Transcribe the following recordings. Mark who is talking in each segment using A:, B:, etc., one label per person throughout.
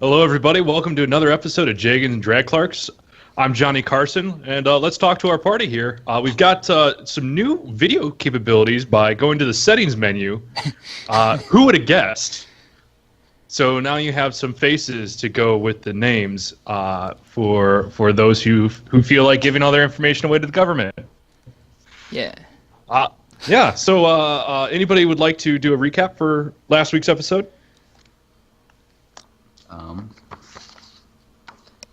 A: Hello, everybody. Welcome to another episode of Jaygeons and Dragclarks. I'm Johnny Carson, and let's talk to our party here. We've got some new video capabilities by going to the settings menu. Who would have guessed? So now you have some faces to go with the names for those who feel like giving all their information away to the government.
B: Yeah.
A: Yeah. So anybody would like to do a recap for last week's episode?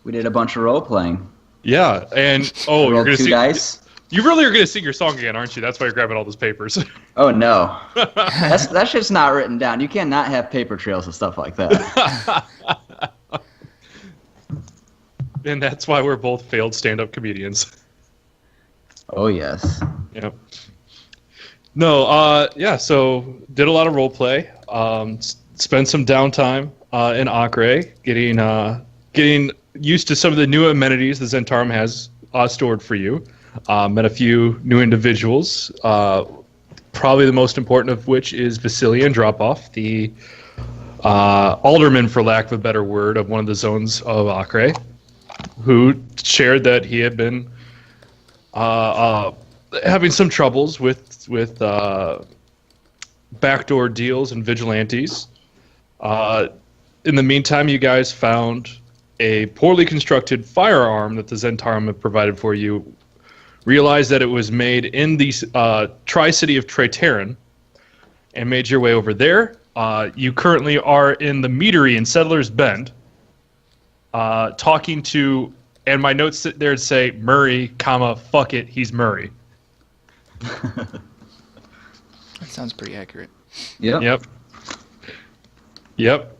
C: We did a bunch of role playing.
A: Yeah, and you're gonna
C: two
A: see.
C: dice.
A: You really are gonna sing your song again, aren't you? That's why you're grabbing all those papers.
C: Oh no, that shit's not written down. You cannot have paper trails and stuff like that.
A: And that's why we're both failed stand-up comedians.
C: Oh yes.
A: Yep. No, yeah. So did a lot of role play. Spent some downtime in Acre, getting used to some of the new amenities the Zhentarim has stored for you. Met a few new individuals. Probably the most important of which is Vasilian Dropoff, the alderman, for lack of a better word, of one of the zones of Acre, who shared that he had been having some troubles with backdoor deals and vigilantes. In the meantime, you guys found a poorly constructed firearm that the Zhentarim have provided for you. Realized that it was made in the Tri-City of Trae'Terran, and made your way over there. You currently are in the meadery in Settler's Bend, talking to, and my notes sit there say Murray, comma, fuck it, he's Murray.
B: That sounds pretty accurate.
C: Yep.
A: Yep.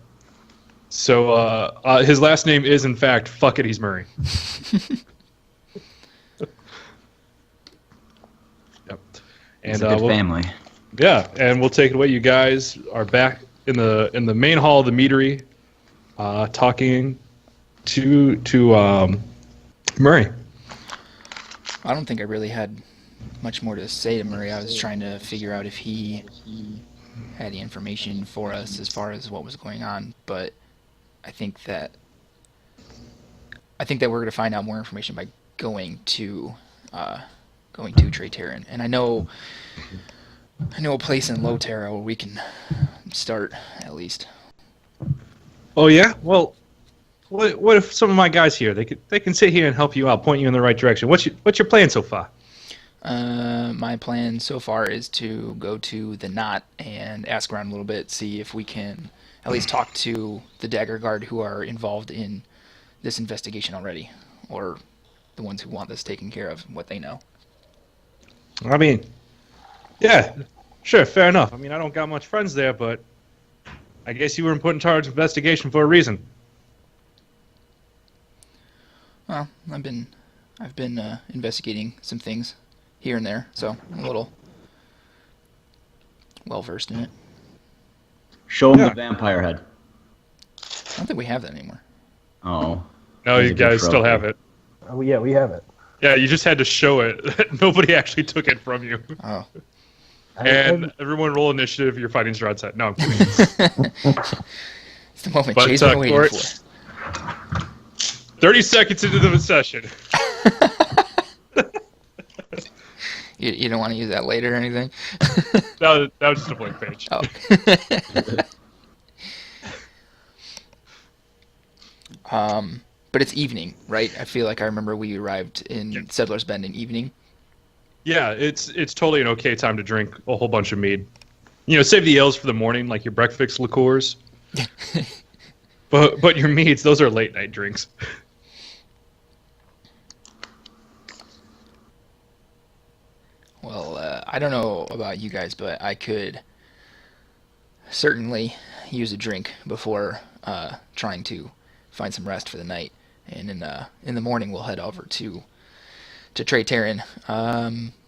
A: So his last name is, in fact, fuck it, he's Murray. Yep. And
C: It's a good family.
A: Yeah, and we'll take it away. You guys are back in the main hall of the meadery, talking to Murray.
B: I don't think I really had much more to say to Murray. I was trying to figure out if he had the information for us as far as what was going on, but I think that we're going to find out more information by going to Trae'Terran. And I know a place in Low Terra where we can start at least.
A: Oh yeah. Well, what if some of my guys here? They can sit here and help you out, point you in the right direction. What's your plan so far?
B: My plan so far is to go to the Knot and ask around a little bit, see if we can at least talk to the Dagger Guard who are involved in this investigation already, or the ones who want this taken care of, what they know.
A: I mean, yeah, sure, fair enough. I mean, I don't got much friends there, but I guess you were put in charge of investigation for a reason.
B: Well, I've been investigating some things here and there, so I'm a little well versed in it.
C: Show him the vampire head.
B: I don't think we have that anymore.
C: Oh.
A: No, you guys still have it.
D: Oh, yeah, we have it.
A: Yeah, you just had to show it. Nobody actually took it from you.
B: Oh.
A: And everyone roll initiative. You're fighting Strahd set. No, I'm kidding.
B: It's the moment Jay's been waiting for.
A: 30 seconds into the session.
B: You don't want to use that later or anything?
A: That was just a blank page.
B: Oh. But it's evening, right? I feel like I remember we arrived in Settler's Bend in evening.
A: Yeah, it's totally an okay time to drink a whole bunch of mead. You know, save the ales for the morning, like your breakfast liqueurs. but your meads, those are late night drinks.
B: Well, I don't know about you guys, but I could certainly use a drink before trying to find some rest for the night. And in the morning, we'll head over to Trae'Terran.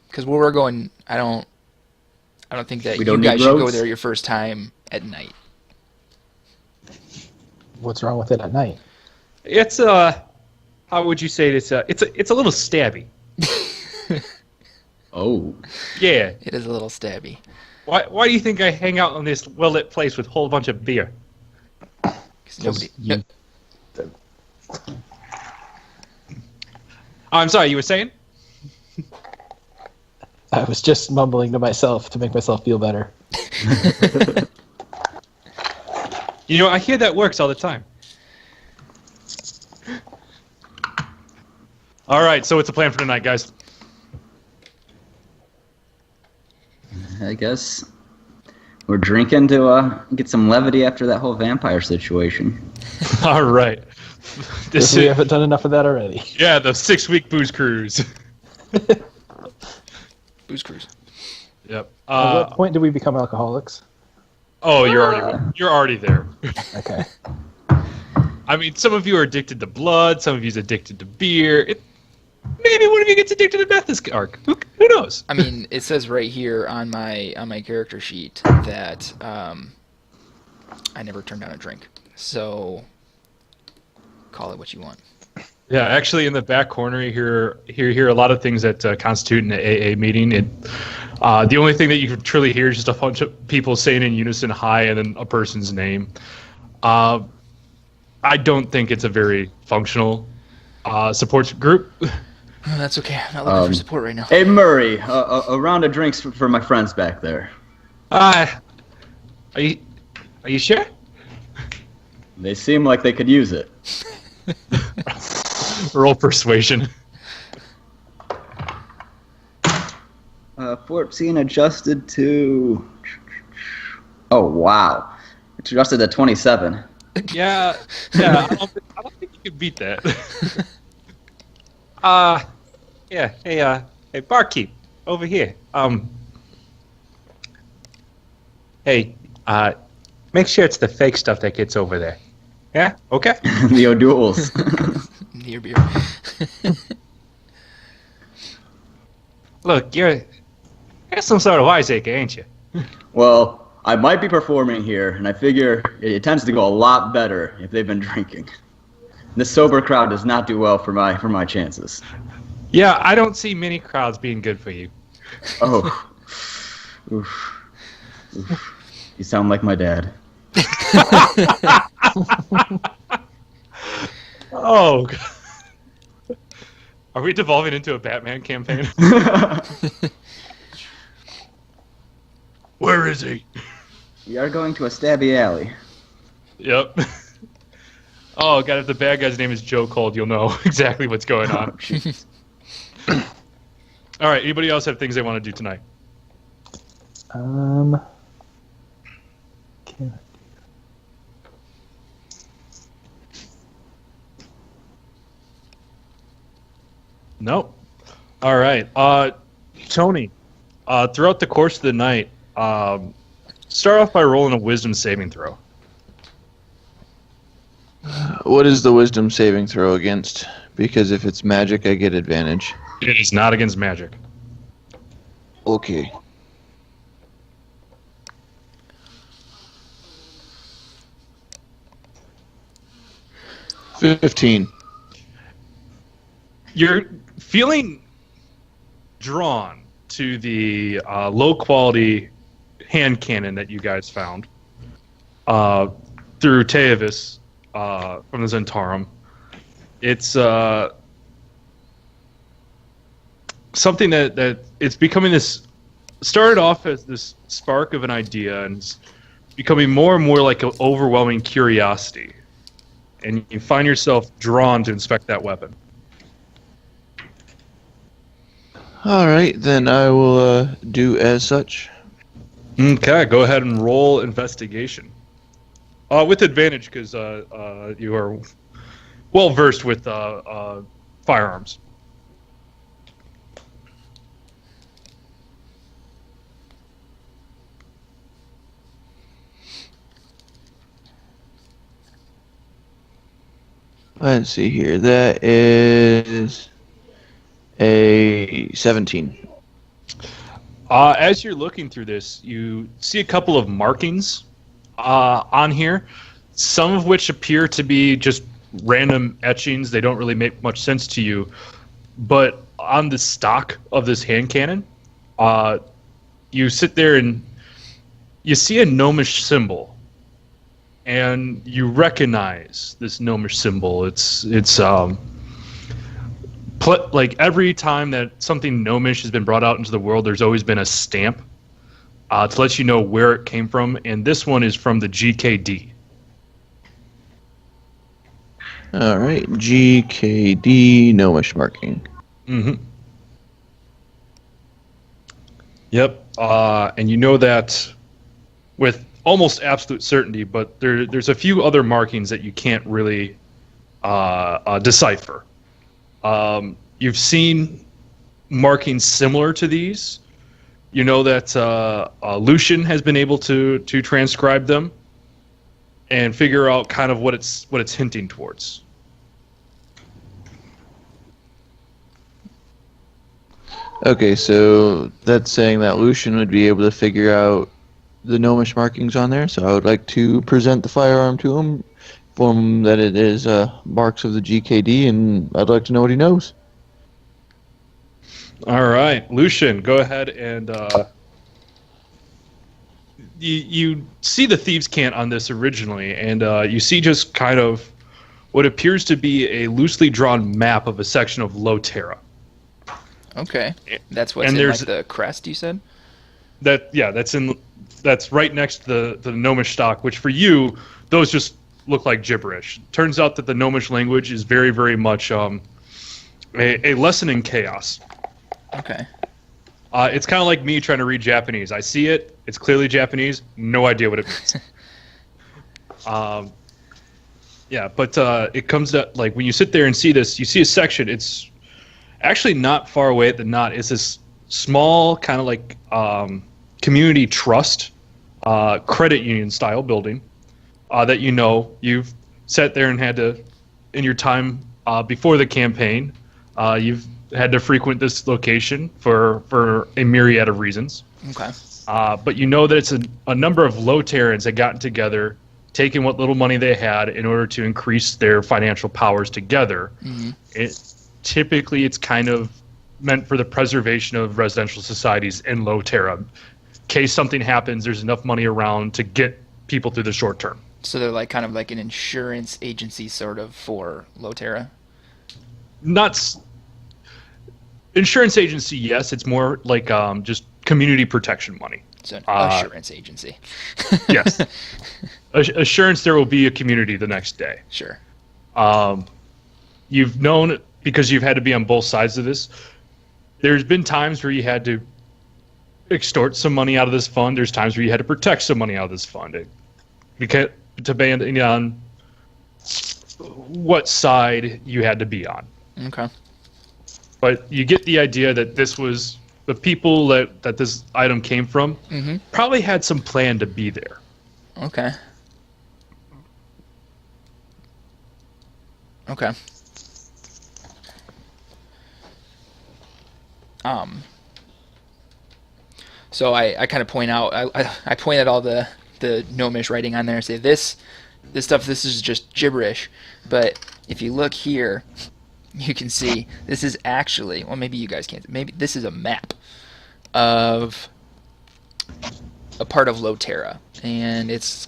B: Because where we're going, I don't think that you guys should go there your first time at night.
D: What's wrong with it at night?
A: It's how would you say this? It's a little stabby.
C: Oh.
A: Yeah.
B: It is a little stabby.
A: Why do you think I hang out in this well-lit place with a whole bunch of beer?
B: Nobody.
A: I'm sorry, you were saying?
D: I was just mumbling to myself to make myself feel better.
A: You know, I hear that works all the time. All right, so what's the plan for tonight, guys?
C: I guess we're drinking to get some levity after that whole vampire situation.
A: All right.
D: We haven't done enough of that already.
A: Yeah, the 6-week booze cruise.
B: Booze cruise.
A: Yep.
D: At what point do we become alcoholics?
A: Oh, you're already there.
D: Okay.
A: I mean, some of you are addicted to blood. Some of you's addicted to beer. Maybe one of you gets addicted to meth this arc. Who knows?
B: I mean, it says right here on my character sheet that I never turned down a drink. So call it what you want.
A: Yeah, actually, in the back corner, you hear a lot of things that constitute an AA meeting. The only thing that you can truly hear is just a bunch of people saying in unison "hi" and then a person's name. I don't think it's a very functional support group.
B: Oh, that's okay. I'm not looking for support right now.
C: Hey, Murray, a round of drinks for my friends back there.
A: Are you sure?
C: They seem like they could use it.
A: Roll persuasion.
C: 14 adjusted to... Oh, wow. It's adjusted to 27.
A: Yeah. I don't think you can beat that. Yeah. Hey, barkeep, over here. Hey, make sure it's the fake stuff that gets over there. Yeah. Okay.
C: The O'Douls.
B: Near beer.
A: Look, you're some sort of wiseacre, ain't you?
C: Well, I might be performing here, and I figure it tends to go a lot better if they've been drinking. This sober crowd does not do well for my chances.
A: Yeah, I don't see many crowds being good for you.
C: Oh. Oof. You sound like my dad.
A: Oh, God. Are we devolving into a Batman campaign? Where is he?
C: We are going to a stabby alley.
A: Yep. Oh, God, if the bad guy's name is Joe Cold, you'll know exactly what's going on. All right, anybody else have things they want to do tonight?
D: Can I...
A: Nope. All right. Tony, throughout the course of the night, start off by rolling a wisdom saving throw.
E: What is the wisdom saving throw against? Because if it's magic, I get advantage.
A: It is not against magic.
E: Okay. $15.
A: You're feeling drawn to the low-quality hand cannon that you guys found through Teavis from the Zentarum. It's something that it's becoming this. Started off as this spark of an idea, and it's becoming more and more like an overwhelming curiosity, and you find yourself drawn to inspect that weapon.
E: All right, then I will do as such.
A: Okay, go ahead and roll investigation. With advantage, because you are well versed with firearms.
E: Let's see here. That is a 17.
A: As you're looking through this, you see a couple of markings on here, some of which appear to be just random etchings. They don't really make much sense to you. But on the stock of this hand cannon, you sit there and you see a gnomish symbol. and you recognize this gnomish symbol. It's like every time that something gnomish has been brought out into the world, there's always been a stamp to let you know where it came from, and this one is from the GKD.
E: All right, GKD gnomish marking.
A: Mm-hmm. Yep, and you know that with almost absolute certainty, but there's a few other markings that you can't really decipher. You've seen markings similar to these. You know that Lucian has been able to transcribe them and figure out kind of what it's hinting towards.
E: Okay, so that's saying that Lucian would be able to figure out the gnomish markings on there. So I would like to present the firearm to him, inform him that it is marks of the GKD, and I'd like to know what he knows.
A: All right, Lucian, go ahead and you see the thieves' cant on this originally, and you see just kind of what appears to be a loosely drawn map of a section of Loterra.
B: Okay, that's what's
A: and
B: in
A: there's-
B: like the crest you said.
A: That's right next to the gnomish stock, which for you, those just look like gibberish. Turns out that the gnomish language is very, very much a lesson in chaos.
B: Okay.
A: It's kind of like me trying to read Japanese. I see it, it's clearly Japanese, no idea what it means. Yeah, but it comes to, like, when you sit there and see this, you see a section, it's actually not far away at the knot. It's this small kind of like community trust, credit union style building that you've sat there and had to, in your time before the campaign, you've had to frequent this location for a myriad of reasons.
B: Okay.
A: But you know that it's a number of Low-Terrans that gotten together, taking what little money they had in order to increase their financial powers together.
B: Mm-hmm.
A: Typically, it's kind of meant for the preservation of residential societies in Low-Terra. In case something happens, there's enough money around to get people through the short term.
B: So they're like kind of like an insurance agency sort of for Loterra?
A: Insurance agency, yes. It's more like just community protection money.
B: It's an assurance agency.
A: Yes. Assurance there will be a community the next day.
B: Sure.
A: You've known, because you've had to be on both sides of this, there's been times where you had to extort some money out of this fund. There's times where you had to protect some money out of this fund. Because depending on what side you had to be on.
B: Okay.
A: But you get the idea that this was the people that this item came from probably had some plan to be there.
B: Okay. Okay. So I kind of point out, I point at all the gnomish writing on there and say, this stuff, this is just gibberish. But if you look here, you can see this is actually, well, maybe you guys can't, maybe this is a map of a part of Loterra, and it's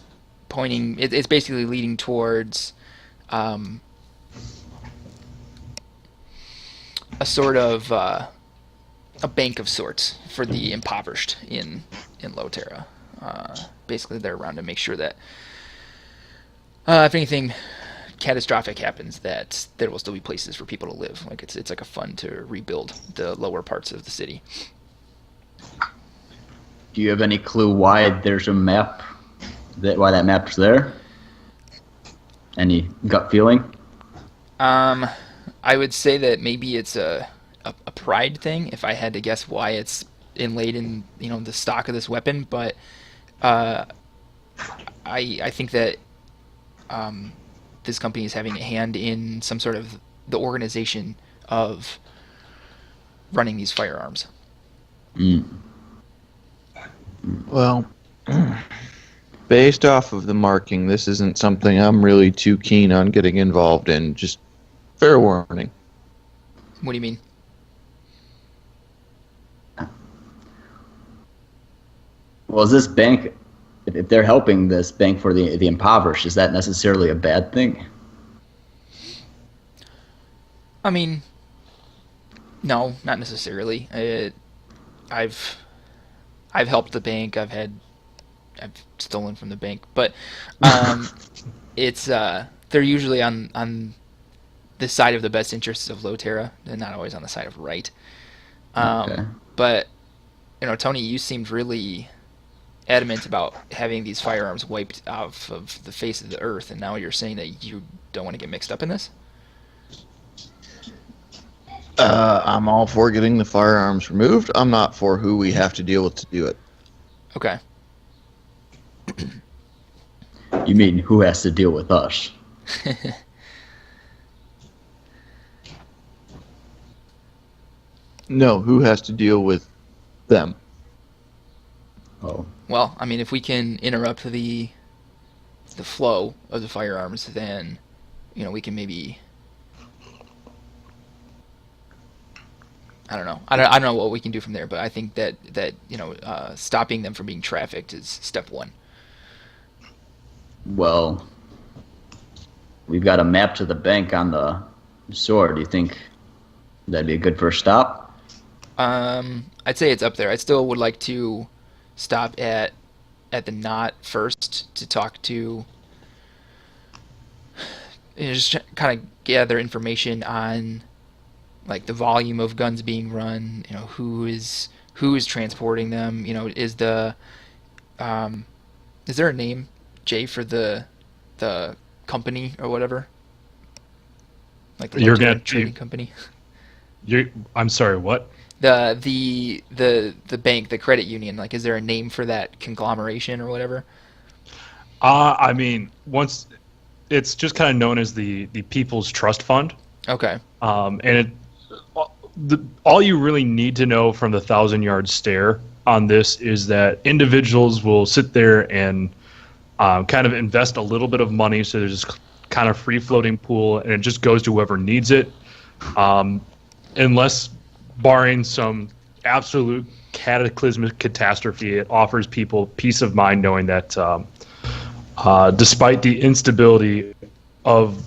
B: pointing, it's basically leading towards a sort of a bank of sorts for the impoverished in Loterra. Basically, they're around to make sure that if anything catastrophic happens, that there will still be places for people to live. Like it's like a fund to rebuild the lower parts of the city.
C: Do you have any clue why there's a map? Why that map's there? Any gut feeling?
B: I would say that maybe it's a pride thing, if I had to guess why it's inlaid in the stock of this weapon. But I think that this company is having a hand in some sort of the organization of running these firearms.
E: Well, based off of the marking, this isn't something I'm really too keen on getting involved in. Just fair warning.
B: What do you mean?
C: Well, is if they're helping this bank for the impoverished, is that necessarily a bad thing?
B: I mean, no, not necessarily. I've helped the bank. I've stolen from the bank, but it's they're usually on the side of the best interests of Lotera, and not always on the side of right.
C: Okay.
B: But Tony, you seemed really adamant about having these firearms wiped off of the face of the earth, and now you're saying that you don't want to get mixed up in this?
E: I'm all for getting the firearms removed. I'm not for who we have to deal with to do it.
B: Okay.
C: You mean who has to deal with us?
E: No, who has to deal with them?
C: Oh,
B: Well, I mean, if we can interrupt the flow of the firearms, then we can maybe. I don't know. I don't know what we can do from there, but I think that stopping them from being trafficked is step one.
C: well, we've got a map to the bank on the sword. Do you think that'd be a good first stop?
B: I'd say it's up there. I still would like to stop at the knot first to talk to, just kind of gather information on like the volume of guns being run. Who is transporting them. Is there a name, Jay, for the company or whatever? Like the trading company.
A: I'm sorry, what?
B: The bank, the credit union, like, is there a name for that conglomeration or whatever?
A: I mean, once it's just kind of known as the People's Trust Fund.
B: Okay.
A: And all you really need to know from the 1,000-yard stare on this is that individuals will sit there and kind of invest a little bit of money, so there's this kind of free-floating pool, and it just goes to whoever needs it, unless barring some absolute cataclysmic catastrophe. It offers people peace of mind knowing that despite the instability of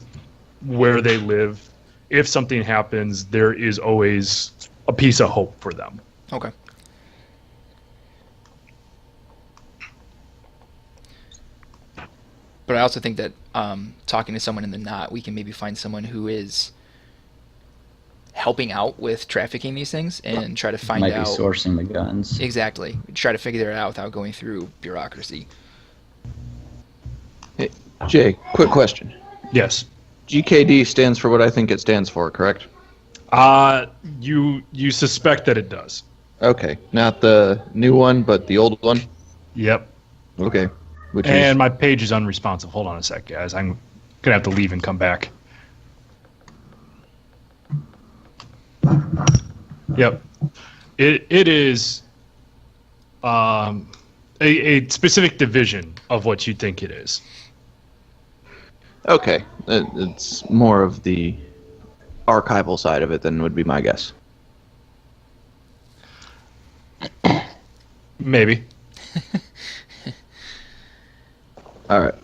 A: where they live, if something happens, there is always a piece of hope for them.
B: Okay. But I also think that talking to someone in the knot, we can maybe find someone who is helping out with trafficking these things and try to find
C: Might
B: out.
C: be sourcing the guns.
B: Exactly. Try to figure it out without going through bureaucracy.
E: Hey, Jay, quick question.
A: Yes.
E: GKD stands for what I think it stands for, correct?
A: You suspect that it does.
E: Okay, not the new one, but the old one?
A: Yep.
E: Okay.
A: And my page is unresponsive. Hold on a sec, guys. I'm gonna have to leave and come back. Yep. It is a specific division of what you think it is.
E: Okay, it's more of the archival side of it than would be my guess.
A: Maybe.
E: All right.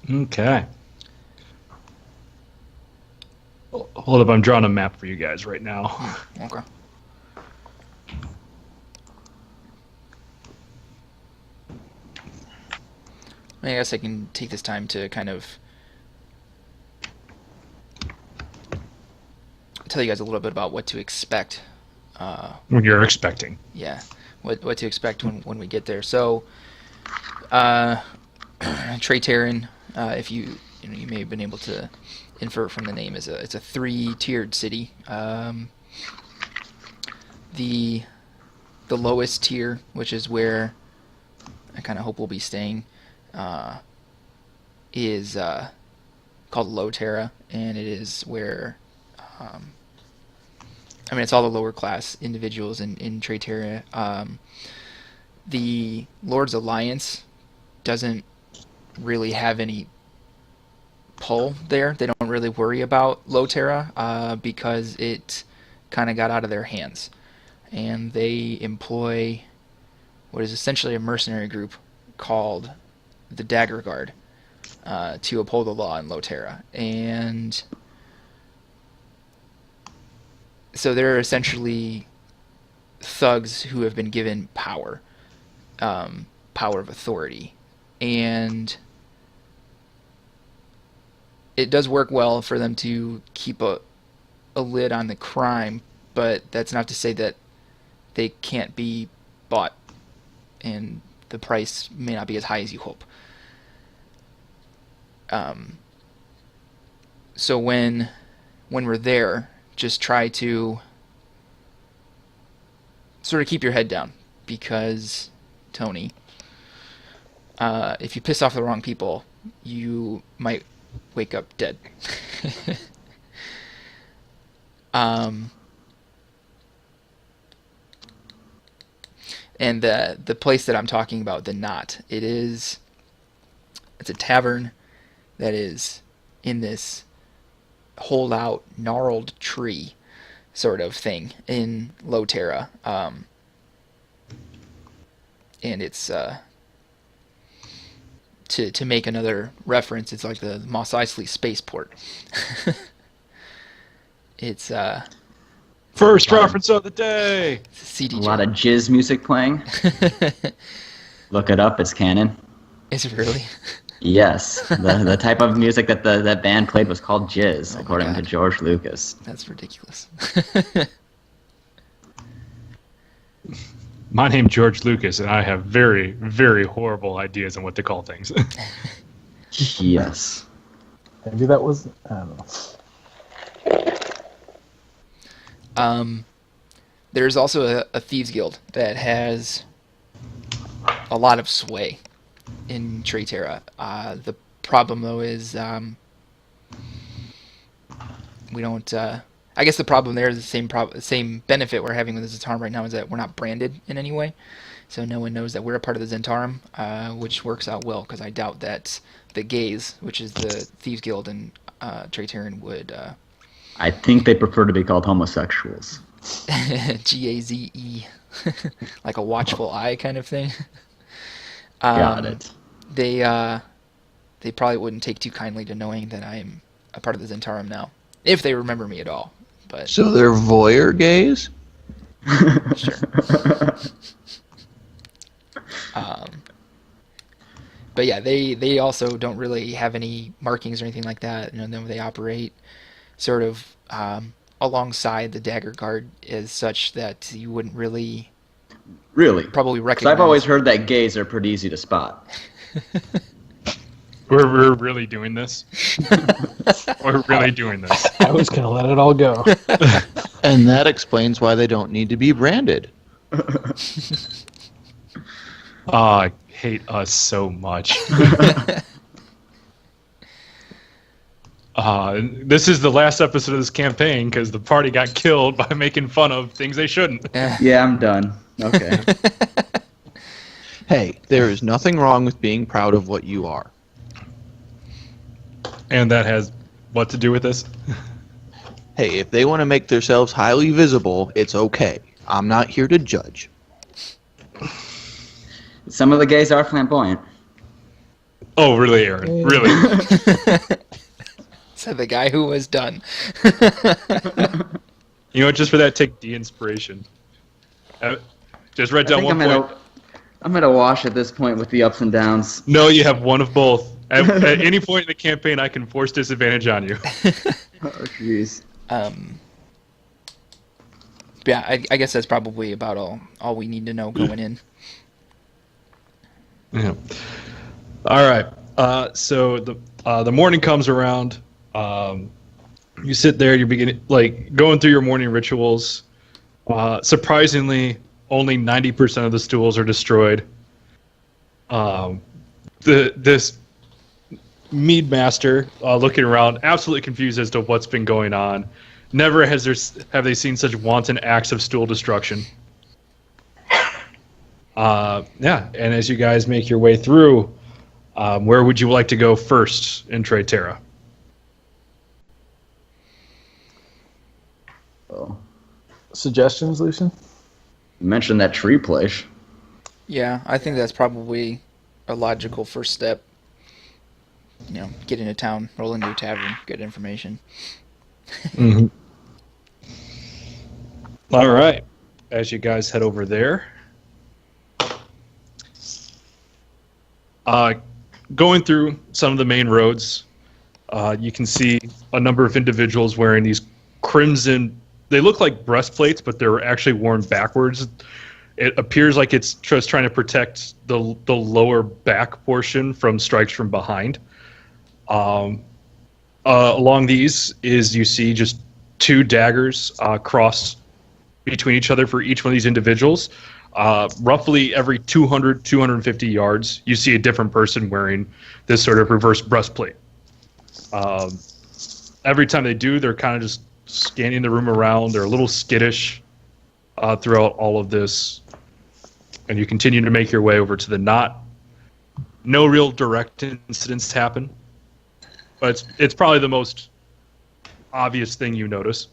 A: Okay. Hold up, I'm drawing a map for you guys right now.
B: Okay. I guess I can take this time to kind of tell you guys a little bit about what to expect.
A: When you're expecting.
B: Yeah, what to expect when we get there. So, Trae'Terran, if you may have been able to infer from the name, it's a 3-tiered city. The lowest tier, which is where I kind of hope we'll be staying, is called Lotera, and it is where it's all the lower class individuals in Trae'Terran. The Lord's Alliance doesn't really have any pull there. They don't really worry about Loterra because it kind of got out of their hands. And they employ what is essentially a mercenary group called the Dagger Guard to uphold the law in Loterra. And so they're essentially thugs who have been given power, power of authority. And it does work well for them to keep a lid on the crime, but that's not to say that they can't be bought, and the price may not be as high as you hope. So when we're there, just try to sort of keep your head down, because, Tony, if you piss off the wrong people, you might wake up dead. And the place that I'm talking about, the Knot, it's a tavern that is in this holdout, gnarled tree sort of thing in Loterra. And it's to make another reference, it's like the Mos Eisley spaceport. It's
A: First reference of the day.
B: CD.
C: A lot of jizz music playing. Look it up, it's canon.
B: Is it really?
C: Yes, the type of music that that band played was called jizz,
B: Oh
C: according to George Lucas.
B: That's ridiculous.
A: My name's George Lucas, and I have very, very horrible ideas on what to call things.
C: Yes.
D: Maybe that was, I don't know.
B: There's also a thieves guild that has a lot of sway in Trae'Terra. The problem, though, is we don't. I guess the problem there is the same benefit we're having with the Zentarum right now is that we're not branded in any way, so no one knows that we're a part of the Zentarum, which works out well, because I doubt that the Gaze, which is the thieves guild in Trae'Terran, would.
C: I think they prefer to be called homosexuals.
B: Gaze, like a watchful eye kind of thing.
C: Got it.
B: They probably wouldn't take too kindly to knowing that I am a part of the Zentarum now, if they remember me at all. But
E: So they're voyeur gays?
B: sure. But yeah, they also don't really have any markings or anything like that. You know, they operate sort of alongside the Dagger Guard as such that you wouldn't really probably
C: 'Cause
B: recognize.
C: I've always heard that gays are pretty easy to spot.
A: We're really doing this? We're really doing this.
D: I was going to let it all go.
E: And that explains why they don't need to be branded.
A: I hate us so much. This is the last episode of this campaign because the party got killed by making fun of things they shouldn't.
C: Yeah, I'm done. Okay.
E: Hey, there is nothing wrong with being proud of what you are.
A: And that has what to do with this?
E: Hey, if they want to make themselves highly visible, it's okay. I'm not here to judge.
C: Some of the gays are flamboyant.
A: Oh, really, Aaron? Really?
B: Said the guy who was done.
A: You know, just for that, take the inspiration. Just write down one point.
C: I'm at a wash at this point with the ups and downs.
A: No, you have one of both. At any point in the campaign, I can force disadvantage on you.
C: Oh, jeez.
B: Yeah, I guess that's probably about all we need to know going in.
A: Yeah. All right. So the morning comes around. You sit there. You begin going through your morning rituals. Surprisingly, only 90% of the stools are destroyed. This mead master looking around, absolutely confused as to what's been going on. Never have they seen such wanton acts of stool destruction. Yeah, and as you guys make your way through, where would you like to go first in Trae'Terra?
C: Oh,
D: Suggestions, Lucian?
C: you mentioned that tree place.
B: Yeah, I think that's probably a logical first step. Get into town, roll into a tavern, get information.
A: Mm-hmm. All right. As you guys head over there, uh, going through some of the main roads, you can see a number of individuals wearing these crimson. They look like breastplates, but they're actually worn backwards. It appears like it's just trying to protect the lower back portion from strikes from behind. Along these is you see just two daggers crossed between each other for each one of these individuals. Roughly every 200, 250 yards, you see a different person wearing this sort of reverse breastplate. Every time they do, they're kind of just scanning the room around. They're a little skittish throughout all of this. And you continue to make your way over to the knot. No real direct incidents happen, but it's probably the most obvious thing you notice.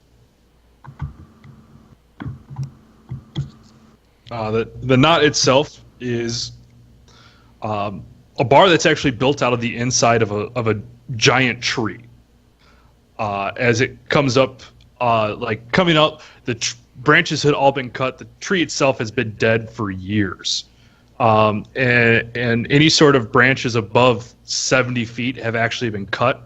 A: The knot itself is a bar that's actually built out of the inside of a giant tree. As it comes up, coming up, the branches had all been cut. The tree itself has been dead for years. And any sort of branches above 70 feet have actually been cut.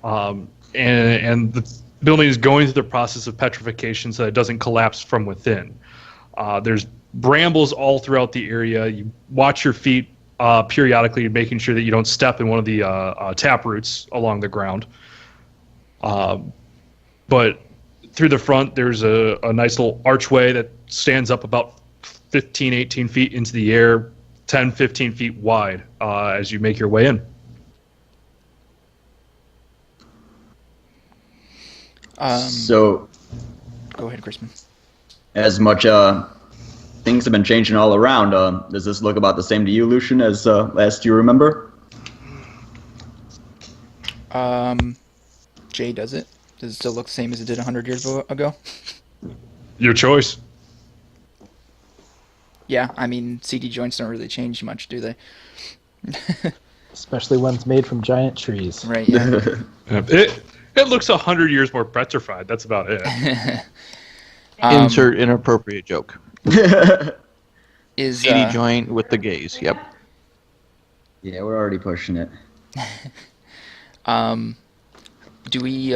A: And the building is going through the process of petrification so that it doesn't collapse from within. There's brambles all throughout the area. You watch your feet periodically, making sure that you don't step in one of the tap roots along the ground. But through the front, there's a nice little archway that stands up about 15, 18 feet into the air, 10, 15 feet wide as you make your way in.
C: So,
B: Go ahead, Crispin.
C: as much things have been changing all around, does this look about the same to you, Lucian, as last you remember?
B: Jay, does it? Does it still look the same as it did 100 years ago?
A: Your choice.
B: Yeah, I mean, CD joints don't really change much, do they?
D: Especially ones made from giant trees.
B: Right, yeah.
A: It looks 100 years more petrified. That's about it.
E: Insert inappropriate joke.
B: Is
E: 80 joint with the gaze. Yep.
C: Yeah, we're already pushing it.
B: do we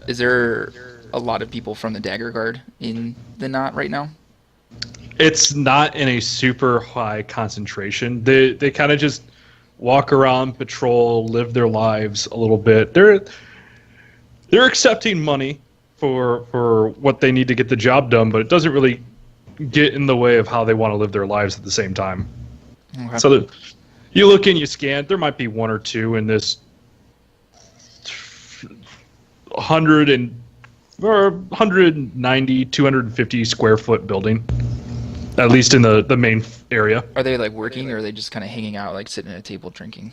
B: is there a lot of people from the Dagger Guard in the knot right now?
A: It's not in a super high concentration. They kind of just walk around, patrol, live their lives a little bit. They're accepting money for what they need to get the job done, but it doesn't really get in the way of how they want to live their lives at the same time.
B: Okay.
A: So you look in, you scan. There might be one or two in this 190, 250 square foot building, at least in the main area.
B: Are they like working, or are they just kind of hanging out, like sitting at a table drinking?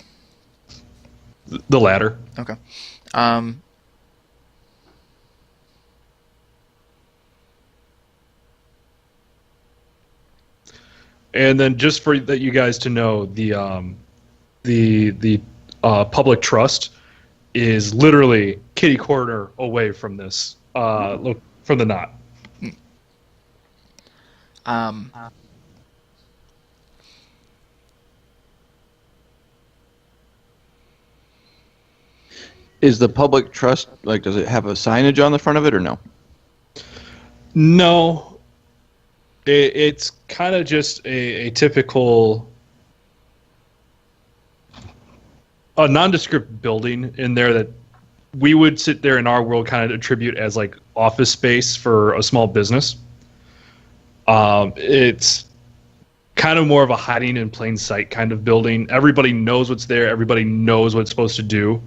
A: The latter.
B: Okay.
A: And then just for that, you guys to know, the public trust is literally kitty corner away from this. Look from the knot.
E: Is the public trust, like, does it have a signage on the front of it or no?
A: No. It's kind of just a typical nondescript building in there that we would sit there in our world kind of attribute as like office space for a small business. It's kind of more of a hiding in plain sight kind of building. Everybody knows what's there. Everybody knows what it's supposed to do.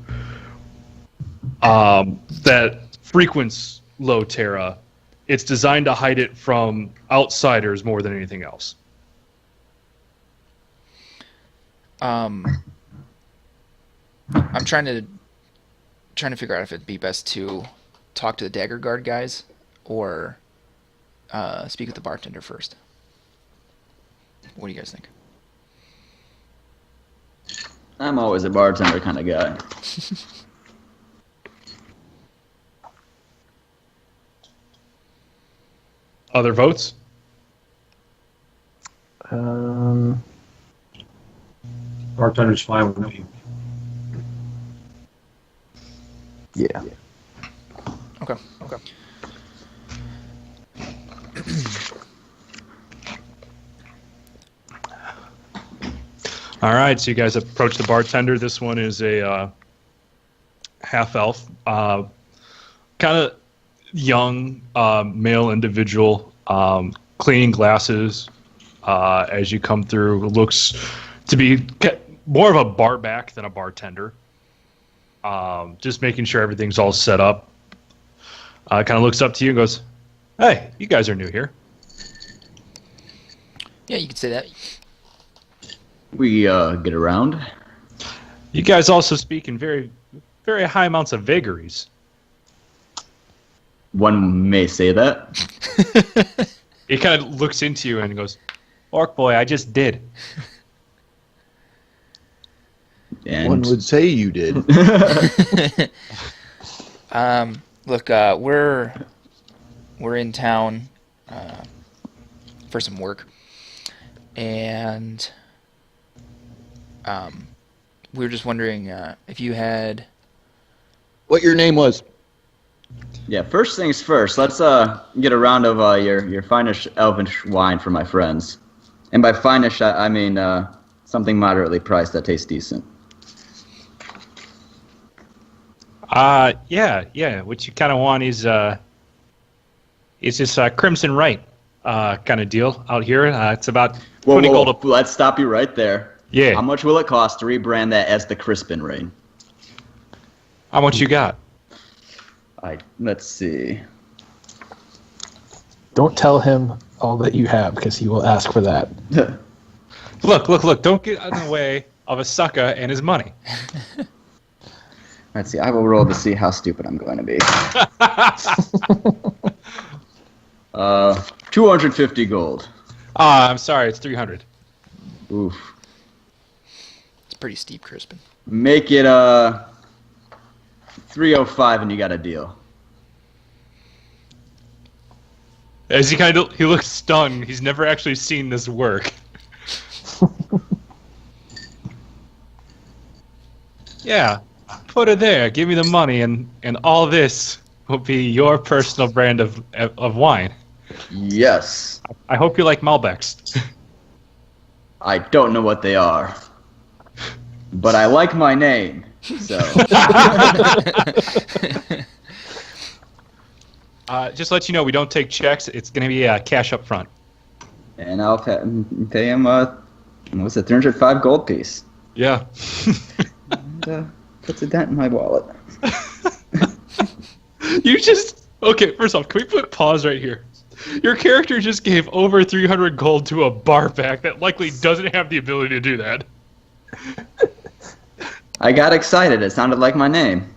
A: That frequents Low Terra. It's designed to hide it from outsiders more than anything else.
B: I'm trying to figure out if it'd be best to talk to the Dagger Guard guys or speak with the bartender first? What do you guys think?
C: I'm always a bartender kind of guy.
A: Other votes?
F: Bartender's fine with me.
D: Yeah.
B: Okay.
A: All right, so you guys approach the bartender. This one is a half-elf, kind of young male individual, cleaning glasses as you come through. Looks to be more of a bar back than a bartender. Just making sure everything's all set up. Kind of looks up to you and goes, "Hey, you guys are new here."
B: Yeah, you could say that.
C: We get around.
A: You guys also speak in very, very high amounts of vagaries.
C: One may say that.
A: He kind of looks into you and goes, "Orc boy, I just did."
C: And
E: One would say you did.
B: Look, we're in town for some work, and we were just wondering if you had.
E: What your name was?
C: yeah, first things first. Let's get a round of your finest elvish wine for my friends. And by finest, I mean something moderately priced that tastes decent.
A: Yeah. What you kind of want is this Crimson Right kind of deal out here. It's about 20
C: Whoa,
A: gold.
C: let's stop you right there.
A: Yeah.
C: How much will it cost to rebrand that as the Crispin Rain?
A: How much you got?
C: Let's see.
D: Don't tell him all that you have, because he will ask for that.
A: Look! Don't get in the way of a sucker and his money.
C: Let's see. I will roll to see how stupid I'm going to be. 250 gold.
A: I'm sorry, it's 300.
C: Oof.
B: It's pretty steep, Crispin.
C: Make it 305 and you got a deal.
A: As he looks stunned. He's never actually seen this work. Yeah, put it there. Give me the money, and all this will be your personal brand of wine.
C: Yes.
A: I hope you like Malbecs.
C: I don't know what they are, but I like my name. So
A: Just let you know, we don't take checks. It's going to be cash up front.
C: and I'll pay him what's it, 305 gold piece.
A: Yeah.
C: And, puts a dent in my wallet.
A: Okay, first off, can we put pause right here? Your character just gave over 300 gold to a bar back that likely doesn't have the ability to do that.
C: I got excited. It sounded like my name.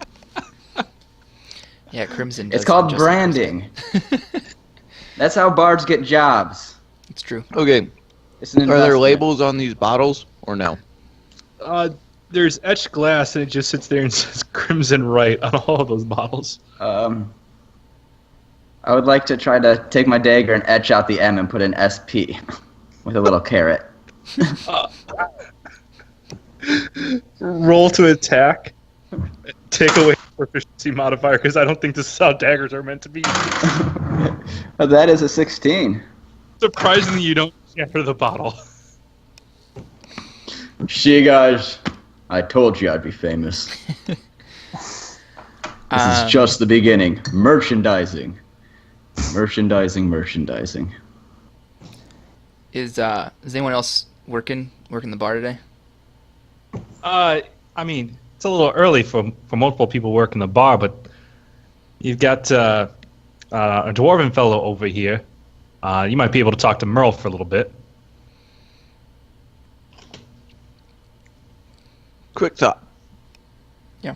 B: Yeah, Crimson.
C: It's
B: does
C: called
B: just like
C: branding. That's how bards get jobs.
B: It's true.
E: Okay.
C: It's an
E: Are there
C: investment.
E: labels on these bottles or no?
A: There's etched glass, and it just sits there and says Crimson Right on all of those bottles.
C: I would like to try to take my dagger and etch out the M and put an SP with a little carrot.
A: Roll to attack. Take away proficiency modifier, because I don't think this is how daggers are meant to be.
C: That is a 16.
A: Surprisingly, you don't shatter the bottle.
C: See, guys, I told you I'd be famous. This is just the beginning. Merchandising. Merchandising.
B: Is anyone else working the bar today?
A: I mean, it's a little early for multiple people working the bar, but you've got a dwarven fellow over here. You might be able to talk to Merle for a little bit.
E: Quick thought.
B: Yeah.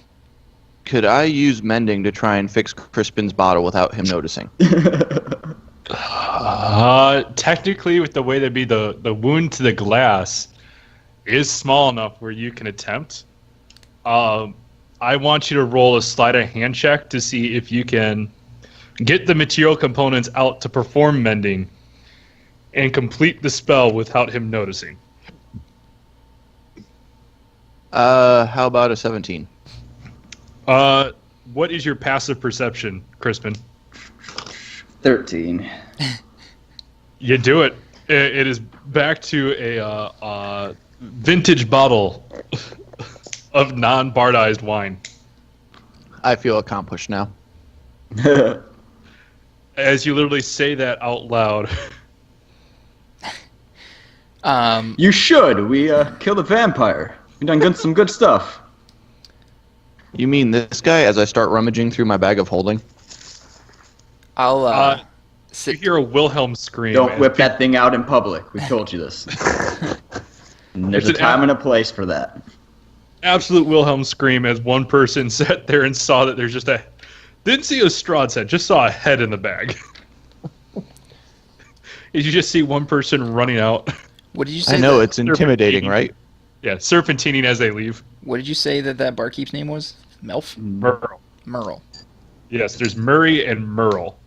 E: Could I use mending to try and fix Crispin's bottle without him noticing?
A: Technically, with the way that be the wound to the glass is small enough where you can attempt. I want you to roll a sleight of hand check to see if you can get the material components out to perform mending and complete the spell without him noticing.
E: How about a 17?
A: What is your passive perception, Crispin?
C: 13.
A: You do it. It is back to a vintage bottle of non-bardized wine.
E: I feel accomplished now.
A: As you literally say that out loud.
C: You should. We killed a vampire. We done some good stuff.
E: You mean this guy as I start rummaging through my bag of holding?
B: I'll
A: You
B: sit.
A: hear a Wilhelm scream.
C: Don't
A: as
C: whip that thing out in public. We told you this. And there's
A: It's
C: a
A: an
C: time and a place for that.
A: absolute Wilhelm scream as one person sat there and saw that there's just a... Didn't see a Strahd's head, just saw a head in the bag. You just see one person running out.
B: What did you say?
E: I know,
B: that-
E: it's intimidating, right?
A: Yeah, serpentining as they leave.
B: What did you say that barkeep's name was? Melf?
A: Merle.
B: Merle.
A: Yes, there's Murray and Merle.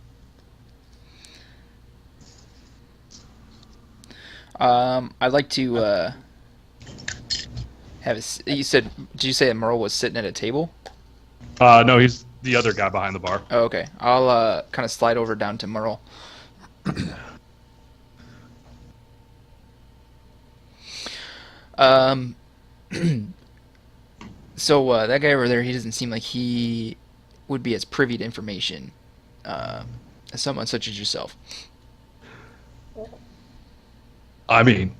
B: I'd like to have you said. Did you say that Merle was sitting at a table?
A: No, he's the other guy behind the bar.
B: Oh, okay. I'll kind of slide over down to Merle. So that guy over there, he doesn't seem like he would be as privy to information as someone such as yourself.
A: I mean,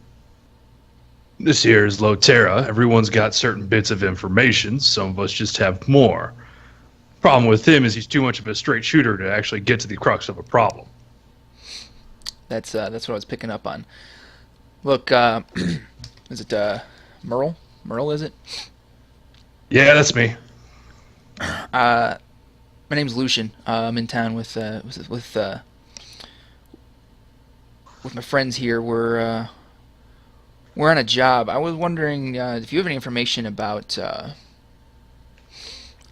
A: this here is Loterra. Everyone's got certain bits of information. Some of us just have more. Problem with him is he's too much of a straight shooter to actually get to the crux of a problem.
B: That's what I was picking up on. Look, is it Merle? Merle, is it?
A: Yeah, that's me.
B: My name's Lucian. I'm in town with my friends here. We're on a job. I was wondering if you have any information about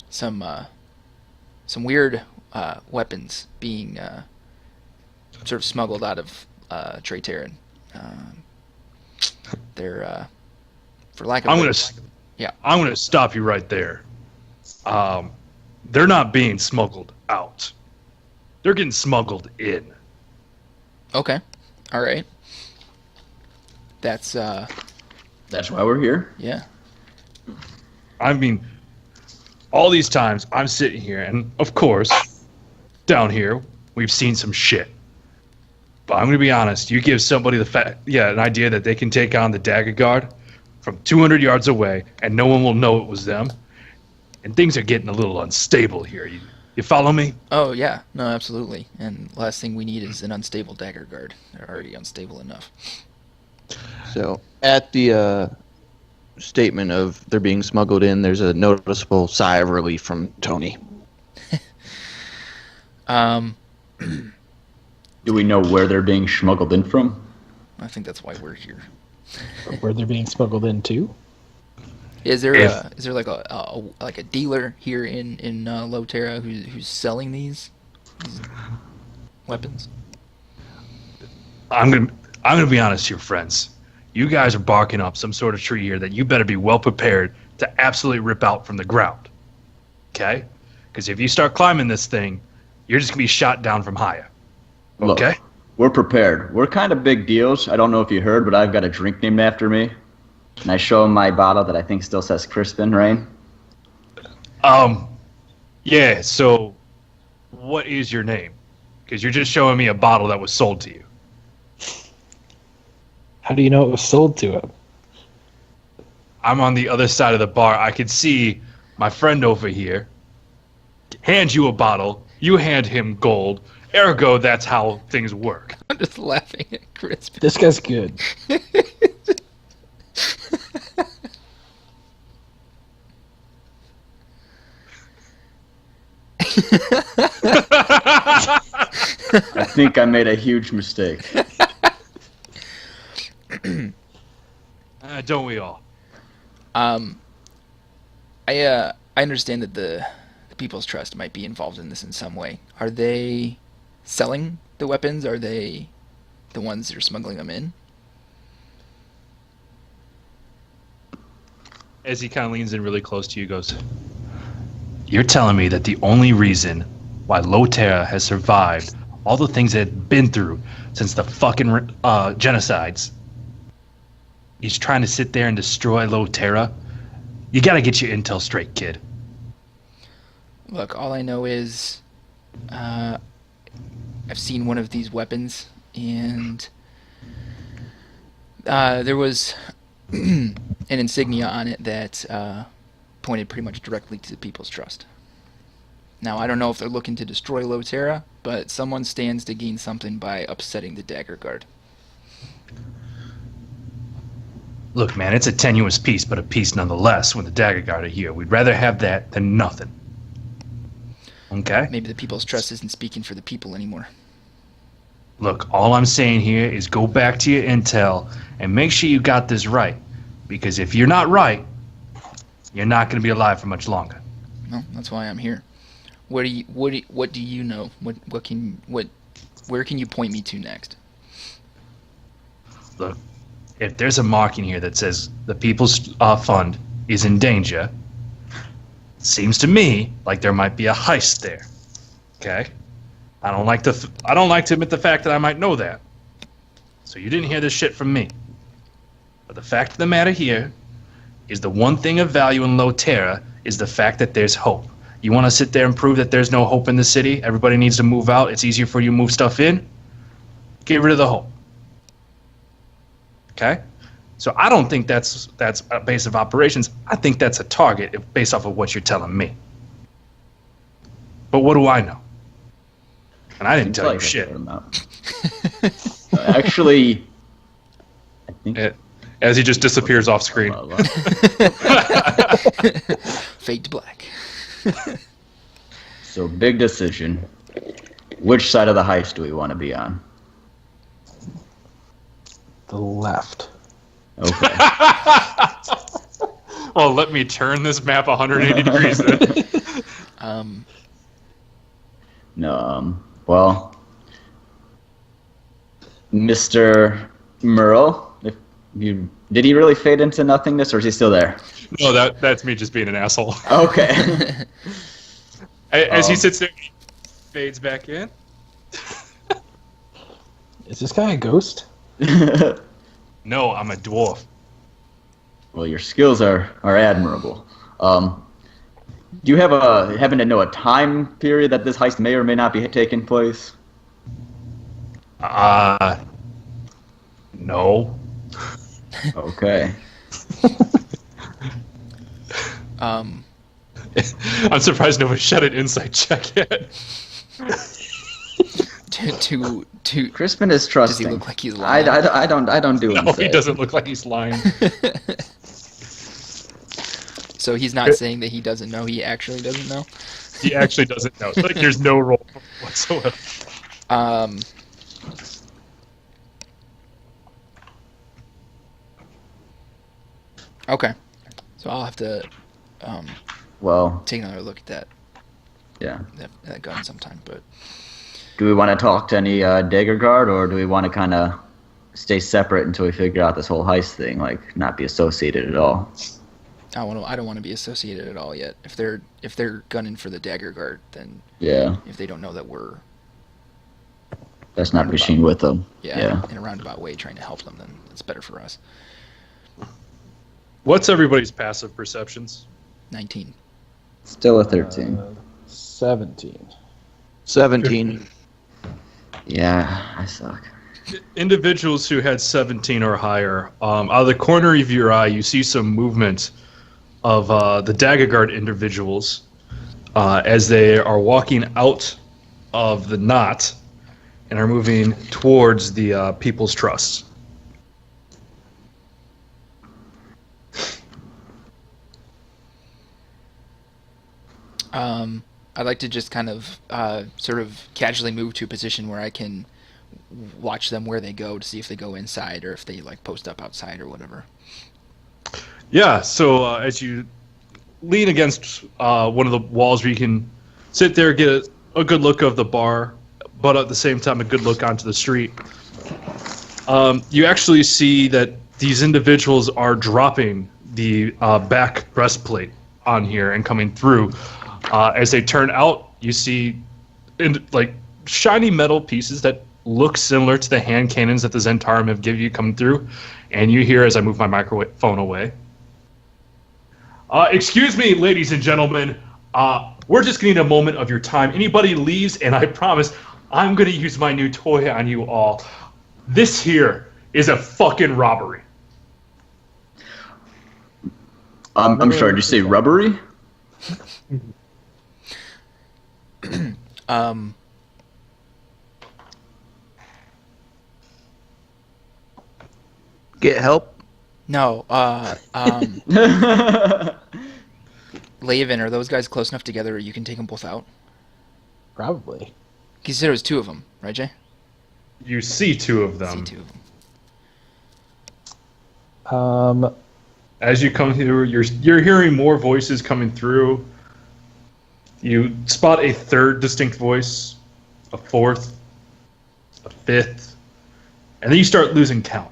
B: some weird weapons being sort of smuggled out of Trae'Terran. They're for lack of
A: I'm gonna stop you right there. They're not being smuggled out. They're getting smuggled in.
B: Okay, all right. That's
C: That's why we're here.
B: yeah.
A: I mean, all these times I'm sitting here, and of course, down here we've seen some shit. But I'm gonna be honest. You give somebody an idea that they can take on the Dagger Guard from 200 yards away, and no one will know it was them. And things are getting a little unstable here. You follow me?
B: Oh yeah, no, absolutely. And last thing we need is an unstable dagger guard. They're already unstable enough.
E: So, at the statement of they're being smuggled in, there's a noticeable sigh of relief from Tony.
C: Do we know where they're being smuggled in from?
B: I think that's why we're here.
D: Where they're being smuggled into.
B: Is there like a dealer here in Loterra who's selling these weapons?
A: I'm gonna be honest here, friends. You guys are barking up some sort of tree here that you better be well prepared to absolutely rip out from the ground. Okay? Because if you start climbing this thing, you're just gonna be shot down from higher.
C: Look,
A: Okay?
C: we're prepared. We're kind of big deals. I don't know if you heard, but I've got a drink named after me. And I show him my bottle that I think still says Crispin, right?
A: Yeah, so what is your name? Because you're just showing me a bottle that was sold to you.
D: How do you know it was sold to him?
A: I'm on the other side of the bar. I could see my friend over here hand you a bottle, you hand him gold. Ergo, that's how things work.
B: I'm just laughing at Crispin.
D: This guy's good.
C: I think I made a huge mistake.
A: Don't we all?
B: I understand that the People's Trust might be involved in this in some way. Are they selling the weapons? Are they the ones that are smuggling them in?
A: As he kind of leans in really close to you, goes, "You're telling me that the only reason why Lotera has survived all the things it had been through since the fucking genocides, he's trying to sit there and destroy Lotera? You gotta get your intel straight, kid."
B: Look, all I know is I've seen one of these weapons, and there was an insignia on it that pointed pretty much directly to the People's Trust. Now, I don't know if they're looking to destroy Lotera, but someone stands to gain something by upsetting the Dagger Guard.
A: Look, man, it's a tenuous piece, but a piece nonetheless when the Dagger Guard are here. We'd rather have that than nothing. Okay?
B: Maybe the People's Trust isn't speaking for the people anymore.
A: Look, all I'm saying here is go back to your intel and make sure you got this right. Because if you're not right, you're not going to be alive for much longer.
B: No, that's why I'm here. What do you know? Where can you point me to next?
A: Look, if there's a marking here that says the People's Fund is in danger, it seems to me like there might be a heist there. Okay? I don't like to admit the fact that I might know that. So you didn't hear this shit from me. But the fact of the matter here is the one thing of value in Lotera is the fact that there's hope. You want to sit there and prove that there's no hope in the city? Everybody needs to move out. It's easier for you to move stuff in. Get rid of the hope. Okay? So I don't think that's a base of operations. I think that's a target based off of what you're telling me. But what do I know? And I didn't tell you shit.
C: Actually, I think...
A: As he just disappears off screen.
B: Fade to black.
C: So, big decision. Which side of the heist do we want to be on?
D: The left.
C: Okay.
A: Well, let me turn this map 180 degrees then.
C: No, well, Mr. Murrow, did he really fade into nothingness, or is he still there?
A: No, that's me just being an asshole.
C: Okay.
A: As he sits there, he fades back in.
D: Is this guy a ghost?
A: No, I'm a dwarf.
C: Well, your skills are admirable. Do you happen to know a time period that this heist may or may not be taking place?
A: No.
C: Okay.
B: Um,
A: I'm surprised no one shot an insight check yet.
B: to
C: Crispin is trusting.
B: Does he look like he's lying?
C: I don't do
A: No,
C: insight.
A: he doesn't look like he's lying.
B: So he's not saying that he doesn't know. He actually doesn't know.
A: He actually doesn't know. Like there's no roll whatsoever.
B: Okay. So I'll have to
C: Well,
B: take another look at
C: yeah.
B: that gun sometime. But
C: Do we want to talk to any Dagger Guard, or do we want to kind of stay separate until we figure out this whole heist thing, like not be associated at all?
B: I don't want to be associated at all yet. If they're gunning for the Dagger Guard, then
C: Yeah,
B: if they don't know that we're
C: that's not pushing with them. Yeah.
B: in a roundabout way trying to help them, then it's better for us.
A: What's everybody's passive perceptions?
B: 19.
C: Still a 13.
D: 17.
E: 17.
C: Yeah, I suck.
A: Individuals who had 17 or higher, out of the corner of your eye, you see some movement of the Dagger Guard individuals as they are walking out of the knot and are moving towards the People's Trust.
B: I'd like to just kind of sort of casually move to a position where I can watch them where they go to see if they go inside or if they like post up outside or whatever.
A: Yeah, so as you lean against one of the walls where you can sit there, get a good look of the bar, but at the same time a good look onto the street, you actually see that these individuals are dropping the back breastplate on here and coming through. As they turn out, you see like shiny metal pieces that look similar to the hand cannons that the Zentarum have given you coming through, and you hear as I move my microphone away. Excuse me, ladies and gentlemen. We're just getting a moment of your time. Anybody leaves, and I promise I'm going to use my new toy on you all. This here is a fucking robbery.
C: I'm sorry, did you say rubbery?
E: Get help?
B: No, Laven, are those guys close enough together you can take them both out?
D: Probably.
B: You said it was two of them, right, Jay?
A: You see two of
B: I see
A: them.
B: two of them.
A: As you come through, you're hearing more voices coming through. You spot a third distinct voice, a fourth, a fifth, and then you start losing count.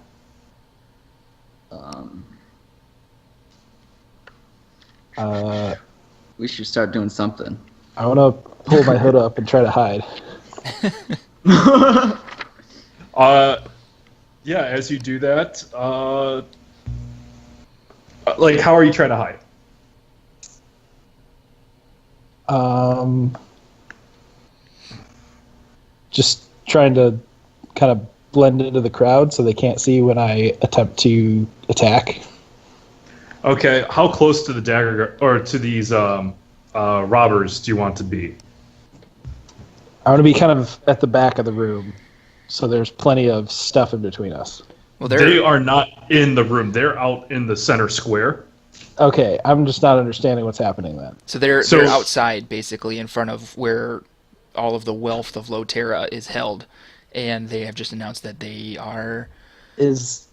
C: We should start doing something.
D: I want to pull my hood up and try to hide.
A: Yeah, as you do that, like, how are you trying to hide?
D: Just trying to kind of blend into the crowd so they can't see when I attempt to attack.
A: Okay, how close to the dagger or to these robbers do you want to be?
D: I want to be kind of at the back of the room, so there's plenty of stuff in between us.
B: Well,
A: They are not in the room. They're out in the center square.
D: Okay, I'm just not understanding what's happening then.
B: So they're outside, basically, in front of where all of the wealth of Loterra is held, and they have just announced that they are.
D: Is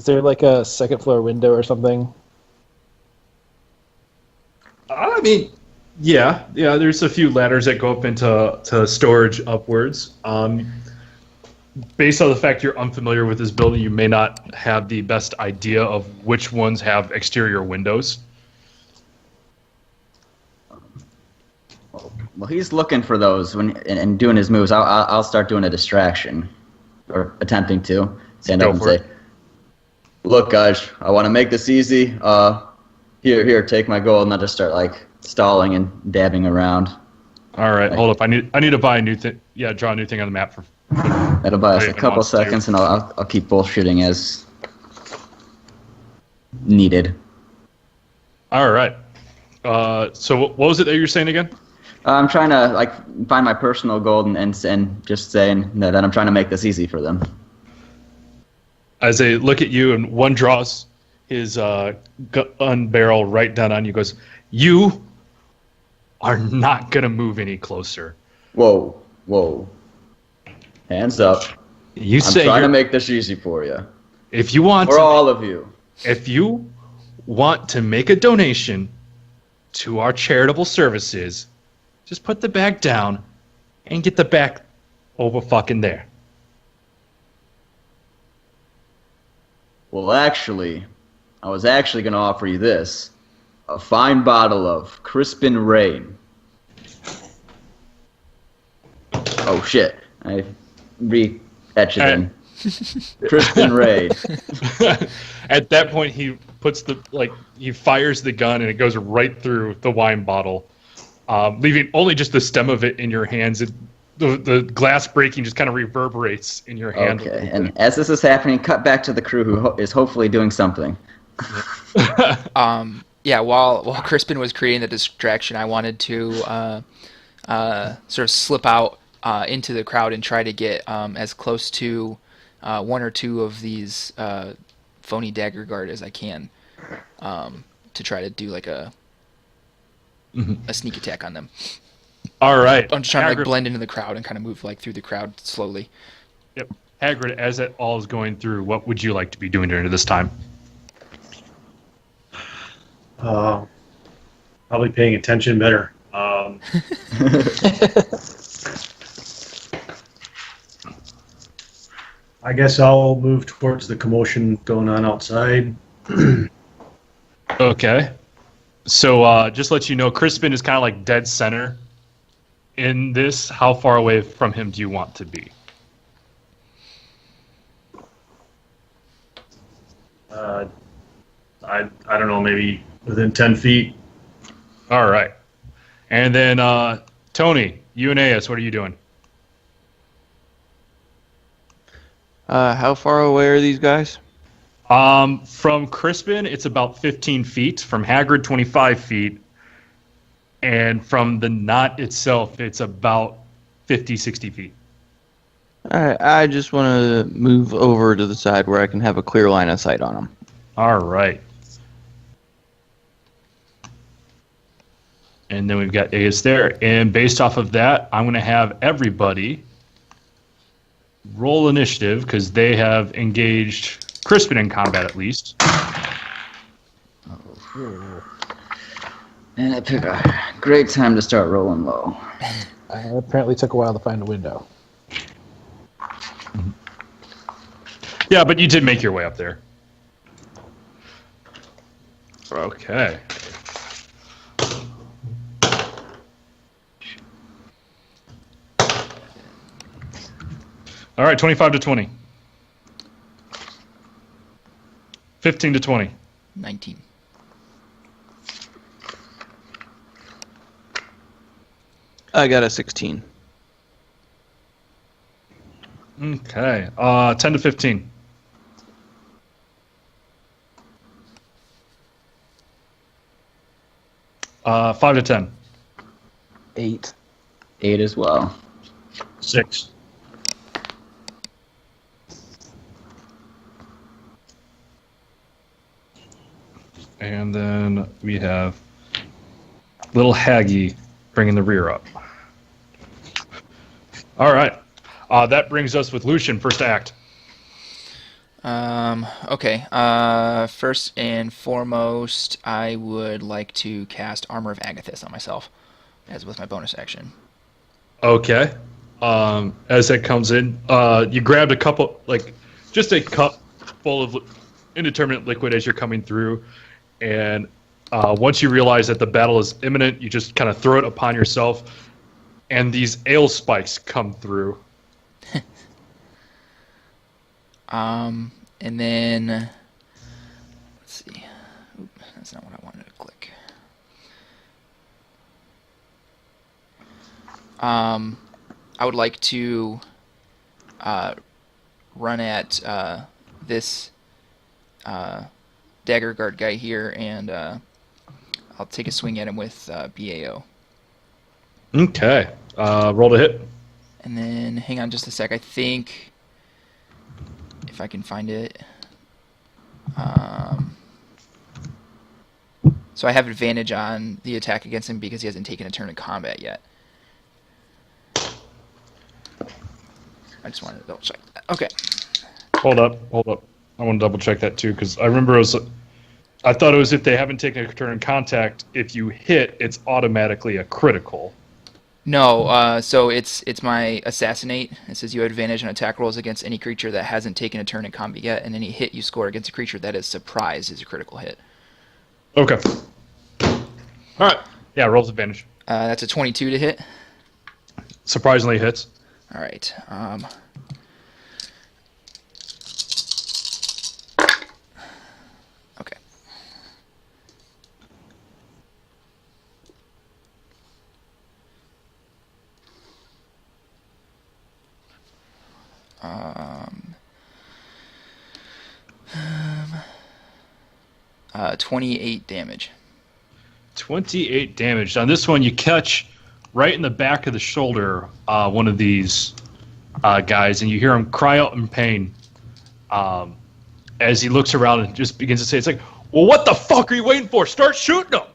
D: there like a second floor window or something?
A: I mean, yeah. There's a few ladders that go up into storage upwards. Based on the fact you're unfamiliar with this building, you may not have the best idea of which ones have exterior windows.
C: Well, he's looking for those and doing his moves. I'll start doing a distraction, or attempting to stand up and say, "Look, guys, I want to make this easy. Here, take my gold," and I'll just start like stalling and dabbing around.
A: All right, hold up. I need to buy a new thing. Yeah, draw a new thing on the map for.
C: That'll buy us a couple seconds, and I'll keep bullshitting as needed.
A: All right. So what was it that you were saying again?
C: I'm trying to like find my personal gold and just saying that I'm trying to make this easy for them.
A: As they look at you, and one draws his gun barrel right down on you, goes, "You are not gonna move any closer."
C: Whoa. Hands up.
A: I'm
C: trying to make this easy for you.
A: If you want
C: for all of you.
A: If you want to make a donation to our charitable services, just put the bag down and get the bag over fucking there.
C: Well, actually, I was actually going to offer you this. A fine bottle of Crispin Rain. Oh, shit. I re-etched it in. Crispin Rain.
A: At that point, he puts he fires the gun and it goes right through the wine bottle, leaving only just the stem of it in your hands. The glass breaking just kind of reverberates in your hand.
C: Okay, and as this is happening, cut back to the crew who is hopefully doing something.
B: Yeah, while Crispin was creating the distraction, I wanted to sort of slip out into the crowd and try to get as close to one or two of these phony dagger guard as I can, to try to do like a a sneak attack on them.
A: All right.
B: I'm just trying to
A: Hagrid,
B: blend into the crowd and kind of move through the crowd slowly.
A: Yep. Hagrid, as it all is going through, what would you like to be doing during this time?
F: Probably paying attention better. I guess I'll move towards the commotion going on outside.
A: Okay. So just to let you know, Crispin is kind of like dead center in this. How far away from him do you want to be?
F: I don't know, maybe within 10 feet.
A: All right. And then Tony, you and Aeus, what are you doing?
E: How far away are these guys?
A: From Crispin, it's about 15 feet. From Hagrid, 25 feet. And from the knot itself, it's about 50, 60 feet.
E: Alright, I just want to move over to the side where I can have a clear line of sight on them.
A: All right. And then we've got Aeus there. And based off of that, I'm going to have everybody roll initiative because they have engaged Crispin in combat at least.
C: And I pick a great time to start rolling low.
D: Apparently took a while to find a window.
A: Yeah, but you did make your way up there. Okay. All right, 25 to 20. 15 to 20.
B: 19.
E: I got a 16.
A: Okay. 10 to 15. Uh, 5 to 10.
D: 8.
C: 8 as well.
F: 6.
A: And then we have little Haggy bringing the rear up. All right. That brings us with Lucian, first act.
B: Okay. First and foremost, I would like to cast Armor of Agathis on myself, as with my bonus action.
A: Okay. As that comes in, you grabbed a couple, like, just a cup full of indeterminate liquid as you're coming through, and once you realize that the battle is imminent, you just kind of throw it upon yourself, and these ale spikes come through.
B: And then, let's see. Oop, that's not what I wanted to click. I would like to run at this dagger guard guy here, and I'll take a swing at him with BAO.
A: Okay. Roll to hit.
B: And then, hang on just a sec. I think, if I can find it. So I have advantage on the attack against him because he hasn't taken a turn in combat yet. I just wanted to double check that. Okay.
A: Hold up. I want to double check that too, because I remember I thought it was if they haven't taken a turn in contact, if you hit, it's automatically a critical.
B: No, so it's my assassinate. It says you have advantage on attack rolls against any creature that hasn't taken a turn in combat yet, and any hit you score against a creature that is surprised is a critical hit.
A: Okay. All right. Yeah, rolls advantage.
B: That's a 22 to hit.
A: Surprisingly hits.
B: All right. Okay. Um, 28 damage.
A: 28 damage. On this one, you catch right in the back of the shoulder one of these guys, and you hear him cry out in pain as he looks around and just begins to say, it's like, well, what the fuck are you waiting for? Start shooting him!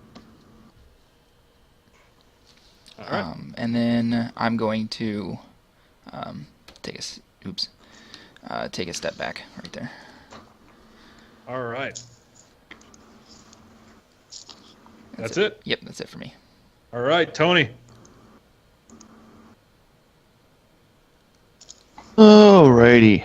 A: All right.
B: And then I'm going to take a step back right there.
A: All right. That's it?
B: Yep, that's it for me.
A: All right, Tony.
E: Alrighty.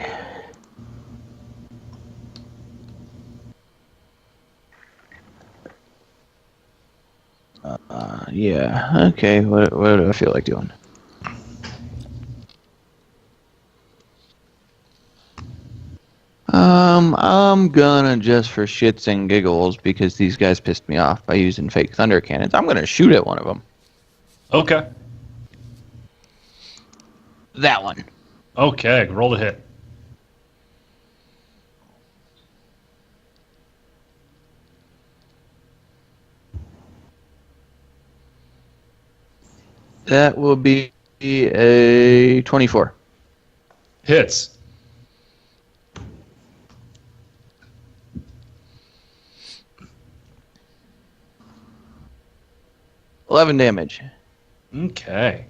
E: Yeah. Okay. What do I feel like doing? I'm gonna, just for shits and giggles, because these guys pissed me off by using fake thunder cannons, I'm gonna shoot at one of them.
A: Okay.
E: That one.
A: Okay, roll to hit.
E: That will be a 24.
A: Hits.
E: $11 damage.
A: Okay.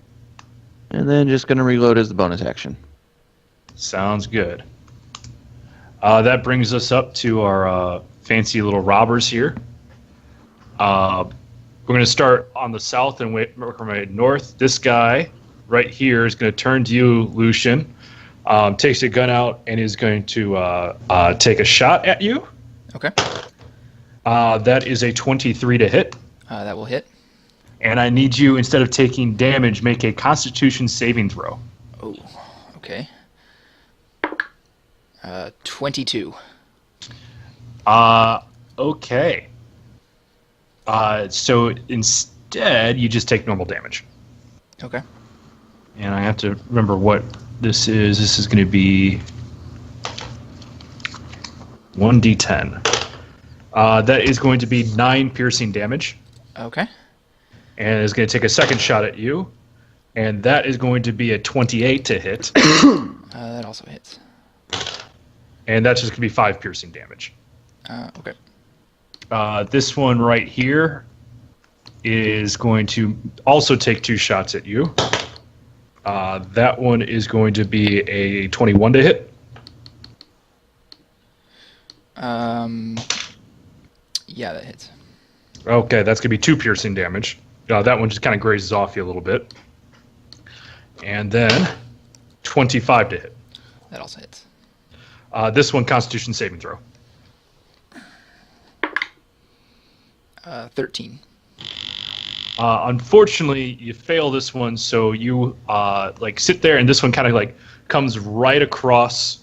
E: And then just gonna reload as the bonus action.
A: Sounds good. That brings us up to our fancy little robbers here. We're going to start on the south and work our way north. This guy right here is going to turn to you, Lucian. Takes a gun out and is going to take a shot at you.
B: Okay.
A: That is a 23 to hit.
B: That will hit.
A: And I need you, instead of taking damage, make a Constitution saving throw.
B: Oh, okay. 22.
A: Okay. So instead, you just take normal damage.
B: Okay.
A: And I have to remember what this is. This is going to be 1d10. That is going to be 9 piercing damage.
B: Okay.
A: And is going to take a second shot at you. And that is going to be a 28 to hit.
B: That also hits.
A: And that's just going to be 5 piercing damage.
B: Okay.
A: This one right here is going to also take 2 shots at you. That one is going to be a 21 to hit.
B: Yeah, that hits.
A: Okay, that's going to be 2 piercing damage. That one just kind of grazes off you a little bit. And then 25 to hit.
B: That also hits.
A: This one, Constitution saving throw.
B: 13.
A: Unfortunately, you fail this one, so you sit there, and this one kind of comes right across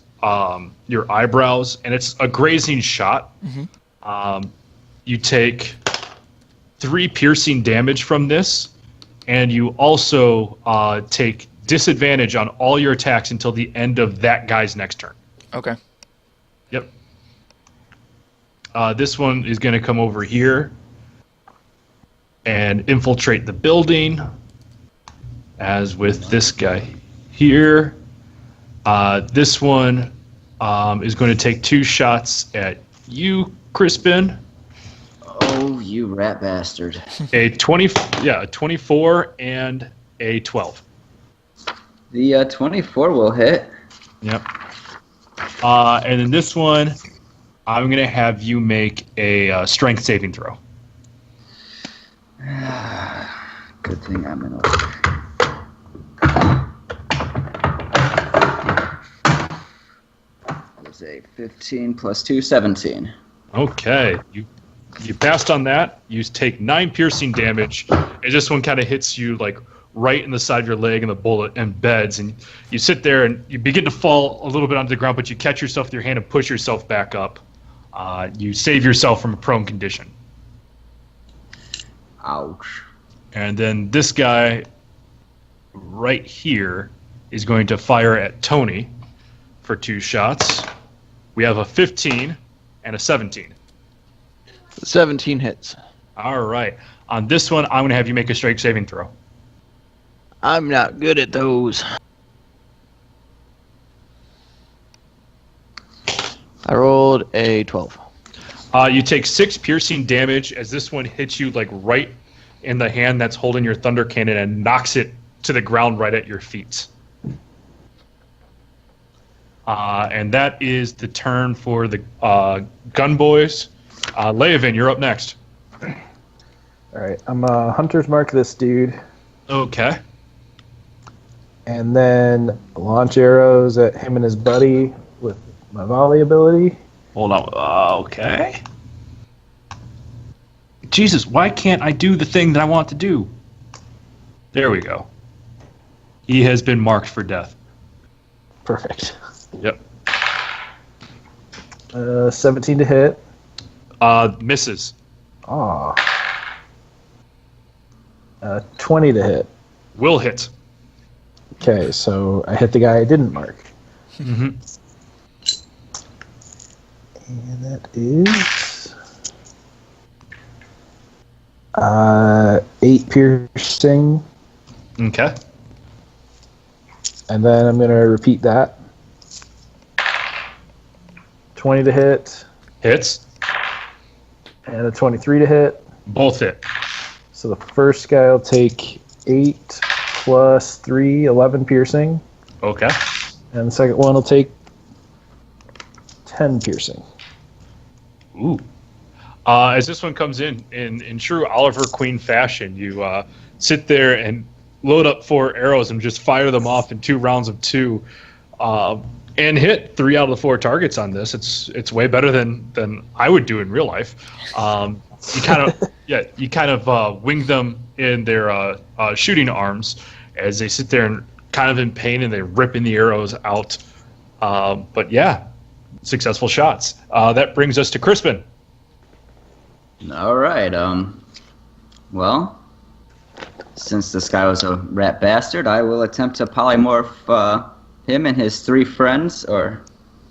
A: your eyebrows, and it's a grazing shot.
B: Mm-hmm.
A: You take 3 piercing damage from this, and you also take disadvantage on all your attacks until the end of that guy's next turn.
B: Okay.
A: Yep. This one is going to come over here and infiltrate the building, as with this guy here. This one is going to take 2 shots at you, Crispin.
C: Oh, you rat bastard.
A: A 24 and a 12.
C: The 24 will hit.
A: Yep. And then this one, I'm going to have you make a strength saving throw.
C: Good thing I'm in That was a 15 plus 2, 17.
A: Okay. You passed on that. You take 9 piercing damage, and this one kind of hits you right in the side of your leg, and the bullet embeds, and you sit there and you begin to fall a little bit onto the ground, but you catch yourself with your hand and push yourself back up. You save yourself from a prone condition.
C: Ouch.
A: And then this guy right here is going to fire at Tony for 2 shots. We have a 15 and a 17.
E: 17 hits.
A: All right. On this one, I'm going to have you make a strength saving throw.
E: I'm not good at those. I rolled a 12.
A: You take 6 piercing damage as this one hits you right in the hand that's holding your thunder cannon and knocks it to the ground right at your feet. And that is the turn for the gun boys. Leovan, you're up next.
D: All right, I'm hunter's mark this dude,
A: Okay.
D: and then launch arrows at him and his buddy with my volley ability.
A: Hold on. Okay. Jesus, why can't I do the thing that I want to do? There we go. He has been marked for death.
D: Perfect.
A: Yep.
D: 17 to hit.
A: Misses.
D: Aw. 20 to hit.
A: Will hit.
D: Okay, so I hit the guy I didn't mark.
A: Mm-hmm.
D: And that is 8 piercing,
A: Okay.
D: and then I'm going to repeat that. 20 to hit,
A: Hits.
D: and a 23 to hit.
A: Both hit.
D: So the first guy will take 8 plus 3, 11 piercing,
A: Okay.
D: and the second one will take 10 piercing.
A: Ooh. As this one comes in true Oliver Queen fashion, you sit there and load up 4 arrows and just fire them off in 2 rounds of 2, and hit 3 out of the 4 targets on this. It's way better than I would do in real life. You kind of wing them in their shooting arms as they sit there and kind of in pain, and they ripping the arrows out. But yeah, successful shots. That brings us to Crispin.
C: All right. Well, since this guy was a rat bastard, I will attempt to polymorph him and his 3 friends, or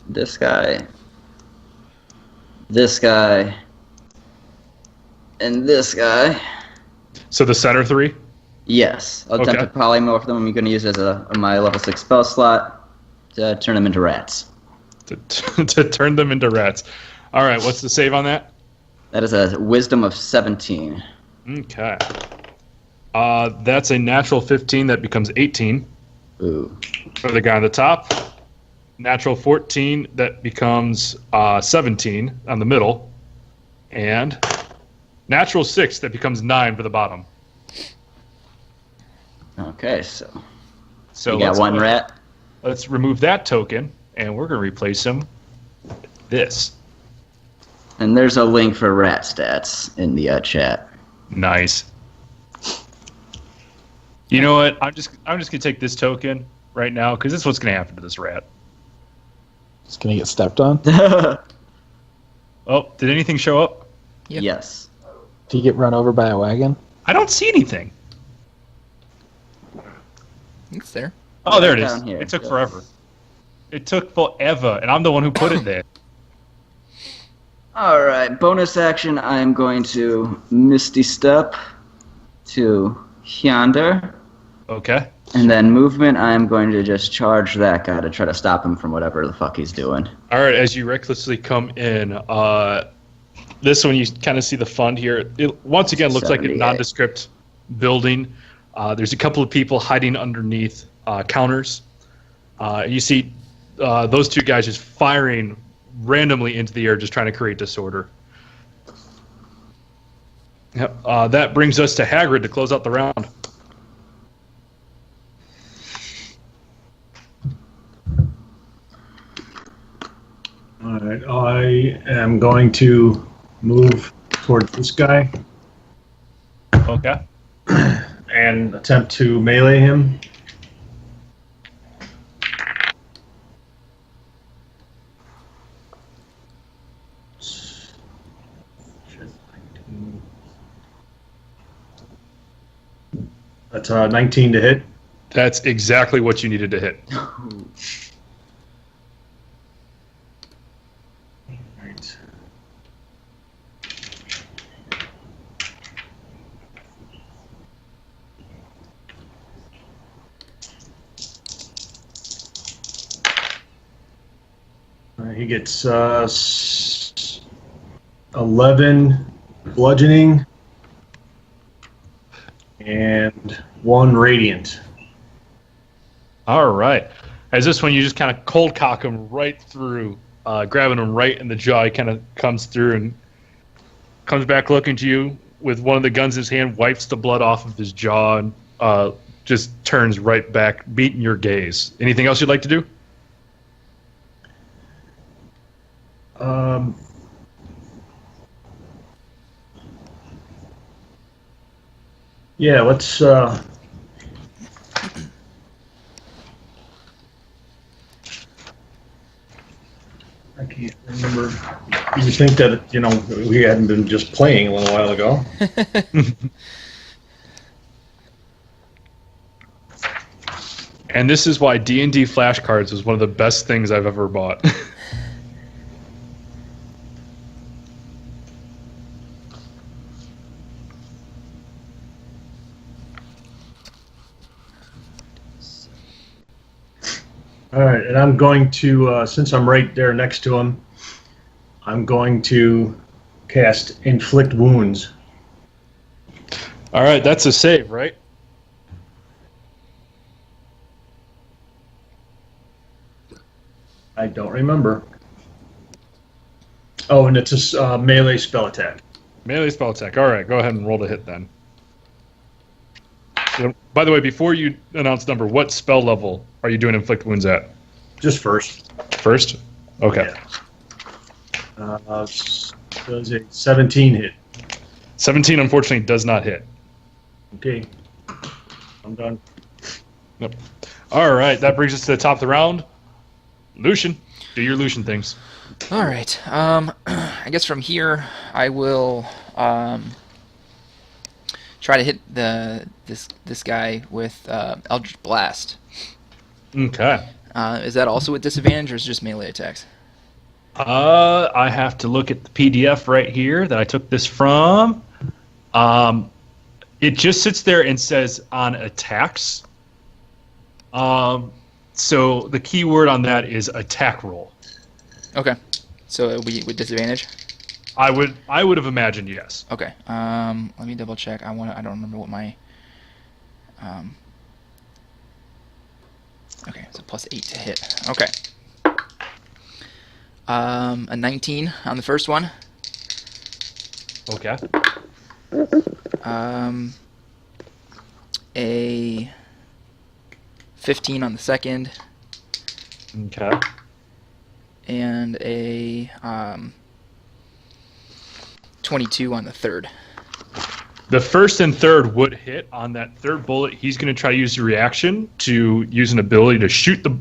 C: this guy, and this guy.
A: So the center 3?
C: Yes, I'll attempt to polymorph them. I'm going to use it as my level 6 spell slot to turn them into rats.
A: To turn them into rats. All right, what's the save on that?
C: That is a wisdom of 17.
A: Okay. That's a natural 15 that becomes 18
C: Ooh.
A: for the guy on the top. Natural 14 that becomes 17 on the middle. And natural 6 that becomes 9 for the bottom.
C: Okay, so
A: So
C: you got one rat.
A: Let's remove that token, and we're going to replace him with this.
C: And there's a link for rat stats in the chat.
A: Nice. You know what? I'm just gonna take this token right now because this is what's gonna happen to this rat.
D: It's going to get stepped on.
A: Oh, did anything show up?
B: Yep.
C: Yes.
D: Did you get run over by a wagon?
A: I don't see anything.
B: It's there.
A: Oh, there it is.
C: Down here.
A: It took forever. It took forever, and I'm the one who put it there.
C: All right, bonus action. I'm going to Misty Step to yonder.
A: Okay.
C: And then movement, I'm going to just charge that guy to try to stop him from whatever the fuck he's doing.
A: All right. As you recklessly come in, this one you kind of see the fund here. It once again looks like a
C: 78.
A: nondescript building. There's a couple of people hiding underneath counters. You see those 2 guys just firing randomly into the air, just trying to create disorder. Yep. That brings us to Hagrid to close out the round.
F: All right, I am going to move towards this guy
A: Okay.
F: and attempt to melee him. That's 19 to hit.
A: That's exactly what you needed to hit.
F: Right. He gets 11 bludgeoning 1 radiant.
A: All right. As this one, you just kind of cold cock him right through, grabbing him right in the jaw. He kind of comes through and comes back looking to you with one of the guns in his hand, wipes the blood off of his jaw, and just turns right back, beating your gaze. Anything else you'd like to do?
F: Yeah, let's. I can't remember. You would think that, we hadn't been just playing a little while ago.
A: And this is why D&D flashcards was one of the best things I've ever bought.
F: All right, and I'm going to, since I'm right there next to him, I'm going to cast Inflict Wounds.
A: All right, that's a save, right?
F: I don't remember. Oh, and it's a melee spell attack.
A: Melee spell attack. All right, go ahead and roll the hit then. By the way, before you announce number, what spell level are you doing Inflict Wounds at?
F: Just first.
A: First? Okay.
F: Yeah. Does a 17 hit?
A: 17, unfortunately, does not hit.
F: Okay. I'm done.
A: Yep. All right, that brings us to the top of the round. Lucian, do your Lucian things.
B: All right. I guess from here, I will try to hit this guy with Eldritch Blast.
A: Okay.
B: Is that also with disadvantage, or is it just melee attacks?
A: I have to look at the PDF right here that I took this from. It just sits there and says on attacks. So the key word on that is attack roll.
B: Okay. So it'll be with disadvantage?
A: I would have imagined yes.
B: Okay. Let me double check. I don't remember what my okay, so plus 8 to hit. Okay. A 19 on the first one.
A: Okay.
B: A 15 on the second.
A: Okay.
B: And a 22 on the third.
A: The first and third would hit. On that third bullet, he's going to try to use the reaction to use an ability to shoot the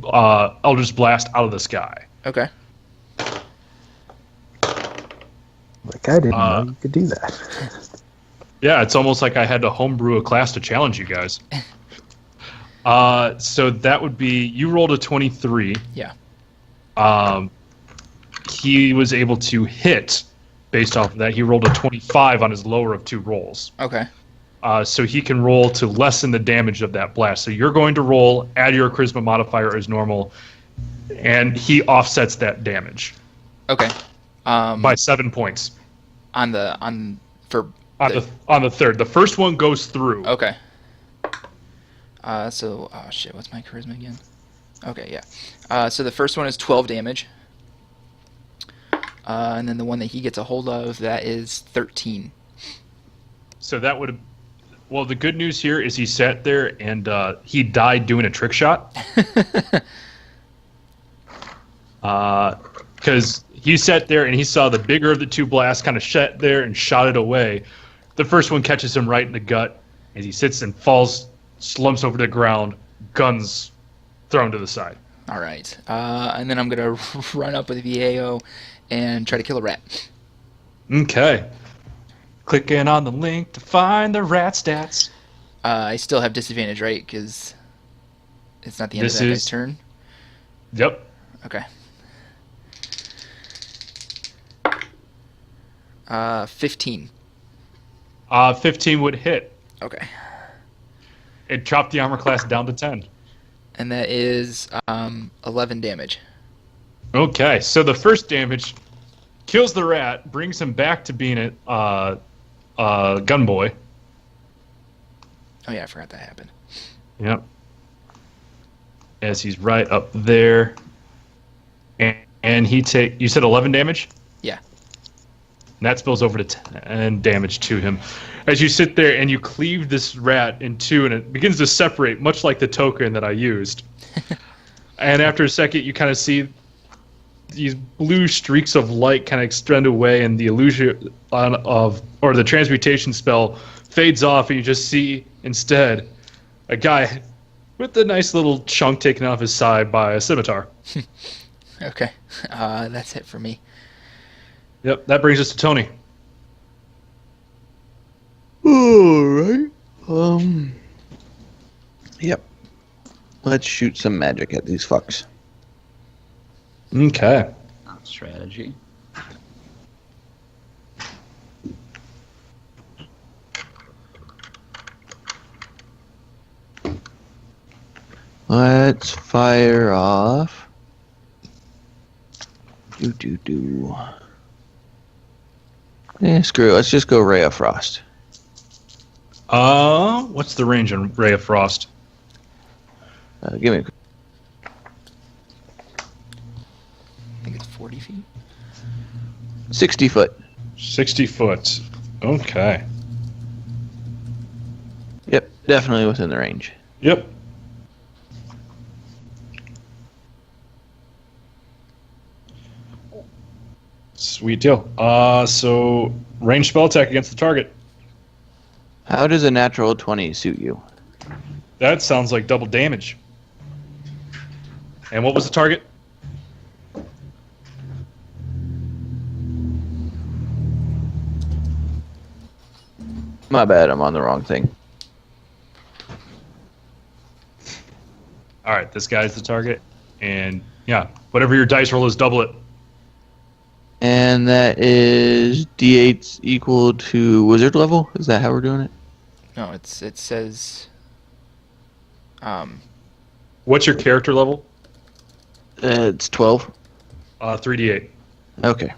A: Eldritch Blast out of the sky.
B: Okay.
D: Like, I didn't know you could do that.
A: Yeah, it's almost like I had to homebrew a class to challenge you guys. So that would be, you rolled a 23.
B: Yeah.
A: He was able to hit based off of that. He rolled a 25 on his lower of 2 rolls.
B: Okay.
A: So he can roll to lessen the damage of that blast. So you're going to roll, add your charisma modifier as normal, and he offsets that damage.
B: Okay.
A: By 7 points.
B: On the
A: third. The first one goes through.
B: Okay. So, oh shit, what's my charisma again? Okay, yeah. So the first one is 12 damage. And then the one that he gets a hold of, that is 13.
A: So that would have... Well, the good news here is he sat there and he died doing a trick shot. Because he sat there and he saw the bigger of the 2 blasts kind of sat there and shot it away. The first one catches him right in the gut as he sits and falls, slumps over the ground, guns thrown to the side.
B: All right. And then I'm going to run up with VAO and try to kill a rat.
A: Okay. Clicking on the link to find the rat stats.
B: I still have disadvantage, right? Because it's not the end of that guy's turn?
A: Yep.
B: Okay. 15.
A: 15 would hit.
B: Okay.
A: It chopped the armor class down to 10.
B: And that is 11 damage.
A: Okay, so the first damage kills the rat, brings him back to being a gun boy.
B: Oh yeah, I forgot that happened.
A: Yep. As he's right up there. And you said 11 damage?
B: Yeah.
A: And that spills over to 10 damage to him. As you sit there and you cleave this rat in two, and it begins to separate, much like the token that I used. And after a second, you kind of see these blue streaks of light kind of extend away, and the illusion or the transmutation spell fades off, and you just see instead a guy with a nice little chunk taken off his side by a scimitar.
B: Okay. That's it for me.
A: Yep, that brings us to Tony.
E: Alright. Yep. Let's shoot some magic at these fucks.
A: Okay.
C: Strategy.
E: Let's fire off. Screw it. Let's just go Ray of Frost.
A: What's the range on Ray of Frost?
E: Give me
B: I think it's 40 feet.
E: 60 foot.
A: 60 foot. Okay.
E: Yep, definitely within the range.
A: Yep. Sweet deal. So range spell attack against the target.
E: How does a natural 20 suit you?
A: That sounds like double damage. And what was the target?
E: My bad, I'm on the wrong thing.
A: All right, this guy's the target. And yeah, whatever your dice roll is, double it.
E: And that is D8 equal to wizard level? Is that how we're doing it?
B: No, it says.
A: What's your character level?
E: It's 12.
A: 3d8.
E: Okay.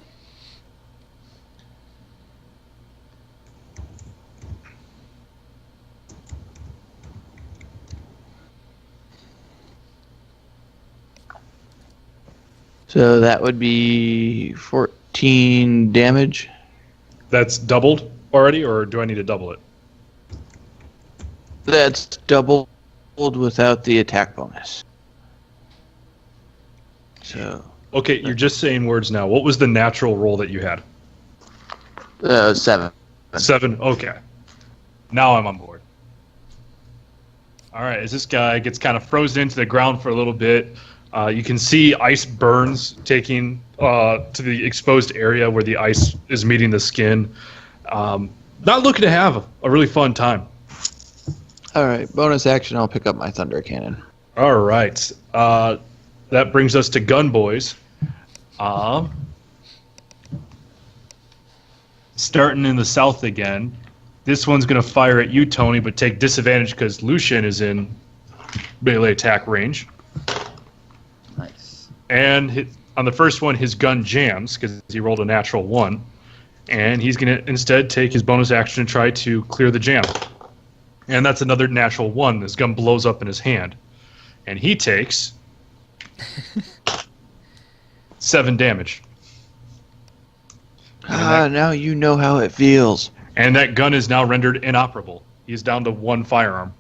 E: So that would be 14 damage.
A: That's doubled already, or do I need to double it?
E: That's doubled without the attack bonus. So.
A: Okay, you're just saying words now. What was the natural roll that you had?
E: 7.
A: 7. Okay. Now I'm on board. All right, as this guy gets kind of frozen into the ground for a little bit, you can see ice burns taking to the exposed area where the ice is meeting the skin. Not looking to have a really fun time.
E: All right, bonus action, I'll pick up my thunder cannon.
A: All right. That brings us to Gun Boys. Starting in the south again. This one's going to fire at you, Tony, but take disadvantage because Lucian is in melee attack range.
C: Nice.
A: And on the first one, his gun jams because he rolled a natural 1. And he's going to instead take his bonus action and try to clear the jam. And that's another natural 1. This gun blows up in his hand. And he takes 7 damage.
E: Now you know how it feels.
A: And that gun is now rendered inoperable. He's down to 1 firearm.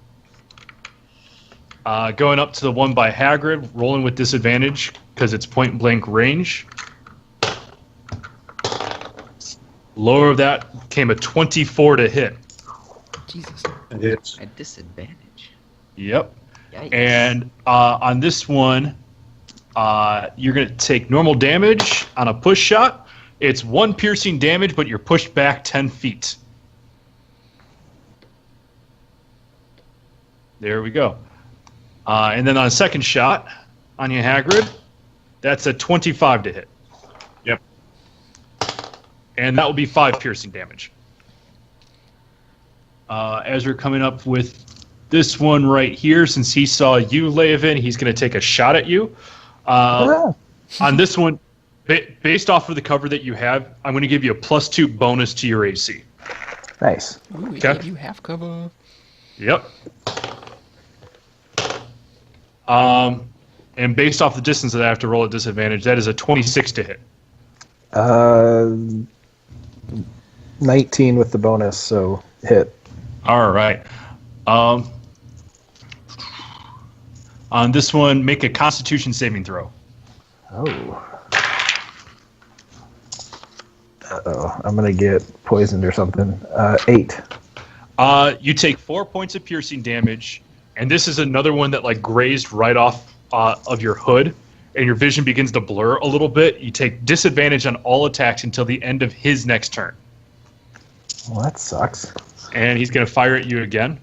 A: Going up to the one by Hagrid, rolling with disadvantage because it's point blank range. Lower of that came a 24 to hit.
B: Jesus.
F: It hits.
C: At disadvantage.
A: Yep.
C: Yikes.
A: And on this one, you're going to take normal damage on a push shot. It's 1 piercing damage, but you're pushed back 10 feet. There we go. And then on a second shot, on your Hagrid, that's a 25 to hit.
F: Yep.
A: And that will be 5 piercing damage. As we're coming up with this one right here, since he saw you, Leovan, he's going to take a shot at you. On this one, based off of the cover that you have, I'm going to give you a +2 bonus to your AC.
D: Nice.
B: Ooh, we
A: Okay.
B: gave you half cover.
A: Yep. And based off the distance that I have to roll at disadvantage, that is a 26 to hit.
D: 19 with the bonus, so hit.
A: All right. On this one, make a Constitution saving throw.
D: Oh. Uh-oh, I'm going to get poisoned or something. 8.
A: You take 4 points of piercing damage, and this is another one that like grazed right off of your hood, and your vision begins to blur a little bit. You take disadvantage on all attacks until the end of his next turn.
D: Well, that sucks.
A: And he's going to fire at you again.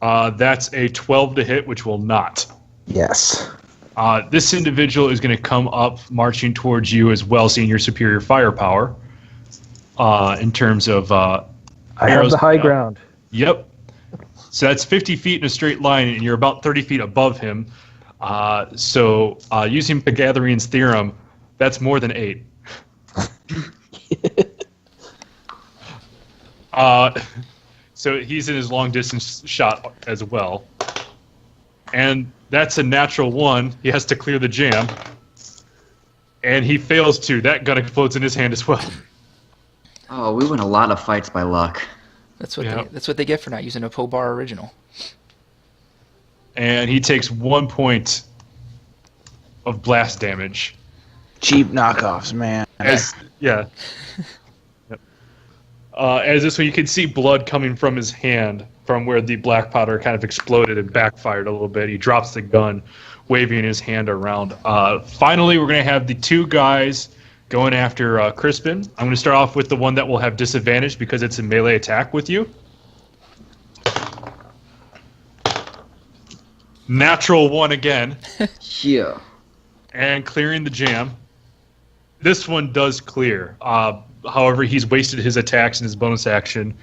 A: That's a 12 to hit, which will not.
D: Yes.
A: This individual is going to come up marching towards you as well, seeing your superior firepower. In terms of
D: I have the high ground.
A: Yep. So that's 50 feet in a straight line, and you're about 30 feet above him. So using Pythagorean's theorem, that's more than 8. So he's in his long distance shot as well. And that's a natural 1. He has to clear the jam. And he fails to. That gun explodes in his hand as well.
C: Oh, we win a lot of fights by luck.
B: That's what they get for not using a Pobar original.
A: And he takes 1 point of blast damage.
E: Cheap knockoffs, man.
A: Yeah. Yep. As this one, you can see blood coming from his hand from where the black powder kind of exploded and backfired a little bit. He drops the gun, waving his hand around. Finally, we're going to have the 2 guys going after Crispin. I'm going to start off with the one that will have disadvantage because it's a melee attack with you. Natural 1 again.
C: Yeah.
A: And clearing the jam. This one does clear. However, he's wasted his attacks and his bonus action.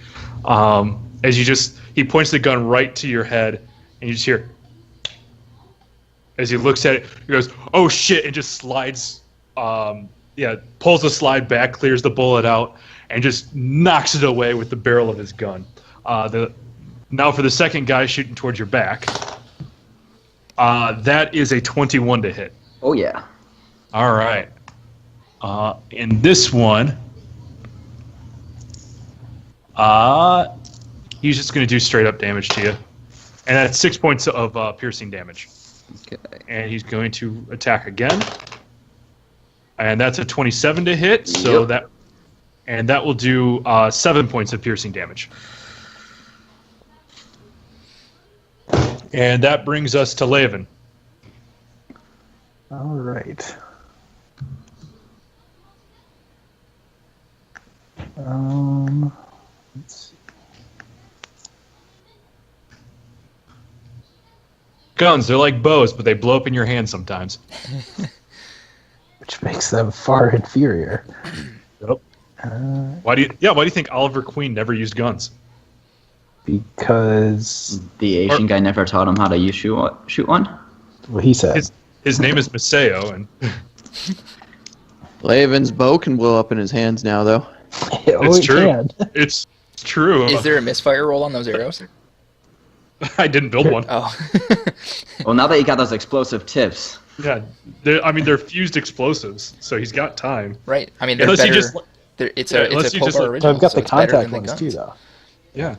A: He points the gun right to your head, and you just hear, as he looks at it, he goes, "Oh shit!" and just slides. Pulls the slide back, clears the bullet out, and just knocks it away with the barrel of his gun. Now for the second guy shooting towards your back. That is a 21 to hit.
C: Oh yeah.
A: All right. In this one, he's just going to do straight up damage to you. And that's 6 points of piercing damage.
C: Okay.
A: And he's going to attack again. And that's a 27 to hit, so
C: Yep.
A: that will do 7 points of piercing damage. And that brings us to Laven.
D: All right. Let's see.
A: Guns, they're like bows, but they blow up in your hand sometimes.
D: Which makes them far inferior.
A: Yep. Why do you think Oliver Queen never used guns?
D: Because
C: The Asian guy never taught him how to shoot one?
D: what he said.
A: His name is Maseo, and
E: Laven's bow can blow up in his hands now, though.
A: it's true. It's true.
B: Is there a misfire roll on those arrows?
A: I didn't build one.
B: Oh.
C: Well, now that you got those explosive tips.
A: Yeah, they're fused explosives, so he's got time.
B: Right. I mean, they're
A: Unless
B: better.
A: you just,
B: it's
A: unless
B: a
A: you just
B: Pobar
A: let-
B: original.
D: I've got
B: so
D: the
B: it's better
D: contact
B: than the
D: ones too,
B: guns.
D: though.
A: yeah,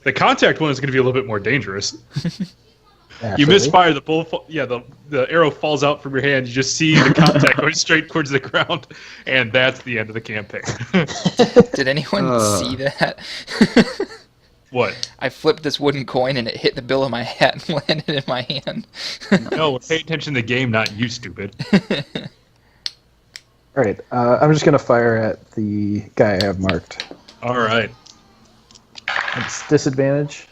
A: the contact one is going to be a little bit more dangerous. You
D: Naturally.
A: misfire, the arrow falls out from your hand. You just see the contact going straight towards the ground, and that's the end of the campaign.
B: Did anyone see that?
A: What?
B: I flipped this wooden coin and it hit the bill of my hat and landed in my hand.
A: No, pay attention to the game, not you, stupid.
D: All right. I'm just going to fire at the guy I have marked.
A: All right.
D: It's disadvantage.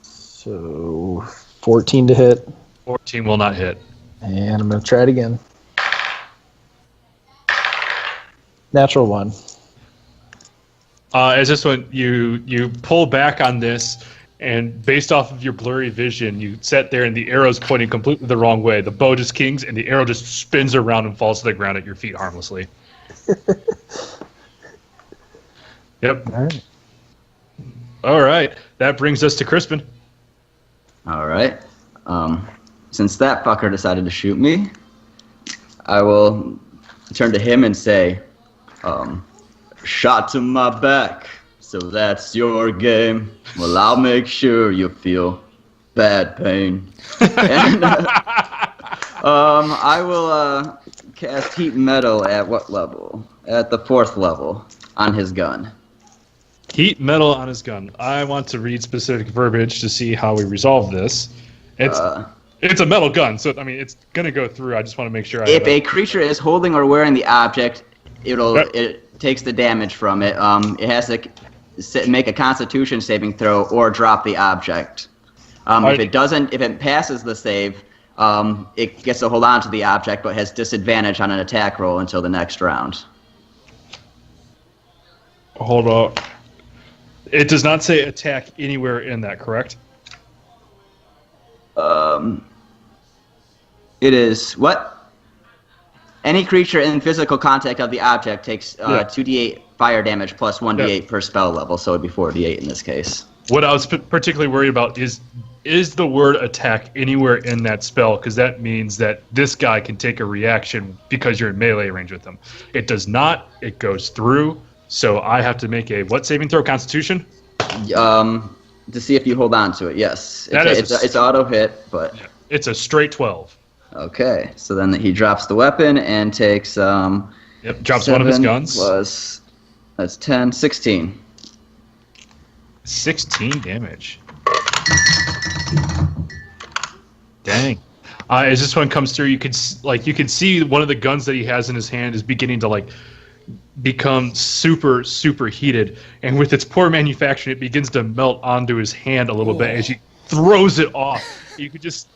D: So 14 to hit.
A: 14 will not hit.
D: And I'm going to try it again. Natural 1.
A: As this one, you pull back on this, and based off of your blurry vision, you sit there, and the arrow's pointing completely the wrong way. The bow just kings, and the arrow just spins around and falls to the ground at your feet harmlessly. Yep.
D: All right.
A: All right. That brings us to Crispin.
C: All right. Since that fucker decided to shoot me, I will turn to him and say, shot to my back. So that's your game. Well, I'll make sure you feel bad pain. And, I will cast heat metal at what level? At the 4th level on his gun.
A: Heat metal on his gun. I want to read specific verbiage to see how we resolve this. It's a metal gun, so I mean it's gonna go through. I just want to make sure.
C: If a creature is holding or wearing the object, it takes the damage from it. It has to make a Constitution saving throw or drop the object. If it passes the save, it gets to hold on to the object, but has disadvantage on an attack roll until the next round.
A: Hold on. It does not say attack anywhere in that, correct?
C: It is what? Any creature in physical contact of the object takes 2d8 fire damage plus 1d8 per spell level, so it'd be 4d8 in this case.
A: What I was particularly worried about is the word attack anywhere in that spell, because that means that this guy can take a reaction because you're in melee range with him. It does not. It goes through, so I have to make a what saving throw? Constitution?
C: To see if you hold on to it, yes. It's auto hit, but...
A: It's a straight 12.
C: Okay, so then he drops the weapon and takes...
A: drops one of his guns.
C: Plus, that's 10, 16.
A: 16 damage. Dang. As this one comes through, you can see one of the guns that he has in his hand is beginning to become super, super heated, and with its poor manufacturing, it begins to melt onto his hand a little bit as he throws it off. You could just,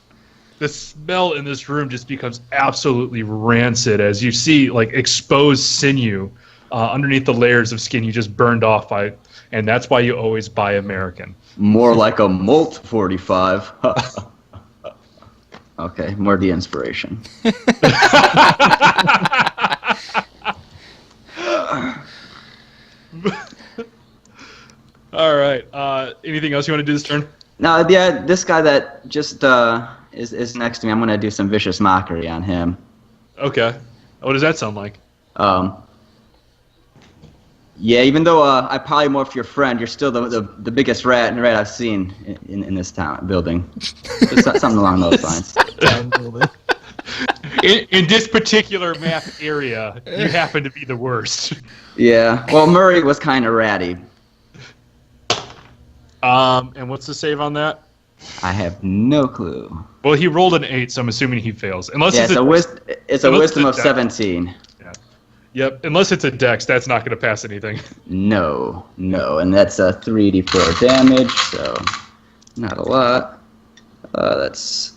A: the smell in this room just becomes absolutely rancid as you see exposed sinew underneath the layers of skin you just burned off by, and that's why you always buy American.
C: More like a Molt 45. Okay, more the inspiration.
A: All right. Anything else you want to do this turn?
C: No, yeah, this guy that just is next to me, I'm going to do some vicious mockery on him.
A: Okay. What does that sound like?
C: Yeah, even though I polymorphed your friend, you're still the biggest rat I've seen in this town building. Just something along those lines.
A: In this particular map area, you happen to be the worst.
C: Yeah. Well, Murray was kind of ratty.
A: And what's the save on that?
C: I have no clue.
A: Well, he rolled an 8, so I'm assuming he fails. Unless
C: it's a wisdom of 17.
A: Yeah. Yep. Unless it's a dex, that's not going to pass anything.
C: No, and that's a 3d4 damage, so not a lot. That's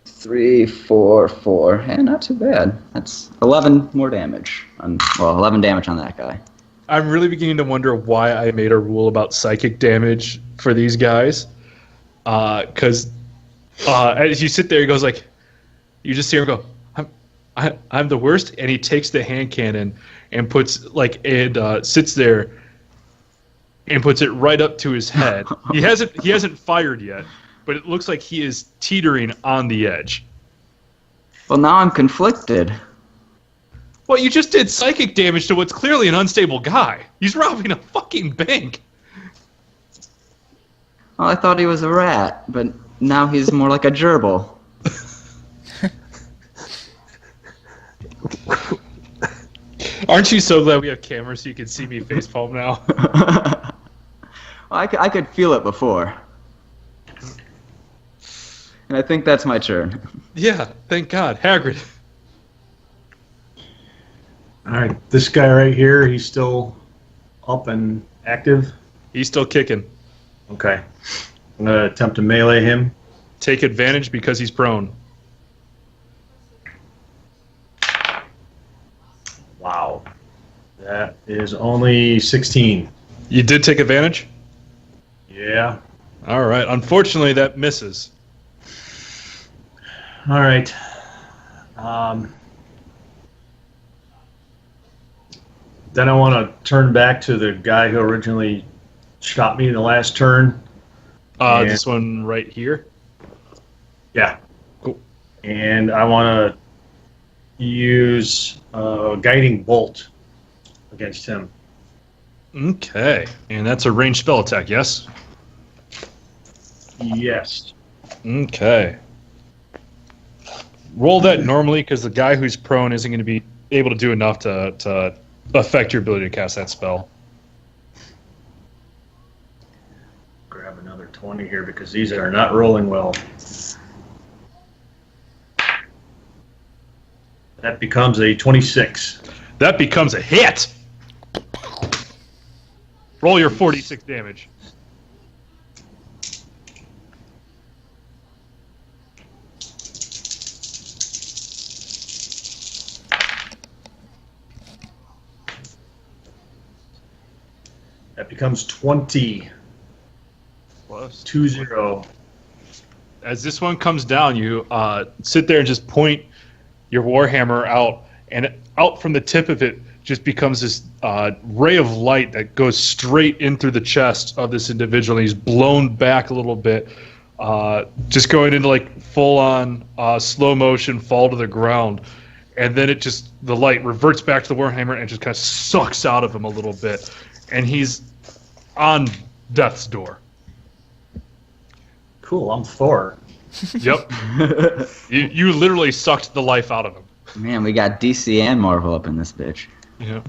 C: 3, 4, 4, and not too bad. That's 11 more damage. 11 damage on that guy.
A: I'm really beginning to wonder why I made a rule about psychic damage for these guys. Because as you sit there, he goes you just hear him go, I'm the worst, and he takes the hand cannon and sits there and puts it right up to his head. He hasn't fired yet, but it looks like he is teetering on the edge.
C: Well, now I'm conflicted.
A: Well, you just did psychic damage to what's clearly an unstable guy. He's robbing a fucking bank.
C: Well, I thought he was a rat, but now he's more like a gerbil.
A: Aren't you so glad we have cameras so you can see me facepalm now?
C: Well, I could feel it before. And I think that's my turn.
A: Yeah, thank God. Hagrid.
F: All right, this guy right here, he's still up and active?
A: He's still kicking.
F: Okay. I'm going to attempt to melee him.
A: Take advantage because he's prone.
F: Wow. That is only 16.
A: You did take advantage?
F: Yeah.
A: All right. Unfortunately, that misses.
F: All right. Then I want to turn back to the guy who originally shot me in the last turn.
A: This one right here.
F: Yeah.
A: Cool.
F: And I want to use Guiding Bolt against him.
A: Okay. And that's a ranged spell attack, yes?
F: Yes.
A: Okay. Roll that normally, because the guy who's prone isn't going to be able to do enough to affect your ability to cast that spell.
F: Grab another 20 here because these are not rolling well. That becomes a 26.
A: That becomes a hit! Roll your 46 damage.
F: That becomes 20.
A: Plus
F: 2-0.
A: As this one comes down, you sit there and just point your warhammer out, and out from the tip of it just becomes this ray of light that goes straight in through the chest of this individual. And he's blown back a little bit, just going into like full-on slow motion fall to the ground, and then the light reverts back to the warhammer and just kind of sucks out of him a little bit, and he's on death's door.
F: Cool, I'm Thor.
A: Yep. you literally sucked the life out of him.
C: Man, we got DC and Marvel up in this bitch.
A: Yeah.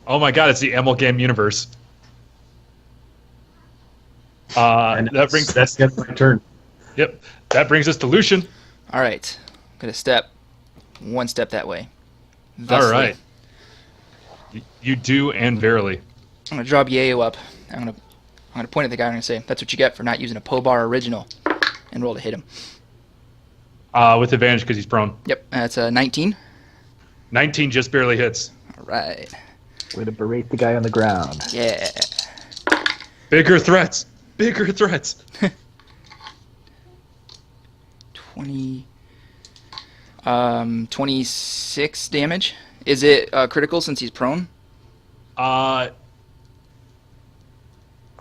A: Oh my god, it's the Amalgam universe. That brings
F: That's the end of my turn.
A: Yep. That brings us to Lucian.
B: All right. Gonna step one step that way.
A: All right. You do, and verily.
B: I'm gonna draw Yayo up. I'm gonna point at the guy and I'm gonna say, "That's what you get for not using a Pobar original," and roll to hit him.
A: With advantage because he's prone.
B: Yep, that's a 19.
A: 19 just barely hits.
B: All right.
D: Way to berate the guy on the ground.
B: Yeah.
A: Bigger threats. Bigger threats.
B: 26 damage. Is it critical since he's prone?
A: No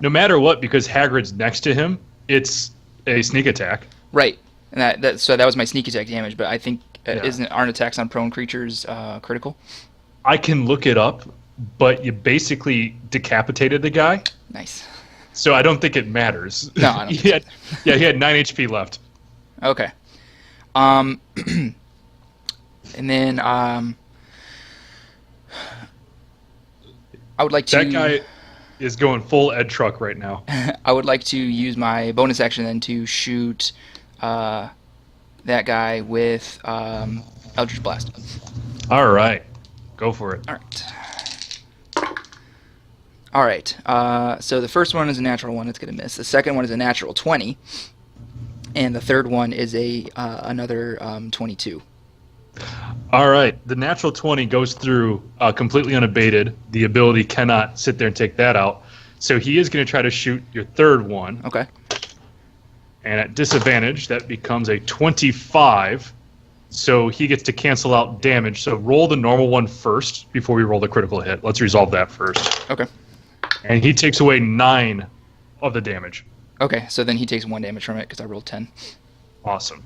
A: matter what, because Hagrid's next to him, it's a sneak attack.
B: Right. And so that was my sneak attack damage, but I think
A: Yeah.
B: aren't attacks on prone creatures critical?
A: I can look it up, but you basically decapitated the guy,
B: Nice.
A: so I don't think it matters.
B: No, I don't
A: he had 9 HP left.
B: Okay. And then I would like to.
A: That guy is going full Ed truck right now.
B: I would like to use my bonus action then to shoot that guy with Eldritch Blast.
A: All right, go for it.
B: All right. So the first one is a natural one. It's going to miss. The second one is a natural 20. And the third one is another 22.
A: All right, the natural 20 goes through completely unabated. The ability cannot sit there and take that out. So he is going to try to shoot your third one.
B: Okay.
A: And at disadvantage, that becomes a 25. So he gets to cancel out damage. So roll the normal one first before we roll the critical hit. Let's resolve that first.
B: Okay.
A: And he takes away 9 of the damage.
B: Okay, so then he takes 1 damage from it because I rolled 10.
A: Awesome.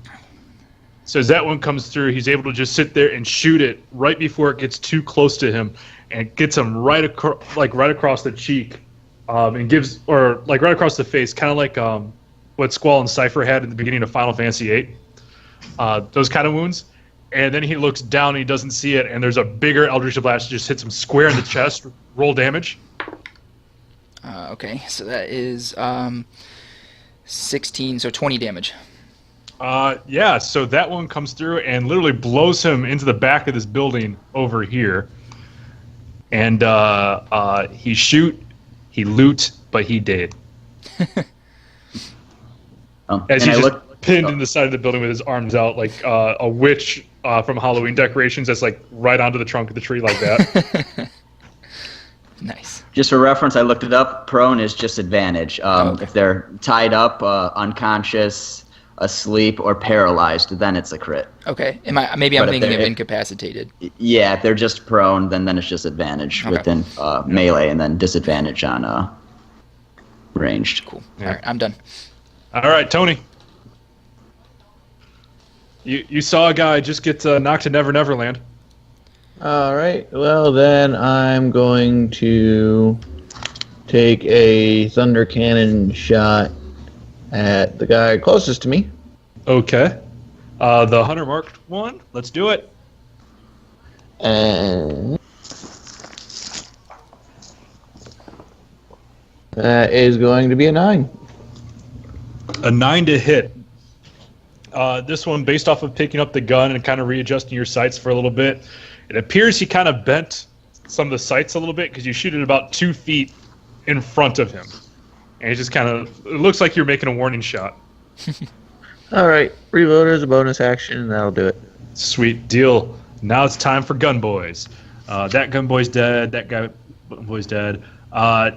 A: So as that one comes through, he's able to just sit there and shoot it right before it gets too close to him, and it gets him right across the cheek, and right across the face, kind of like what Squall and Cypher had in the beginning of Final Fantasy VIII. Those kind of wounds. And then he looks down and he doesn't see it, and there's a bigger Eldritch Blast that just hits him square in the chest. Roll damage.
B: Okay, so that is 16, so 20 damage.
A: Yeah, so that one comes through and literally blows him into the back of this building over here. And he shoot, he loot, but he did. As he's just pinned in the side of the building with his arms out like a witch from Halloween decorations that's like right onto the trunk of the tree like that.
B: Nice.
C: Just for reference, I looked it up. Prone is just advantage.
B: Okay.
C: If they're tied up, unconscious, asleep, or paralyzed, then it's a crit.
B: Okay, maybe I'm
C: But if
B: thinking of
C: they're-
B: incapacitated.
C: Yeah, if they're just prone, then it's just advantage
B: Okay.
C: within melee, and then disadvantage on ranged.
B: Cool.
A: Yeah.
B: All right, I'm done.
A: All right, Tony. You saw a guy just get knocked to Never Never Land.
E: All right. Well, then I'm going to take a thunder cannon shot at the guy closest to me.
A: Okay. The hunter marked one. Let's do it.
E: And that is going to be a 9.
A: A 9 to hit. This one, based off of picking up the gun and kind of readjusting your sights for a little bit, it appears he kind of bent some of the sights a little bit because you shoot it about 2 feet in front of him. And it just kind of, it looks like you're making a warning shot.
E: All right. Reload as a bonus action, and that'll do it.
A: Sweet deal. Now it's time for gun boys. That gun boy's dead. That guy boy's dead.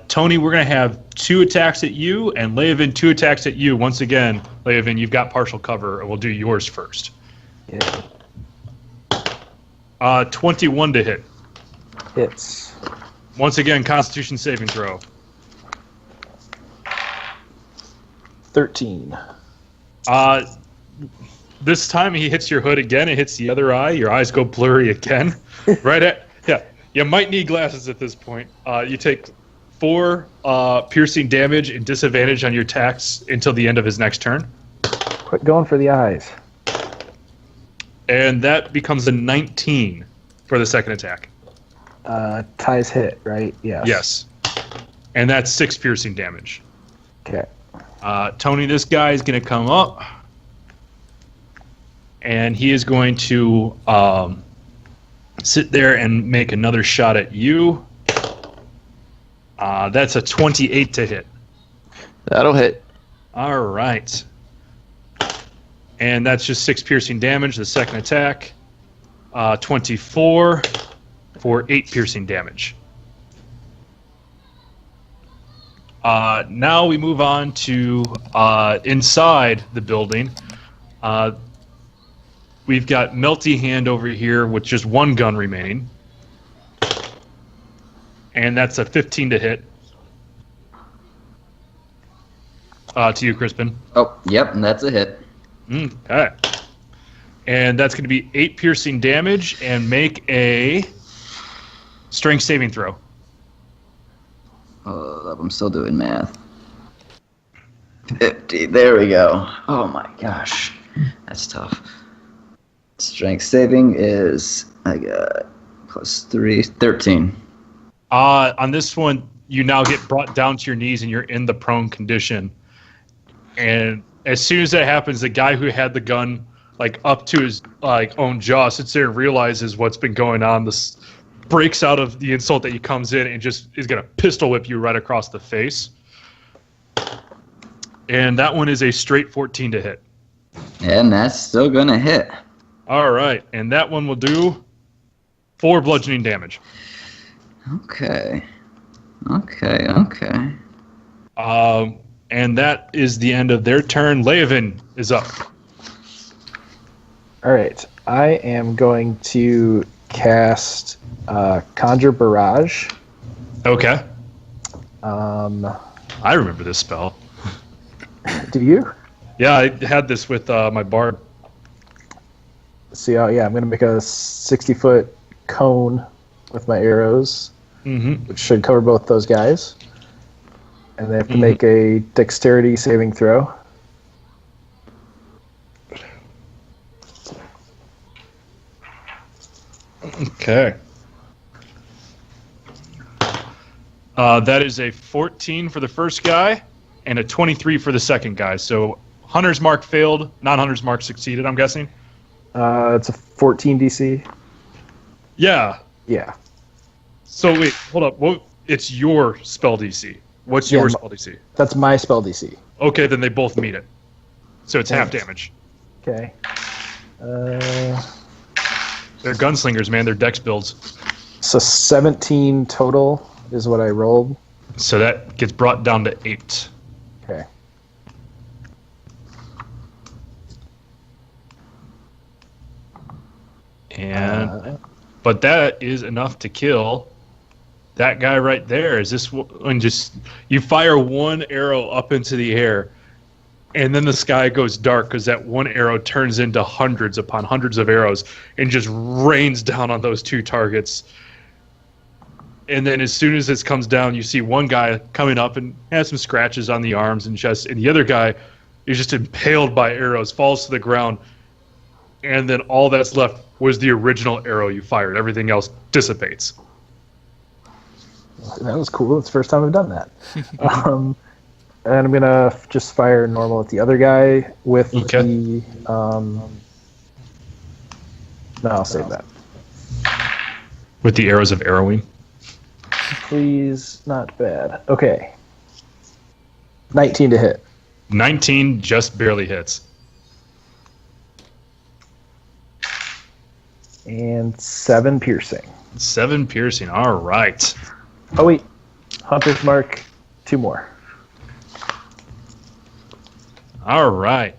A: Tony, we're going to have 2 attacks at you, and Leovan 2 attacks at you. Once again, Leovan, you've got partial cover, and we'll do yours first.
D: Yeah.
A: 21 to hit.
D: Hits.
A: Once again, Constitution saving throw.
D: 13.
A: This time he hits your hood again. It hits the other eye. Your eyes go blurry again. Yeah. You might need glasses at this point. You take 4 piercing damage and disadvantage on your attacks until the end of his next turn.
D: Quit going for the eyes.
A: And that becomes a 19 for the second attack.
D: Ties hit, right? Yes.
A: Yes. And that's 6 piercing damage.
D: Okay.
A: Tony, this guy is going to come up. And he is going to sit there and make another shot at you. That's a 28 to hit.
E: That'll hit.
A: All right. And that's just 6 piercing damage, the second attack. 24 for 8 piercing damage. Now we move on to inside the building. We've got Melty Hand over here with just 1 gun remaining. And that's a 15 to hit. To you, Crispin.
C: Oh, yep, and that's a hit.
A: Okay. And that's going to be 8 piercing damage and make a strength saving throw.
C: Oh, I'm still doing math. 50, there we go. Oh my gosh, that's tough. Strength saving is, I got +3, 13.
A: On this one, you now get brought down to your knees and you're in the prone condition. And as soon as that happens, the guy who had the gun up to his own jaw sits there and realizes what's been going on. This breaks out of the insult that he comes in and just is going to pistol whip you right across the face. And that one is a straight 14 to hit.
C: And that's still gonna hit.
A: All right, and that one will do 4 bludgeoning damage.
C: Okay.
A: And that is the end of their turn. Leovan is up.
D: All right. I am going to cast Conjure Barrage.
A: Okay.
D: Um,
A: I remember this spell.
D: do you?
A: Yeah, I had this with my bard.
D: See, I'm going to make a 60-foot cone with my arrows, which should cover both those guys. And they have to make a dexterity saving throw.
A: Okay. That is a 14 for the first guy and a 23 for the second guy. So Hunter's Mark failed, non-Hunter's Mark succeeded, I'm guessing?
D: It's a 14 DC.
A: Yeah.
D: Yeah.
A: So wait, hold up. It's your spell DC. What's your spell DC?
D: That's my spell DC.
A: Okay, then they both meet it. So it's half damage.
D: Okay.
A: They're gunslingers, man. They're dex builds.
D: So 17 total is what I rolled.
A: So that gets brought down to 8.
D: Okay.
A: And but that is enough to kill that guy right there. Is this when just you fire one arrow up into the air, and then the sky goes dark because that one arrow turns into hundreds upon hundreds of arrows and just rains down on those two targets. And then as soon as this comes down, you see one guy coming up and has some scratches on the arms and chest, and the other guy is just impaled by arrows, falls to the ground, and then all that's left was the original arrow you fired. Everything else dissipates.
D: That was cool. It's the first time I've done that. And I'm going to just fire normal at the other guy with the... no, I'll save that.
A: With the arrows of arrowing?
D: Please, not bad. Okay. 19 to hit.
A: 19 just barely hits.
D: And 7 piercing.
A: 7 piercing, all right.
D: Oh, wait. Hunter's Mark, 2 more.
A: All right.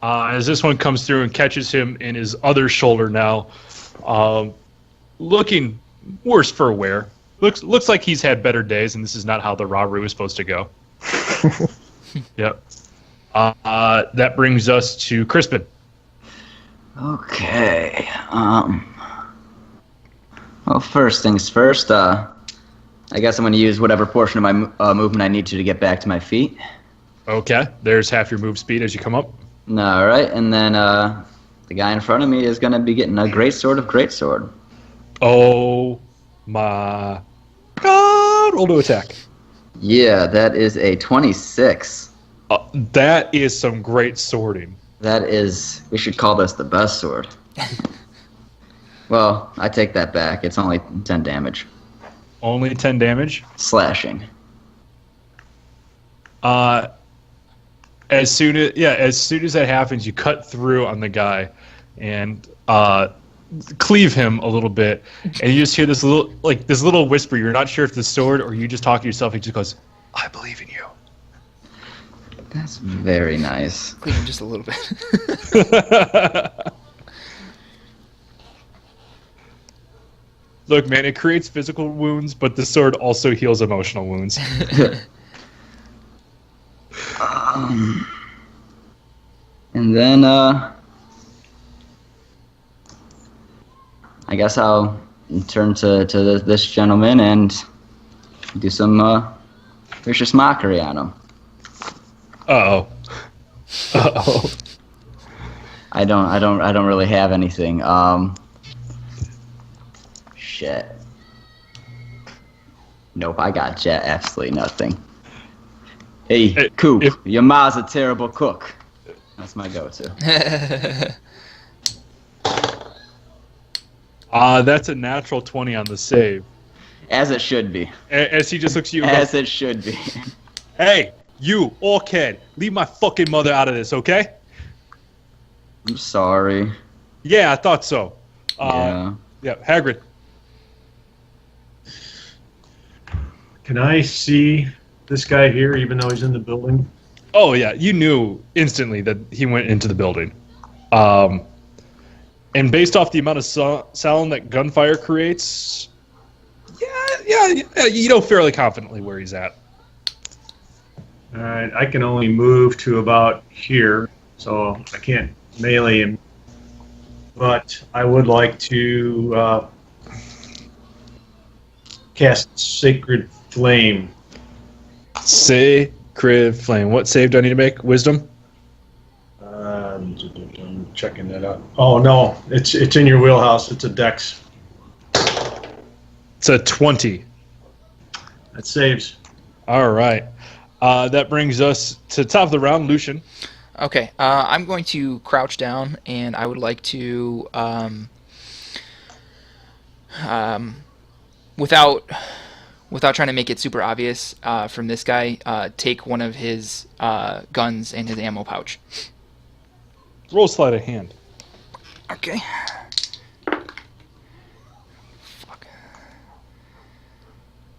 A: As this one comes through and catches him in his other shoulder now, looking worse for wear. Looks like he's had better days, and this is not how the robbery was supposed to go. Yep. That brings us to Crispin.
C: Okay. Well, first things first. I guess I'm going to use whatever portion of my movement I need to get back to my feet.
A: Okay. There's half your move speed as you come up.
C: All right, and then the guy in front of me is going to be getting a greatsword.
A: Oh my God! Roll to attack.
C: Yeah, that is a 26.
A: That is some great swording.
C: That is, we should call this the best sword. Well, I take that back. It's only 10 damage.
A: Only 10 damage?
C: Slashing.
A: As soon as that happens, you cut through on the guy and cleave him a little bit, and you just hear this little whisper. You're not sure if it's the sword or you just talk to yourself. He just goes, "I believe in you."
C: That's very nice.
B: Cleave him just a little bit.
A: Look, man, it creates physical wounds, but the sword also heals emotional wounds.
C: And then, I guess I'll turn to this gentleman and do some vicious mockery on him.
A: Uh-oh.
C: I don't really have anything. Shit. Nope, I got absolutely nothing. Hey, Coop, your ma's a terrible cook. That's my go-to.
A: That's a natural 20 on the save.
C: As it should be.
A: As he just looks at you.
C: As it should be.
A: Hey, you, Orchid, leave my fucking mother out of this, okay?
C: I'm sorry.
A: Yeah, I thought so.
C: Yeah,
A: Hagrid.
F: Can I see this guy here, even though he's in the building?
A: Oh, yeah, you knew instantly that he went into the building. And based off the amount of sound that gunfire creates, yeah, you know fairly confidently where he's at.
F: All right, I can only move to about here, so I can't melee him. But I would like to cast Sacred Flame.
A: Sacred Flame. What save do I need to make? Wisdom?
F: I'm checking that out. Oh, no, it's in your wheelhouse. It's a dex.
A: It's a 20.
F: That saves.
A: All right. That brings us to the top of the round, Lucian.
B: Okay, I'm going to crouch down, and I would like to, without trying to make it super obvious from this guy, take one of his guns and his ammo pouch.
A: Roll sleight of hand.
B: Okay. Fuck.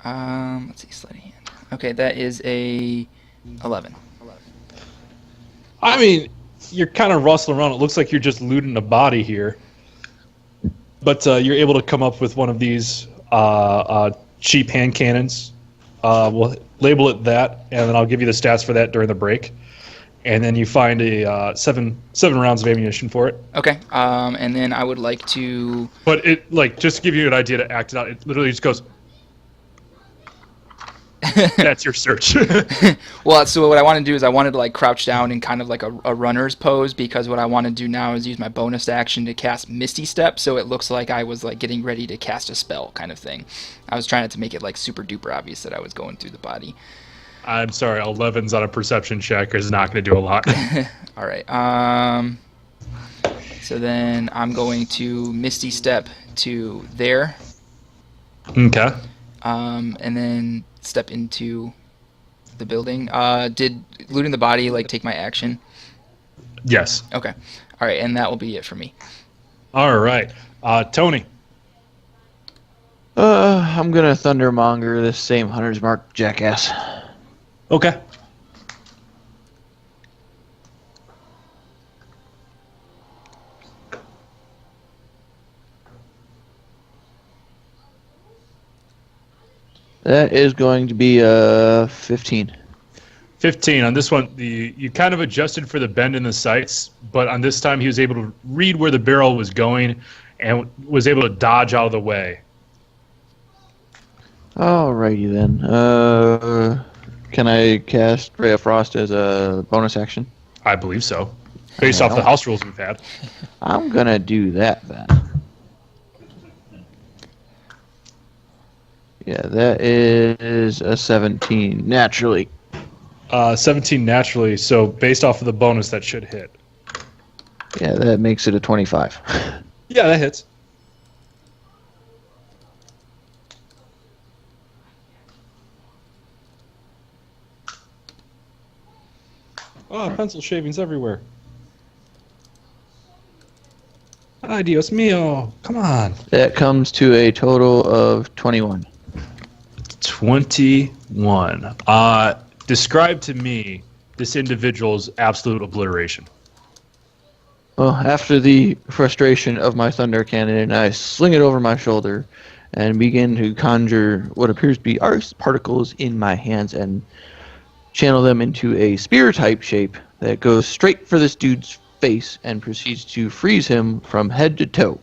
B: Let's see, sleight of hand. Okay, that is a 11.
A: I mean, you're kind of rustling around. It looks like you're just looting a body here. But you're able to come up with one of these cheap hand cannons. We'll label it that, and then I'll give you the stats for that during the break. And then you find a seven rounds of ammunition for it.
B: Okay. And then I would like to.
A: But it just to give you an idea to act it out, it literally just goes. That's your search.
B: Well, so what I want to do is I wanted to crouch down in kind of like a runner's pose, because what I want to do now is use my bonus action to cast Misty Step, so it looks like I was getting ready to cast a spell kind of thing. I was trying to make it super duper obvious that I was going through the body.
A: I'm sorry, 11's on a perception check is not going to do a lot.
B: All right. So then I'm going to Misty Step to there.
A: Okay.
B: And then step into the building. Did looting the body take my action?
A: Yes.
B: Okay. All right, and that will be it for me.
A: All right. Tony.
E: I'm gonna Thundermonger this same Hunter's Mark jackass.
A: Okay.
E: That is going to be 15.
A: 15 on this one. You kind of adjusted for the bend in the sights, but on this time he was able to read where the barrel was going and was able to dodge out of the way.
E: Alrighty then. Can I cast Ray of Frost as a bonus action?
A: I believe so, based off the house rules we've had.
E: I'm gonna do that then. Yeah, that is a 17 naturally.
A: 17 naturally, so based off of the bonus, that should hit.
E: Yeah, that makes it a 25.
A: Yeah, that hits. Oh, pencil shavings everywhere. Ay, Dios mío. Come on.
E: That comes to a total of 21.
A: 21. Describe to me this individual's absolute obliteration.
E: Well, after the frustration of my thunder cannon, I sling it over my shoulder and begin to conjure what appears to be ice particles in my hands and channel them into a spear-type shape that goes straight for this dude's face and proceeds to freeze him from head to toe.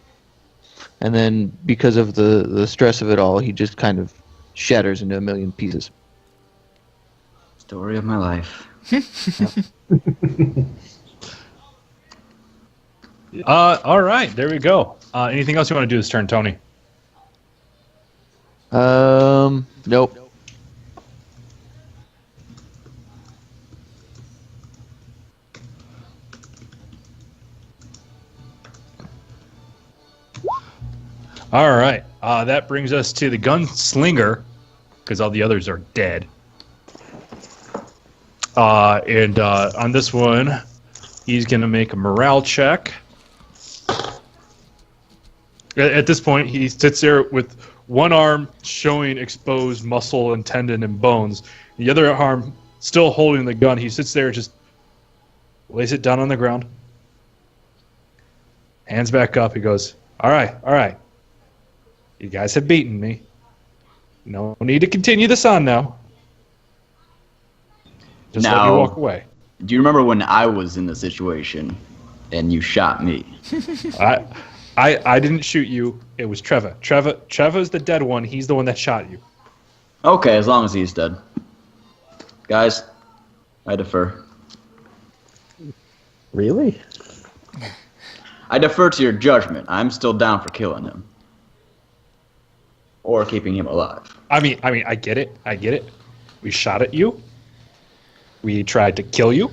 E: And then, because of the stress of it all, he just kind of shatters into a million pieces.
C: Story of my life.
A: All right, there we go. Anything else you want to do this turn, Tony?
E: Nope.
A: All right, that brings us to the gunslinger, because all the others are dead. And on this one, he's going to make a morale check. At this point, he sits there with one arm showing exposed muscle and tendon and bones. The other arm still holding the gun. He sits there, just lays it down on the ground. Hands back up. He goes, all right. You guys have beaten me. No need to continue this on now. Just let me walk away.
C: Do you remember when I was in the situation and you shot me?
A: I didn't shoot you. It was Trevor. Trevor's the dead one. He's the one that shot you.
C: Okay, as long as he's dead. Guys, I defer.
D: Really?
C: I defer to your judgment. I'm still down for killing him. Or keeping him alive.
A: I mean, I get it. We shot at you. We tried to kill you,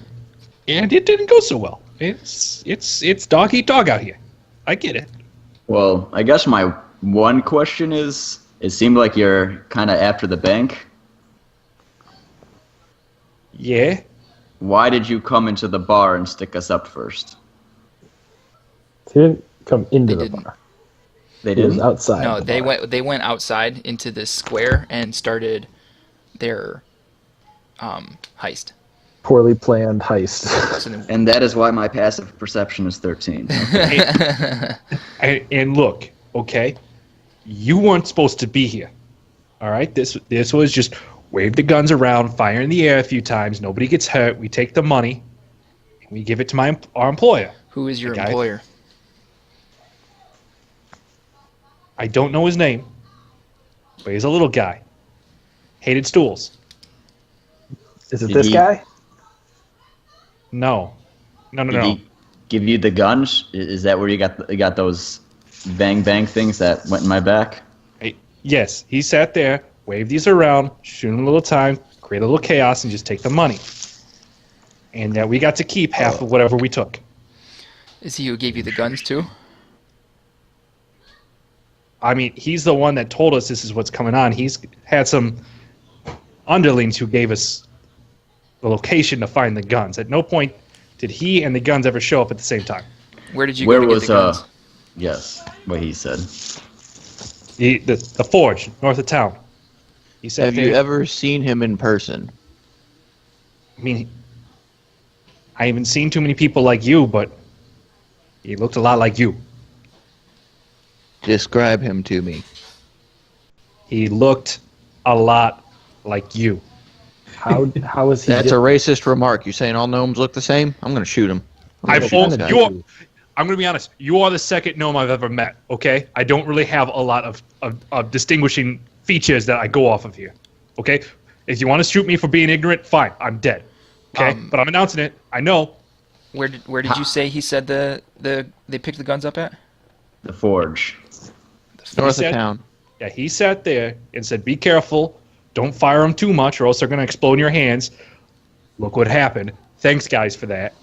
A: and it didn't go so well. It's dog eat dog out here. I get it.
C: Well, I guess my one question is, it seemed like you're kind of after the bank.
A: Yeah.
C: Why did you come into the bar and stick us up first?
D: He didn't come into
B: They
D: the
B: didn't.
D: bar.
C: They
D: He was
C: didn't?
D: outside.
B: No,
D: the bar.
B: they went outside into this square and started their heist.
D: Poorly planned heist.
B: So then,
C: And that is why my passive perception is 13.
A: And look, okay, you weren't supposed to be here. All right, this was just wave the guns around, fire in the air a few times. Nobody gets hurt. We take the money, and we give it to our employer.
B: Who is your
A: The guy-
B: employer?
A: I don't know his name, but he's a little guy. Hated stools.
D: Is it
C: Did
D: this
C: he-
D: guy?
A: No.
C: Did he give you the guns? Is that where you got those bang bang things that went in my back?
A: Yes, he sat there, waved these around, shoot him a little time, create a little chaos, and just take the money. And we got to keep half of whatever we took.
B: Is he who gave you the guns too?
A: I mean, he's the one that told us this is what's coming on. He's had some underlings who gave us the location to find the guns. At no point did he and the guns ever show up at the same time.
B: Where did you
C: Where
B: go to
C: was
B: get the guns?
C: Yes, what he said.
A: The forge, north of town. He said,
E: Have you ever seen him in person?
A: I mean, I haven't seen too many people like you, but he looked a lot like you.
E: Describe him to me.
A: He looked a lot like you.
D: How is he?
E: That's a racist remark. You saying all gnomes look the same? I'm gonna shoot him.
A: I'm going to be honest. You are the second gnome I've ever met. Okay, I don't really have a lot of distinguishing features that I go off of here. Okay, if you want to shoot me for being ignorant, fine. I'm dead. Okay, but I'm announcing it. I know.
B: Where did you say he said they picked the guns up at?
C: The forge.
E: North
A: said-
E: of town.
A: Yeah, he sat there and said, "Be careful. Don't fire them too much, or else they're going to explode in your hands." Look what happened. Thanks, guys, for that.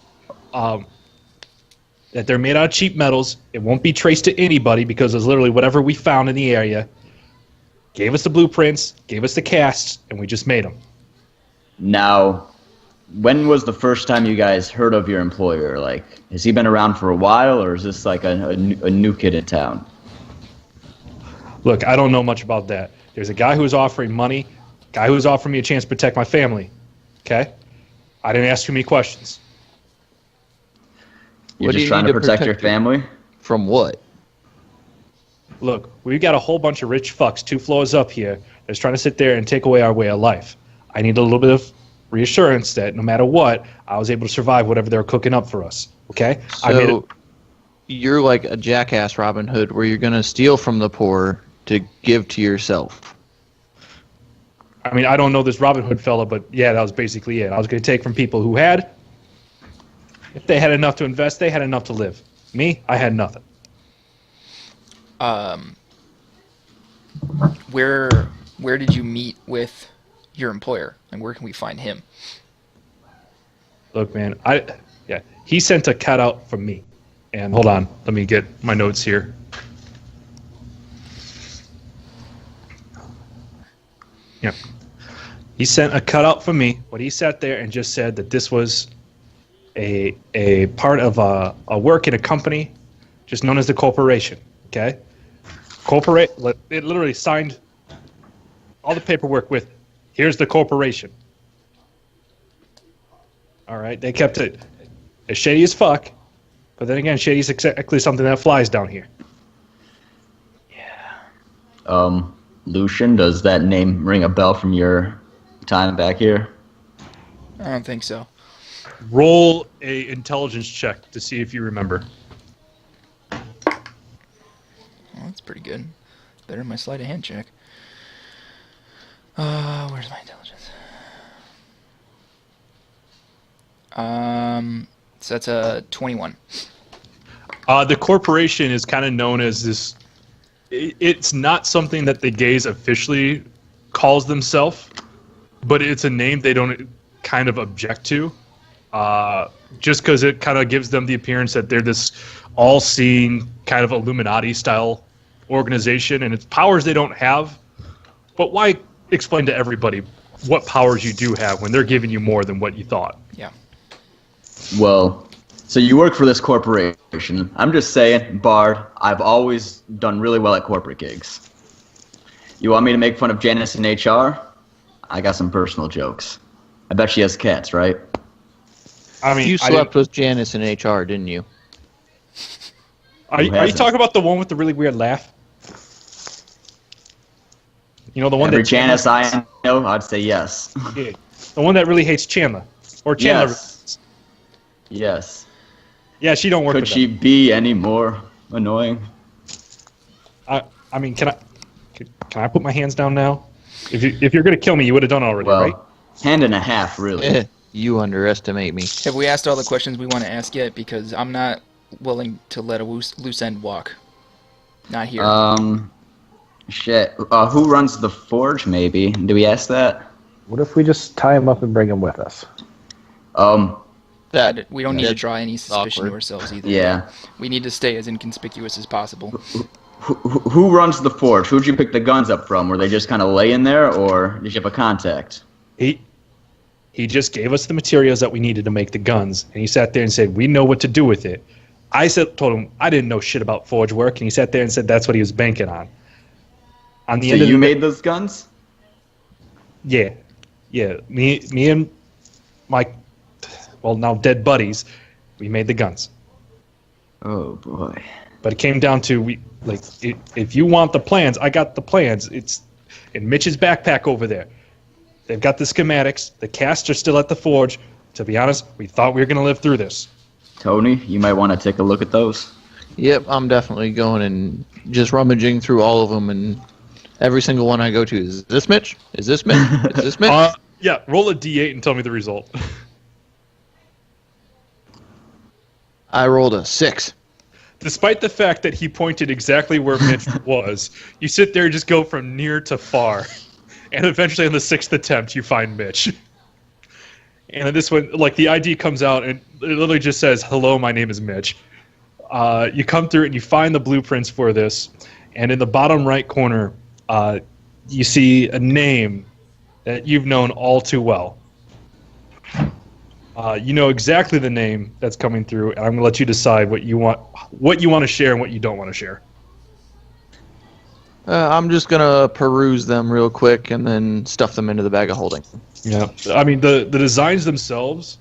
A: That they're made out of cheap metals. It won't be traced to anybody because it's literally whatever we found in the area. Gave us the blueprints, gave us the casts, and we just made them.
C: Now, when was the first time you guys heard of your employer? Like, has he been around for a while, or is this like a new kid in town?
A: Look, I don't know much about that. There's a guy who was offering money, guy who was offering me a chance to protect my family. Okay? I didn't ask too many questions.
C: You're
E: What do
C: just
E: you
C: trying
E: need
C: to
E: to
C: protect your
E: protect your-
C: family?
E: From what?
A: Look, we've got a whole bunch of rich fucks 2 floors up here that's trying to sit there and take away our way of life. I need a little bit of reassurance that no matter what, I was able to survive whatever they're cooking up for us. Okay?
E: So you're like a jackass Robin Hood, where you're gonna steal from the poor to give to yourself.
A: I mean, I don't know this Robin Hood fella, but yeah, that was basically it. I was going to take from people who had. If they had enough to invest, they had enough to live. Me, I had nothing.
B: Where did you meet with your employer, and where can we find him?
A: Look, man, he sent a cutout from me. And hold on, let me get my notes here. Yeah. He sent a cutout from me, but he sat there and just said that this was a part of a work in a company just known as the corporation, okay? It literally signed all the paperwork with, here's the corporation. All right, they kept it as shady as fuck, but then again, shady is exactly something that flies down here.
C: Lucian, does that name ring a bell from your time back here?
B: I don't think so.
A: Roll a intelligence check to see if you remember.
B: Well, that's pretty good. Better than my sleight of hand check. Where's my intelligence? So that's a 21.
A: The corporation is kind of known as this. It's not something that the gays officially calls themselves, but it's a name they don't kind of object to. Just because it kind of gives them the appearance that they're this all-seeing kind of Illuminati-style organization, and it's powers they don't have. But why explain to everybody what powers you do have when they're giving you more than what you thought?
B: Yeah.
C: Well, so you work for this corporation. I'm just saying, Bard, I've always done really well at corporate gigs. You want me to make fun of Janice in HR? I got some personal jokes. I bet she has cats, right?
A: I mean,
E: You slept with Janice in HR, didn't you?
A: Are you talking about the one with the really weird laugh? You know, the one
C: Every
A: that
C: Janice I know, I'd say yes.
A: Yeah, the one that really hates Chandler, or Chandler.
C: Yes. Yes.
A: Yeah, she don't work.
C: Could
A: with
C: she
A: them.
C: be any more annoying?
A: I mean, can I put my hands down now? If you're gonna kill me, you would have done it already,
C: Well,
A: right?
C: hand and a half, really.
E: You underestimate me.
B: Have we asked all the questions we want to ask yet? Because I'm not willing to let a loose end walk. Not here.
C: Shit. Who runs the forge, maybe? Do we ask that?
D: What if we just tie him up and bring him with us?
E: That
B: We don't need to draw any suspicion to
E: awkward.
B: ourselves either.
C: Yeah.
B: We need to stay as inconspicuous as possible.
C: Who runs the forge? Who'd you pick the guns up from? Were they just kind of laying there, or did you have a contact?
A: He just gave us the materials that we needed to make the guns, and he sat there and said, "We know what to do with it." Told him I didn't know shit about forge work, and he sat there and said that's what he was banking on. On the
C: So
A: end of
C: you
A: the
C: made those guns?
A: Yeah. Me and my, well, now dead buddies, we made the guns.
C: Oh boy.
A: But it came down to if you want the plans, I got the plans. It's in Mitch's backpack over there. They've got the schematics. The casts are still at the forge. To be honest, we thought we were going to live through this.
C: Tony, you might want to take a look at those.
E: Yep, I'm definitely going and just rummaging through all of them, and every single one I go to is this Mitch? Is this Mitch? Is this Mitch?
A: Yeah, roll a d8 and tell me the result.
E: I rolled a 6.
A: Despite the fact that he pointed exactly where Mitch was, you sit there and just go from near to far. And eventually on the 6th attempt, you find Mitch. And then this one, the ID comes out and it literally just says, "Hello, my name is Mitch." You come through and you find the blueprints for this. And in the bottom right corner, you see a name that you've known all too well. You know exactly the name that's coming through, and I'm going to let you decide what you want to share and what you don't want to share.
E: I'm just going to peruse them real quick and then stuff them into the bag of holding.
A: Yeah, I mean, the designs themselves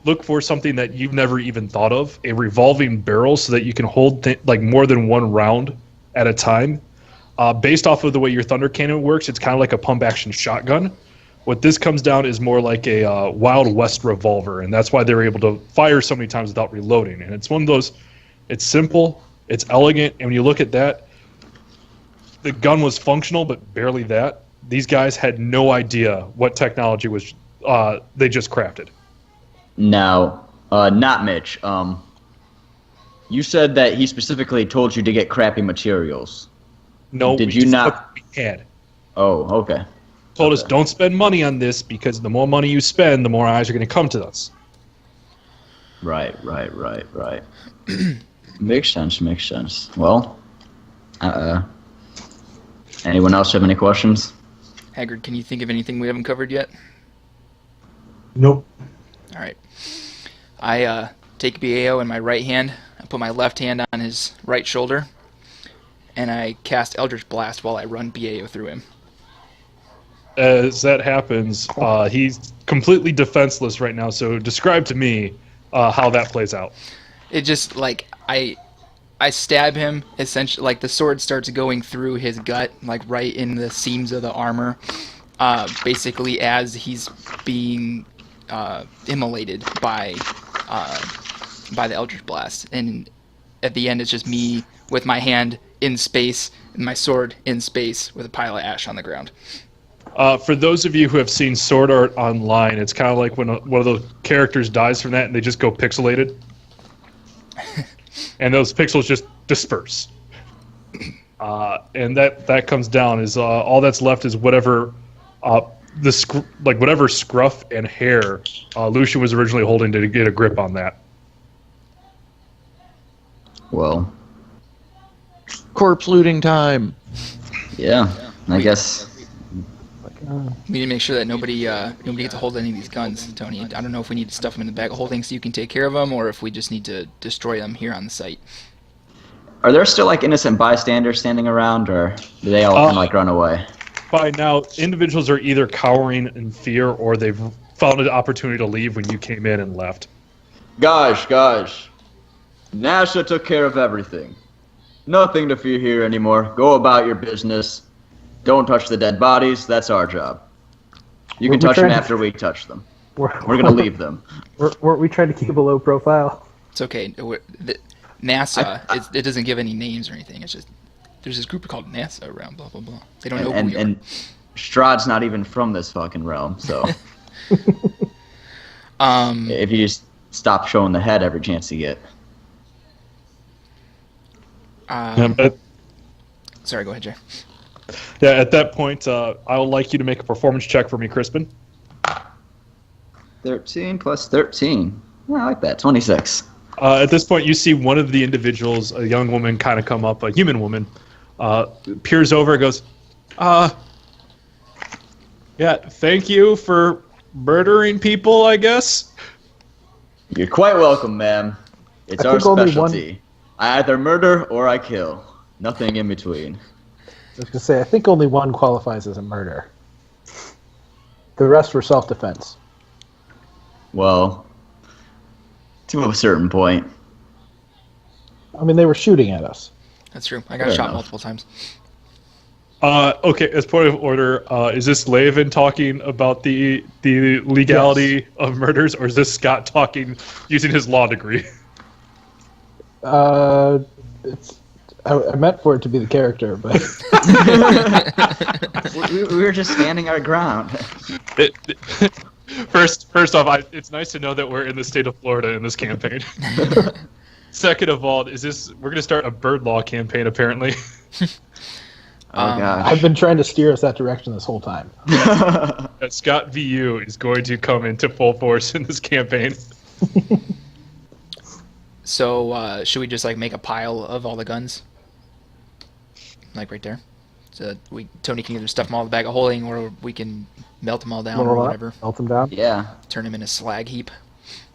A: look for something that you've never even thought of, a revolving barrel so that you can hold more than one round at a time. Based off of the way your thunder cannon works, it's kind of like a pump-action shotgun. What this comes down is more like a Wild West revolver, and that's why they're able to fire so many times without reloading. And it's one of those, it's simple, it's elegant, and when you look at that, the gun was functional, but barely that. These guys had no idea what technology was they just crafted.
C: Now, not Mitch. You said that he specifically told you to get crappy materials.
A: No,
C: Did
A: we
C: you
A: just
C: not?
A: took what we had.
C: Oh, okay.
A: Told us don't spend money on this because the more money you spend, the more eyes are going to come to us.
C: Right. Makes sense. Well, anyone else have any questions?
B: Haggard, can you think of anything we haven't covered yet?
F: Nope.
B: All right. I take BAO in my right hand. I put my left hand on his right shoulder, and I cast Eldritch Blast while I run BAO through him.
A: As that happens, he's completely defenseless right now. So describe to me how that plays out.
B: It just I stab him, essentially, the sword starts going through his gut, right in the seams of the armor, basically as he's being immolated by the Eldritch Blast. And at the end, it's just me with my hand in space and my sword in space with a pile of ash on the ground.
A: For those of you who have seen sword art online, it's kind of like when one of the characters dies from that and they just go pixelated. And those pixels just disperse. And that comes down is all that's left is whatever whatever scruff and hair Lucian was originally holding to get a grip on that.
C: Well,
E: Corpse looting time.
C: yeah. I guess.
B: We need to make sure that nobody gets a hold of any of these guns, Tony. I don't know if we need to stuff them in the bag of holding so you can take care of them, or if we just need to destroy them here on the site.
C: Are there still innocent bystanders standing around, or do they all kind of run away?
A: By now, individuals are either cowering in fear or they've found an opportunity to leave when you came in and left.
C: Gosh. Nasha took care of everything. Nothing to fear here anymore. Go about your business. Don't touch the dead bodies. That's our job. You can
D: We're
C: touch them
D: trying to-
C: after we touch them.
D: We're
C: We're gonna leave them.
D: Weren't we trying to keep a low profile?
B: It's okay. NASA, it doesn't give any names or anything. It's just there's this group called NASA around. Blah blah blah. They don't know who we are.
C: And Strahd's not even from this fucking realm, so if you just stop showing the head every chance you get.
B: Sorry, go ahead, Jay.
A: Yeah, at that point, I would like you to make a performance check for me, Crispin.
C: 13 plus 13. Yeah, I like that. 26.
A: At this point, you see one of the individuals, a young woman, kind of come up, a human woman, peers over and goes, yeah, thank you for murdering people, I guess.
C: You're quite welcome, ma'am. It's
D: I
C: our
D: think only
C: specialty. I either murder or I kill. Nothing in between.
D: I was going to say, I think only one qualifies as a murder. The rest were self-defense.
C: Well, to a certain point.
D: I mean, they were shooting at us.
B: That's true. I got
C: Fair
B: shot
C: enough.
B: multiple times.
A: Okay, as point of order, is this Laven talking about the legality of murders, or is this Scott talking using his law degree?
D: It's. I meant for it to be the character, but
C: we were just standing our ground.
A: First off, it's nice to know that we're in the state of Florida in this campaign. Second of all, we're going to start a bird law campaign, apparently.
C: Oh, gosh.
D: I've been trying to steer us that direction this whole time.
A: Scott VU is going to come into full force in this campaign.
B: So should we just like make a pile of all the guns, like right there? So Tony can either stuff them all in the bag of holding, or we can melt them all down or
D: Roll up,
B: whatever.
D: melt them down.
C: Yeah.
B: Turn them in a slag heap.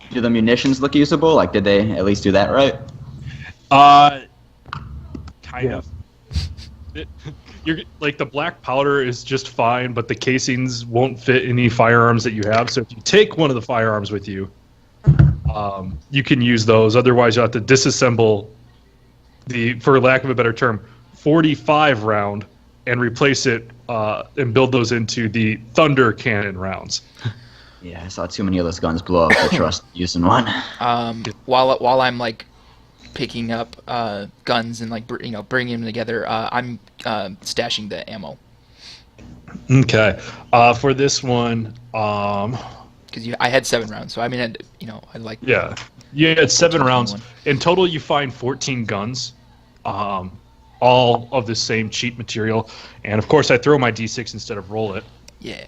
C: Do the munitions look usable? Like, did they at least do that right?
A: Kind
D: Yeah.
A: of. You're like, the black powder is just fine, but the casings won't fit any firearms that you have. So if you take one of the firearms with you, you can use those. Otherwise, you'll have to disassemble the, for lack of a better term, 45 round and replace it and build those into the thunder cannon rounds.
C: Yeah, I saw too many of those guns blow up to trust using one.
B: While I'm like picking up guns and like bringing them together, I'm stashing the ammo.
A: Okay. For this one,
B: Because I had 7 rounds, so I mean, I'd like.
A: yeah, you had 7 rounds.
B: One.
A: In total, you find 14 guns, all of the same cheap material. And of course, I throw my D6 instead of roll it.
B: Yeah.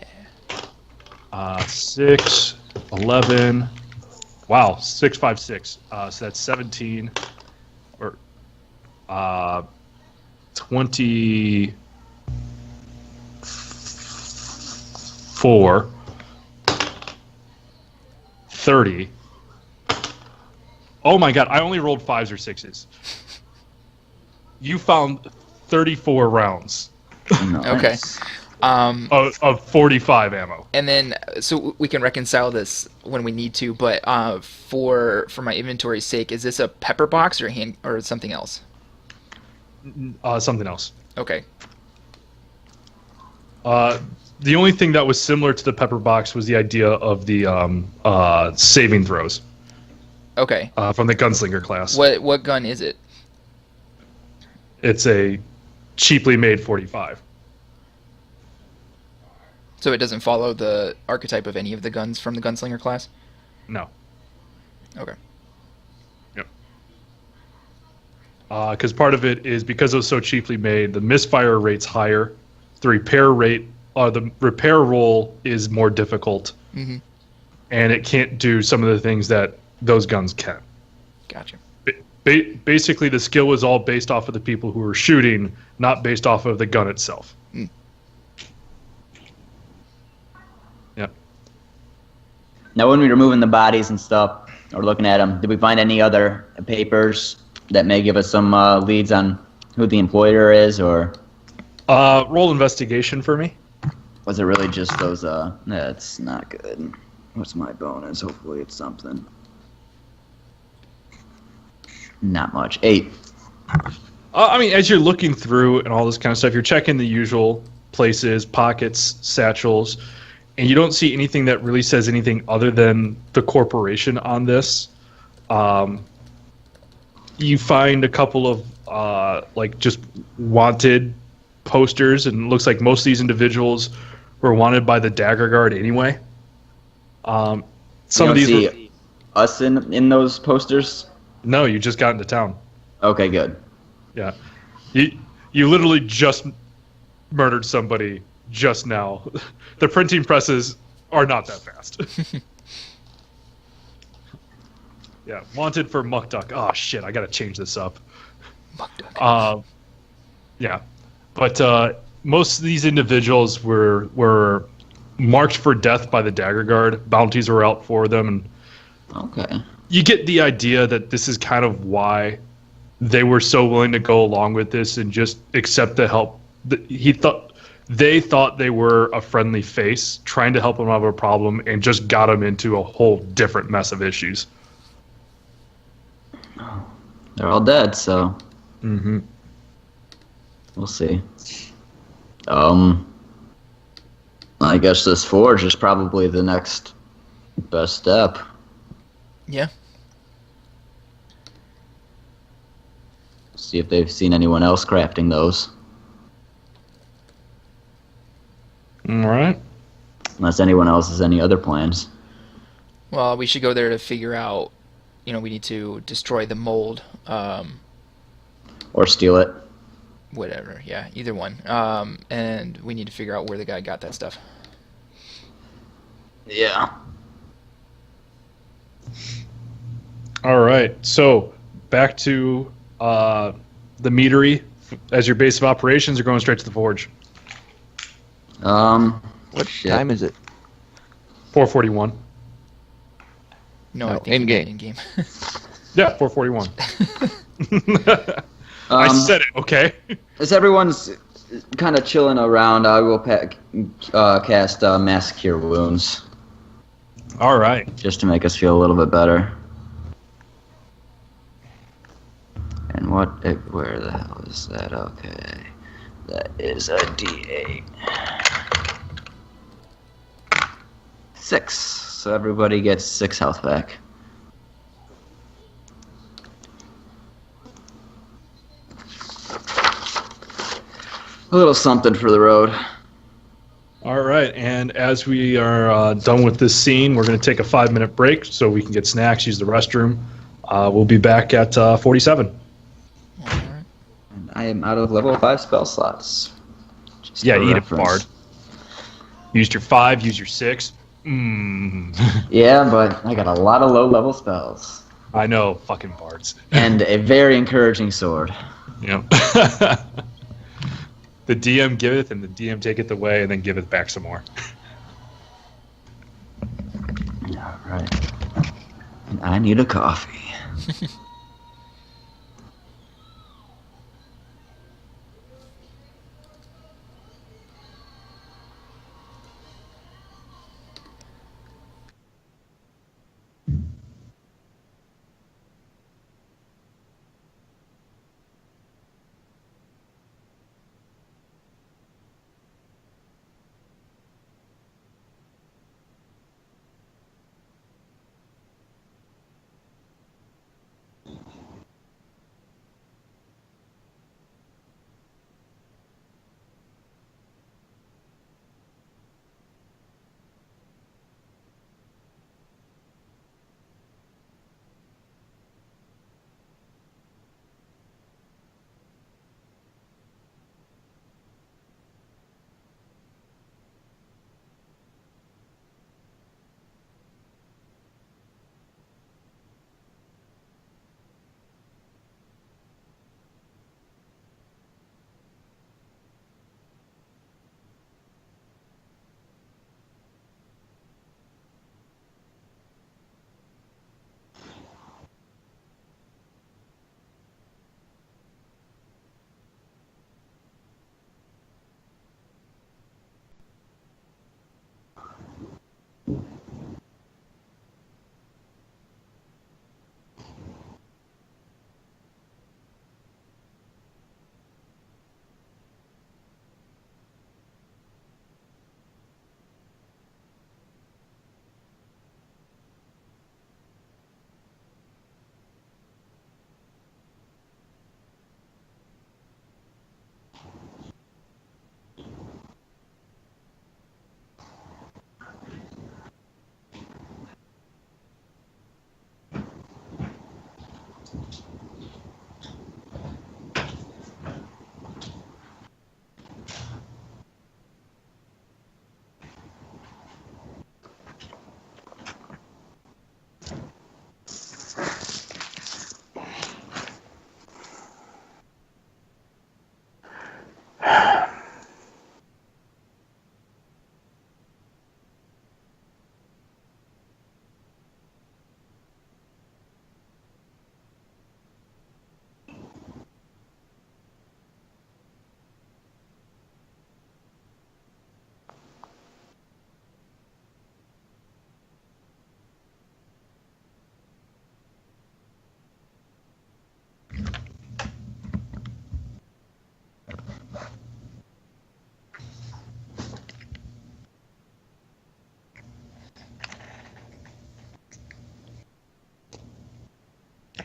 A: 6, 11. Wow, 6, 5, 6. So that's 17 or 24, 30. Oh my god, I only rolled 5s or 6s. You found 34 rounds
B: Okay.
A: of 45 ammo.
B: And then, so we can reconcile this when we need to. But for my inventory's sake, is this a pepper box or something else?
A: Something else.
B: Okay.
A: The only thing that was similar to the pepper box was the idea of the saving throws
B: Okay.
A: from the gunslinger class.
B: What gun is it?
A: It's a cheaply made 45.
B: So it doesn't follow the archetype of any of the guns from the gunslinger class?
A: No.
B: Okay.
A: Yep. Because part of it is because it was so cheaply made, the misfire rate's higher. The repair roll is more difficult,
B: Mm-hmm.
A: and it can't do some of the things that those guns can.
B: Gotcha.
A: Basically, the skill was all based off of the people who were shooting, not based off of the gun itself.
B: Mm.
A: Yeah.
C: Now, when we were moving the bodies and stuff, or looking at them, did we find any other papers that may give us some leads on who the employer is, or
A: Roll investigation for me.
C: was it really just those? That's not good. What's my bonus? Hopefully, it's something. Not much. 8.
A: I mean, as you're looking through and all this kind of stuff, you're checking the usual places, pockets, satchels, and you don't see anything that really says anything other than the corporation on this. You find a couple of like just wanted posters, and it looks like most of these individuals were wanted by the Dagger Guard anyway. Some of these
C: see us in those posters.
A: No, you just got into town.
C: Okay, good.
A: Yeah, you literally just murdered somebody just now. The printing presses are not that fast. Yeah, wanted for Muck Duck. Oh shit, I gotta change this up.
B: Muck Duck.
A: Yeah, but most of these individuals were marked for death by the Dagger Guard. Bounties were out for them, and
C: Okay.
A: you get the idea that this is kind of why they were so willing to go along with this and just accept the help. They thought they were a friendly face trying to help them out of a problem, and just got them into a whole different mess of issues.
C: They're all dead, so
A: Mm-hmm.
C: we'll see. I guess this forge is probably the next best step.
B: Yeah.
C: See if they've seen anyone else crafting those.
A: All right.
C: Unless anyone else has any other plans.
B: Well, we should go there to figure out. We need to destroy the mold.
C: Or steal it.
B: Whatever. Yeah, either one. And we need to figure out where the guy got that stuff.
C: Yeah.
A: All right. So back to the meadery as your base of operations, or going straight to the forge.
E: What time is it?
A: 4:41.
B: No,
E: No,
B: I think
E: in-game.
B: In-game.
A: Yeah, 4:41. I said it. Okay.
C: As everyone's kind of chilling around, I will cast Mass Cure Wounds.
A: All right.
C: Just to make us feel a little bit better. And where the hell is that? Okay. That is a D8. 6. So everybody gets 6 health back. A little something for the road.
A: All right. And as we are done with this scene, we're going to take a 5-minute break so we can get snacks, use the restroom. We'll be back at 47.
B: All right.
C: And I am out of level 5 spell slots. Just
A: Yeah,
C: for
A: eat
C: reference.
A: it, Bard. Used your 5, use your 6.
C: Yeah, but I got a lot of low-level spells.
A: I know, fucking Bards.
C: And a very encouraging sword.
A: Yep. The DM giveth, and the DM taketh away, and then giveth back some more.
C: All right. And I need a coffee.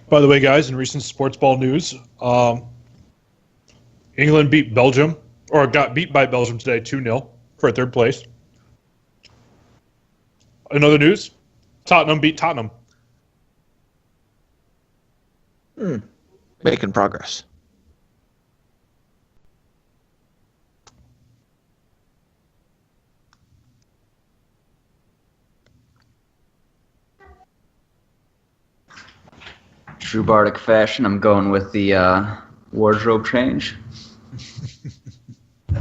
A: By the way, guys, in recent sports ball news, England beat Belgium, or got beat by Belgium today 2-0 for third place. In other news, Tottenham beat Tottenham.
E: Making progress.
C: True Bardic fashion, I'm going with the wardrobe change.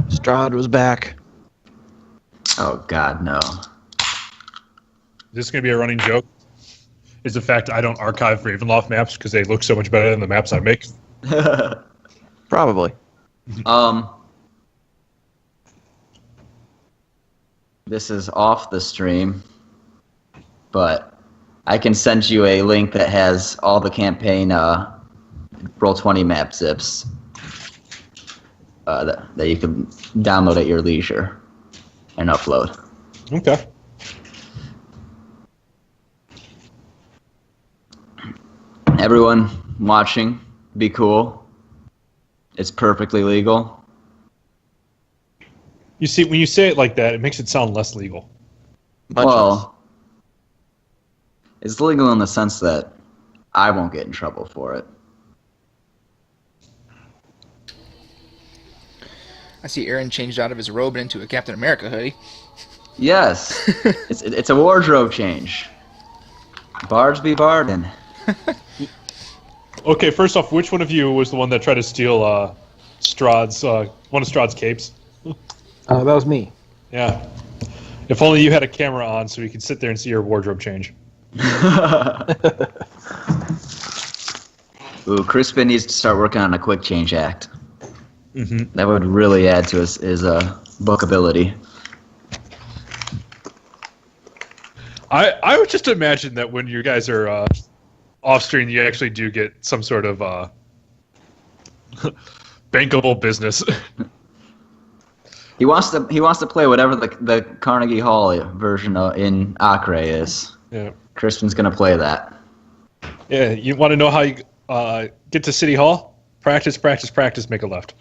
E: Strahd was back.
C: Oh, God, no.
A: Is this going to be a running joke? Is the fact I don't archive Ravenloft maps because they look so much better than the maps I make?
E: Probably.
C: This is off the stream, but I can send you a link that has all the campaign Roll20 map zips that you can download at your leisure and upload.
A: Okay.
C: Everyone watching, be cool. It's perfectly legal.
A: You see, when you say it like that, it makes it sound less legal.
E: Much less.
C: Well, it's legal in the sense that I won't get in trouble for it.
B: I see Aaron changed out of his robe and into a Captain America hoodie.
C: Yes, it's a wardrobe change. Bards be bardin'.
A: Okay, first off, which one of you was the one that tried to steal Strahd's one of Strahd's capes?
D: That was me.
A: Yeah. If only you had a camera on so we could sit there and see your wardrobe change.
C: Ooh, Crispin needs to start working on a quick change act.
A: Mm-hmm.
C: That would really add to his book ability.
A: I would just imagine that when you guys are off stream, you actually do get some sort of bankable business.
C: He wants to play whatever the Carnegie Hall version in Acre is.
A: Yeah.
C: Crispin's gonna play that.
A: Yeah. You want to know how you get to City Hall? Practice, practice, practice. Make a left.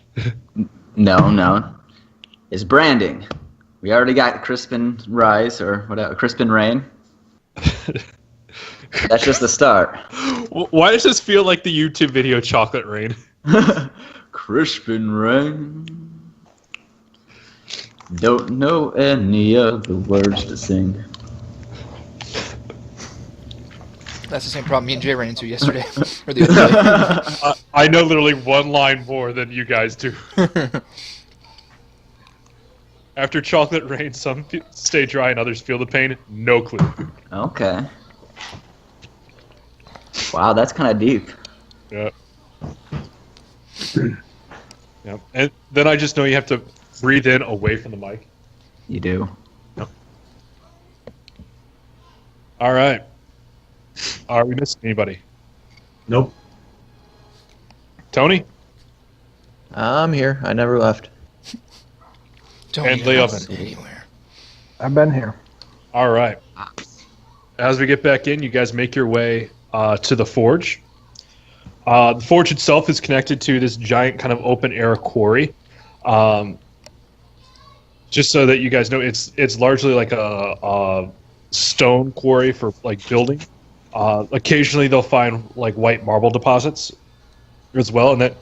C: No. It's branding. We already got Crispin Rise or whatever, Crispin Rain. That's just the start.
A: Why does this feel like the YouTube video Chocolate Rain?
C: Crispin Rain. Don't know any other words to sing.
B: That's the same problem me and Jay ran into yesterday. Or the other day.
A: I know literally one line more than you guys do. After Chocolate Rain, some stay dry and others feel the pain. No clue.
C: Okay. Wow, that's kind of deep.
A: Yeah. Yeah. And then I just know you have to breathe in away from the mic.
C: You do.
A: All right. Are we missing anybody?
F: Nope.
A: Tony?
E: I'm here. I never left.
B: Don't
A: And
B: get
A: lay
B: lost
A: oven.
B: anywhere.
D: I've been here.
A: All right. As we get back in, you guys make your way to the forge. The forge itself is connected to this giant kind of open-air quarry. Just so that you guys know, it's largely like a stone quarry for like building. Occasionally they'll find like white marble deposits as well, and that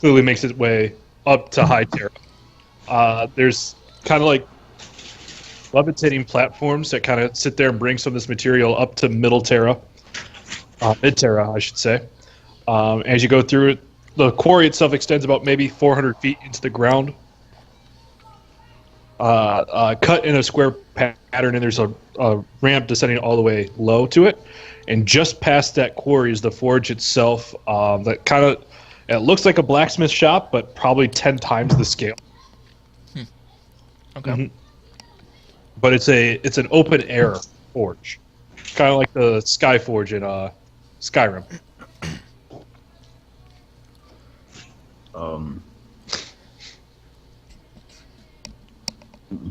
A: clearly makes its way up to high Terra. There's kind of like levitating platforms that kind of sit there and bring some of this material up to middle Terra, mid Terra, I should say. As you go through it, the quarry itself extends about maybe 400 feet into the ground, cut in a square pattern, and there's a ramp descending all the way low to it. And just past that quarry is the forge itself. That kind of, it looks like a blacksmith shop, but probably 10 times the scale.
B: Okay.
A: Mm-hmm. But it's an open air forge, kind of like the Sky Forge in Skyrim.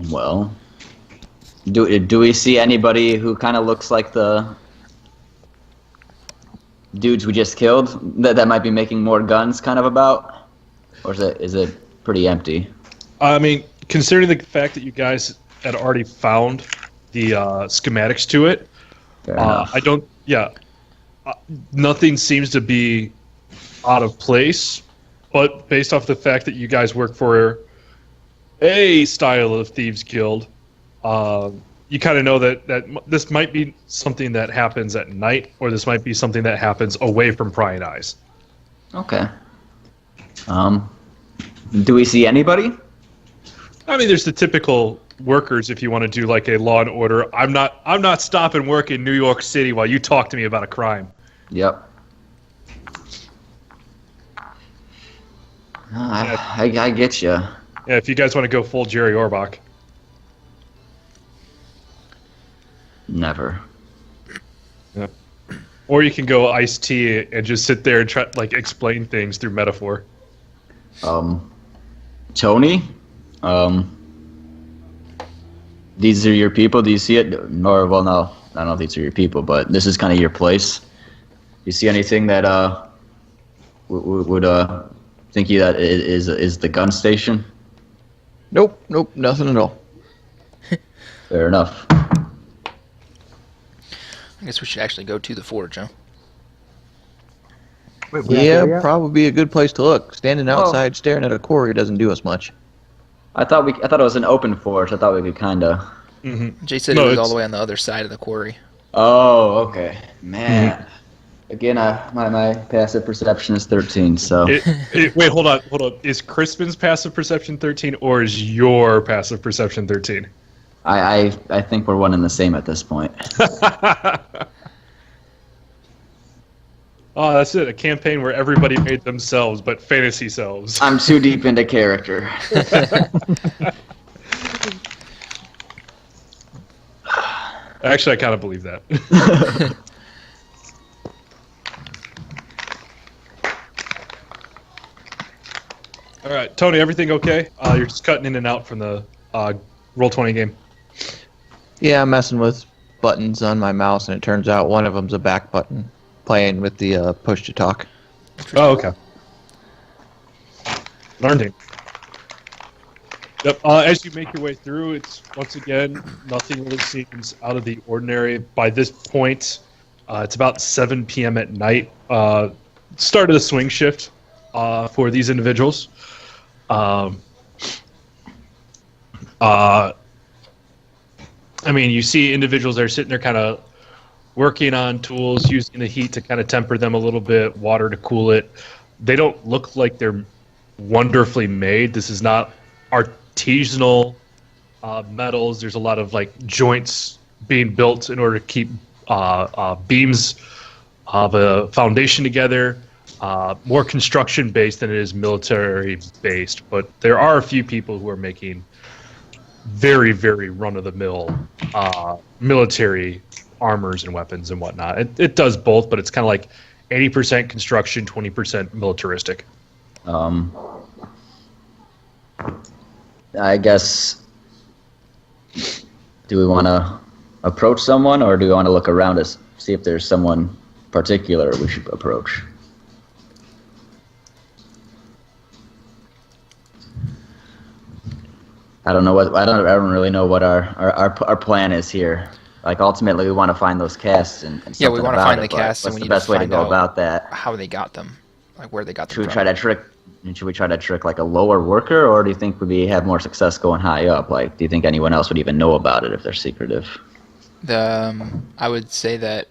C: Well, do we see anybody who kind of looks like the dudes we just killed that might be making more guns kind of about? Or is it pretty empty?
A: I mean, considering the fact that you guys had already found the schematics to it, nothing seems to be out of place. But based off the fact that you guys work for a style of thieves guild, you kind of know that this might be something that happens at night, or this might be something that happens away from prying eyes.
C: Okay. Do we see anybody?
A: I mean, there's the typical workers if you want to do like a Law and Order. I'm not stopping work in New York City while you talk to me about a crime.
C: Yep. I get you.
A: Yeah, if you guys want to go full Jerry Orbach.
C: Never.
A: Yeah. Or you can go Ice-T and just sit there and try like explain things through metaphor.
C: Tony? These are your people? Do you see it? Or, well, no. I don't know if these are your people, but this is kind of your place. You see anything that would think you that is the gun station?
E: Nope, nothing at all.
C: Fair enough.
B: I guess we should actually go to the forge, huh?
D: Wait, we're not there yet?
E: Probably be a good place to look. Standing outside staring at a quarry doesn't do us much.
C: I thought it was an open forge. I thought we could kind of.
A: Mm-hmm.
B: Jay said it was all the way on the other side of the quarry.
C: Oh, okay, man. Again, my passive perception is 13. So.
A: Wait, hold on. Is Crispin's passive perception 13, or is your passive perception 13?
C: I think we're one and the same at this point.
A: Oh, that's it. A campaign where everybody made themselves, but fantasy selves.
C: I'm too deep into character.
A: Actually, I kind of believe that. All right, Tony, everything okay? You're just cutting in and out from the Roll20 game.
E: Yeah, I'm messing with buttons on my mouse, and it turns out one of them's a back button, playing with the push to talk.
A: Oh, okay. Learned it. Yep. As you make your way through, it's once again nothing really seems out of the ordinary. By this point, it's about 7 p.m. at night. Start of the swing shift for these individuals. I mean, you see individuals that are sitting there kind of working on tools, using the heat to kind of temper them a little bit, water to cool it. They don't look like they're wonderfully made. This is not artisanal metals. There's a lot of like joints being built in order to keep beams of a foundation together. More construction based than it is military based, but there are a few people who are making very, very run-of-the-mill military armors and weapons and whatnot. It does both, but it's kind of like 80% construction, 20% militaristic.
C: I guess. Do we want to approach someone, or do we want to look around us, see if there's someone particular we should approach? I don't know what I don't really know what our plan is here. Like ultimately, we want to find those casts and
B: Yeah, we
C: something
B: want to
C: about
B: find
C: it,
B: the
C: but
B: casts, and
C: what's
B: we
C: the
B: need to
C: best way to
B: find
C: go
B: out
C: about that?
B: how they got them, like where they got them
C: Should we
B: from.
C: try to trick? Should we try to trick like a lower worker, or do you think we have more success going high up? Like, do you think anyone else would even know about it if they're secretive?
B: I would say that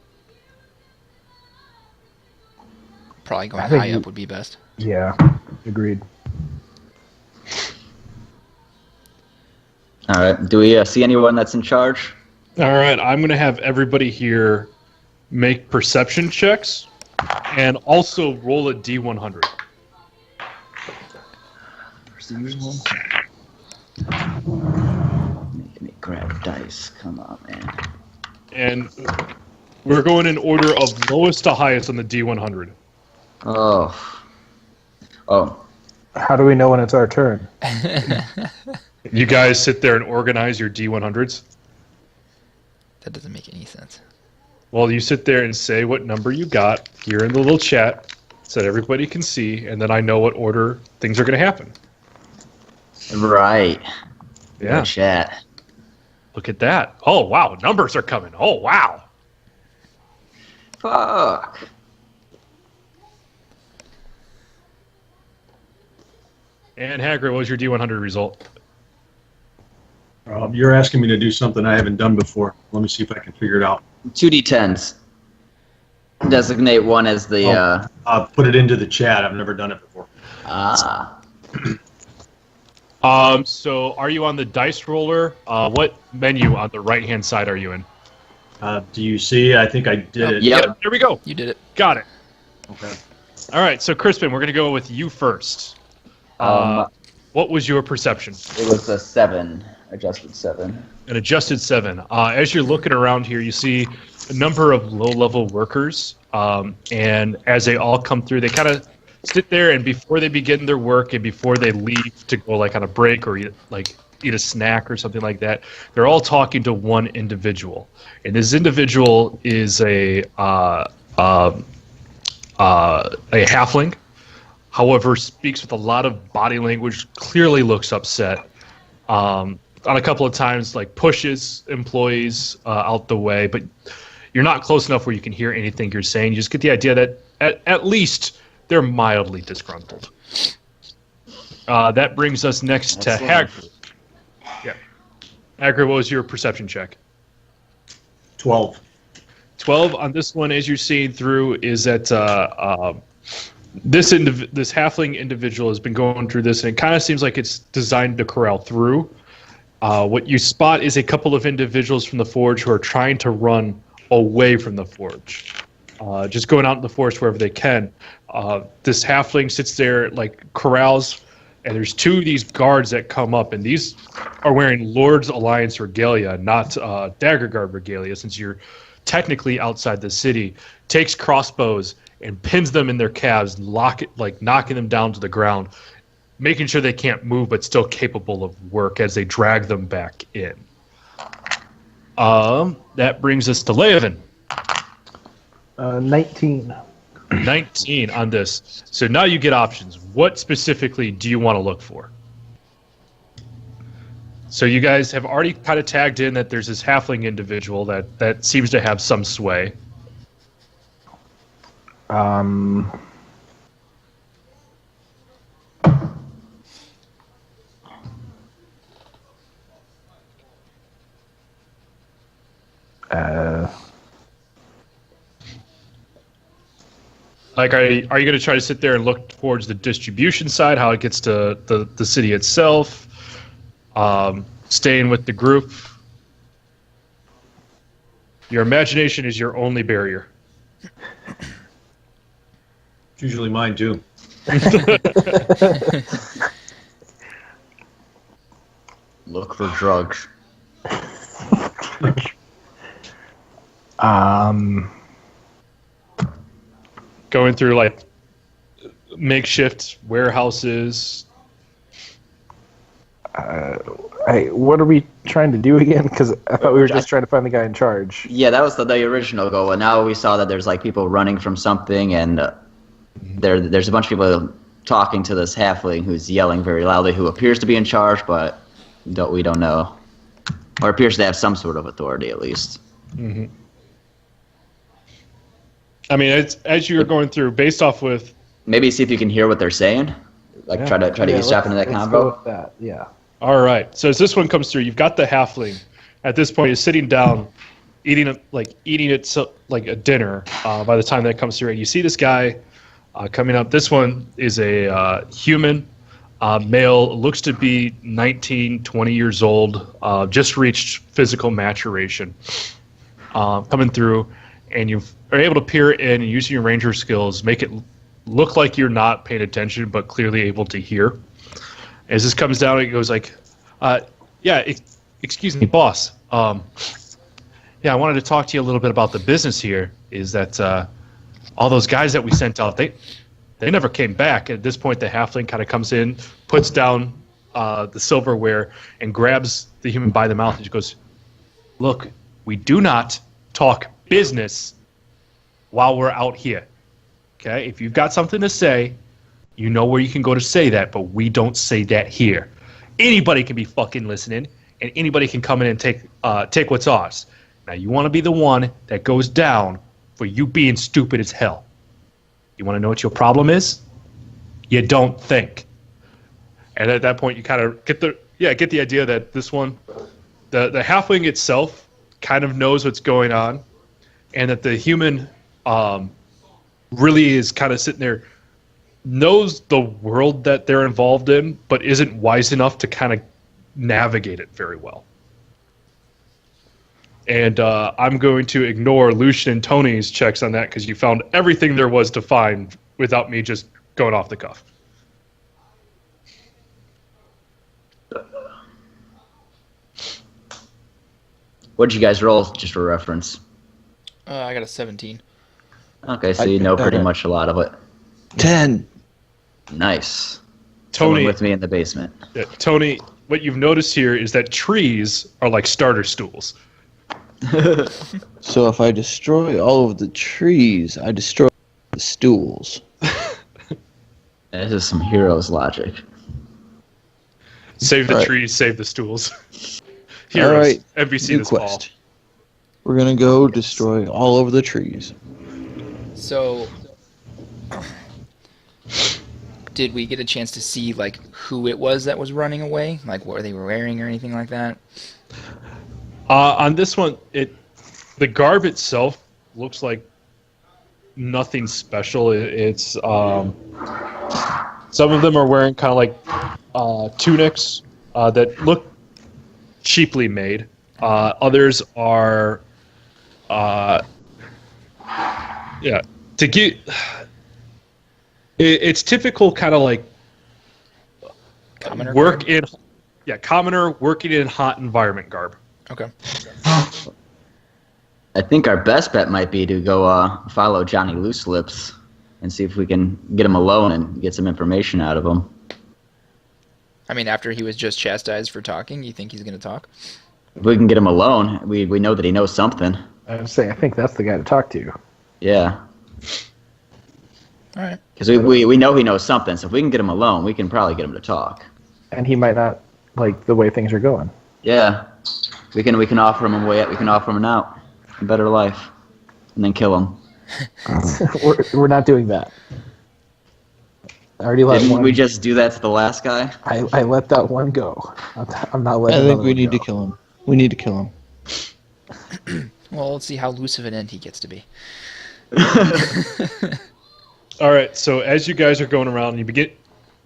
B: probably going
D: I think
B: high up would be best.
D: Yeah, agreed.
C: All right. Do we see anyone that's in charge?
A: All right, I'm going to have everybody here make perception checks and also roll a D100.
C: Making me grab dice. Come on, man.
A: And we're going in order of lowest to highest on the D100.
C: Oh. Oh.
D: How do we know when it's our turn?
A: You guys sit there and organize your D100s.
B: That doesn't make any sense.
A: Well, you sit there and say what number you got here in the little chat so that everybody can see, and then I know what order things are going to happen.
C: Right.
A: Yeah.
C: Good chat.
A: Look at that. Oh, wow. Numbers are coming. Oh, wow.
C: Fuck.
A: And Hagrid, what was your D100 result?
F: You're asking me to do something I haven't done before. Let me see if I can figure it out.
C: 2d10s. Designate one as the.
F: Put it into the chat. I've never done it before.
A: So are you on the dice roller? What menu on the right-hand side are you in?
F: Do you see? I think I did it.
C: Yep.
A: There we go.
B: You did it.
A: Got it.
F: Okay.
A: All right, so Crispin, we're going to go with you first. What was your perception?
C: It was a 7. Adjusted 7.
A: An adjusted 7. As you're looking around here, you see a number of low-level workers, and as they all come through, they kind of sit there, and before they begin their work and before they leave to go like on a break or eat a snack or something like that, they're all talking to one individual, and this individual is a halfling. However, speaks with a lot of body language, clearly looks upset. On a couple of times, like pushes employees out the way, but you're not close enough where you can hear anything you're saying. You just get the idea that at least they're mildly disgruntled. That brings us next to Hagrid. Yeah, Hagrid, what was your perception check?
F: 12.
A: 12 on this one, as you're seeing through, is that this halfling individual has been going through this, and it kind of seems like it's designed to corral through. What you spot is a couple of individuals from the forge who are trying to run away from the forge, just going out in the forest wherever they can. This halfling sits there, like corrals, and there's 2 of these guards that come up, and these are wearing Lord's Alliance regalia, not Dagger Guard regalia, since you're technically outside the city. Takes crossbows and pins them in their calves, knocking them down to the ground, making sure they can't move but still capable of work as they drag them back in. That brings us to Leovan.
D: 19.
A: 19 on this. So now you get options. What specifically do you want to look for? So you guys have already kind of tagged in that there's this halfling individual that seems to have some sway. Like, are you going to try to sit there and look towards the distribution side, how it gets to the city itself, staying with the group? Your imagination is your only barrier.
F: It's usually mine, too.
C: Look for drugs.
A: Going through like makeshift warehouses.
D: What are we trying to do again? Because I thought we were just trying to find the guy in charge.
C: Yeah, that was the original goal, and now we saw that there's like people running from something, and there's a bunch of people talking to this halfling who's yelling very loudly, who appears to be in charge, but we don't know, or appears to have some sort of authority at least.
A: Mm-hmm. I mean, it's, as you're going through, based off with...
C: Maybe see if you can hear what they're saying. Like, try to eavesdrop into that
D: let's go
C: convo.
D: with that, yeah.
A: All right. So as this one comes through, you've got the halfling. At this point, is sitting down, eating it like a dinner. By the time that comes through, and you see this guy coming up. This one is a human male. Looks to be 19, 20 years old. Just reached physical maturation. Coming through, and you are able to peer in and using your ranger skills, make it look like you're not paying attention, but clearly able to hear. As this comes down, it goes like, excuse me, boss. I wanted to talk to you a little bit about the business here. Is that all those guys that we sent out, they never came back. At this point, the halfling kind of comes in, puts down the silverware, and grabs the human by the mouth and just goes, look, we do not talk business while we're out here. Okay? If you've got something to say, you know where you can go to say that, but we don't say that here. Anybody can be fucking listening, and anybody can come in and take what's ours. Now, you want to be the one that goes down for you being stupid as hell. You want to know what your problem is? You don't think. And at that point, you kind of get the idea that this one, the halfling itself, kind of knows what's going on, and that the human really is kind of sitting there, knows the world that they're involved in, but isn't wise enough to kind of navigate it very well. And I'm going to ignore Lucian and Tony's checks on that because you found everything there was to find without me just going off the cuff.
C: What'd you guys roll, just for reference?
B: I got a 17.
C: Okay, so you know pretty much a lot of it.
E: 10.
C: Nice.
A: Tony,
C: Someone with me in the basement.
A: Tony, what you've noticed here is that trees are like starter stools.
E: So if I destroy all of the trees, I destroy the stools.
C: This is some heroes logic.
A: Save the
E: All right.
A: trees, save the stools. Heroes,
E: All right,
A: NPC
E: new
A: this fall.
E: quest. We're gonna go destroy all of the trees.
B: So, did we get a chance to see like who it was that was running away? Like what they were wearing or anything like that?
A: On this one, the garb itself looks like nothing special. It's some of them are wearing kind of like tunics that look cheaply made. Others are, to get. It's typical kind of like
B: Commoner
A: commoner working in hot environment garb.
B: Okay.
C: I think our best bet might be to go follow Johnny Loose Lips and see if we can get him alone and get some information out of him.
B: I mean, after he was just chastised for talking, you think he's going to talk?
C: If we can get him alone, we know that he knows something.
D: I'm saying, I think that's the guy to talk to.
C: Yeah.
B: All right.
C: Because we know he knows something, so if we can get him alone, we can probably get him to talk.
D: And he might not like the way things are going.
C: Yeah. We can offer him a way out. We can offer him an out. A better life. And then kill him.
D: we're not doing that. I already let
C: Didn't
D: one.
C: we just do that to the last guy?
D: I let that one go. I'm not letting.
E: I think
D: another
E: we
D: one
E: need
D: go.
E: to kill him. We need to kill him.
B: Well, let's see how loose of an end he gets to be.
A: All right, so as you guys are going around, you begin,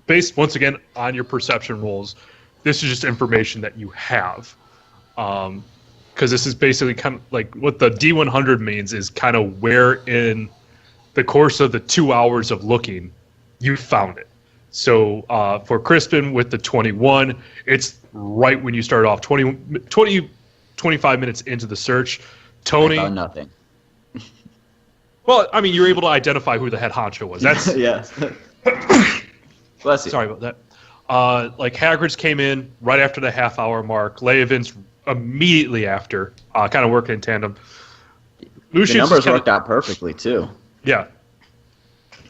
A: based once again on your perception rolls, this is just information that you have. Because this is basically kind of like what the D100 means is kind of where in the course of the 2 hours of looking, you found it. So for Crispin with the 21, it's right when you start off, 25 minutes into the search. Tony,
C: I found nothing.
A: well, I mean, you're able to identify who the head honcho was. That's
C: Yes. Bless you.
A: sorry about that. Like Hagrid's came in right after the half-hour mark. Leovin's immediately after, kind of working in tandem.
C: The
A: Lucian's
C: numbers
A: kinda,
C: worked out perfectly, too.
A: yeah.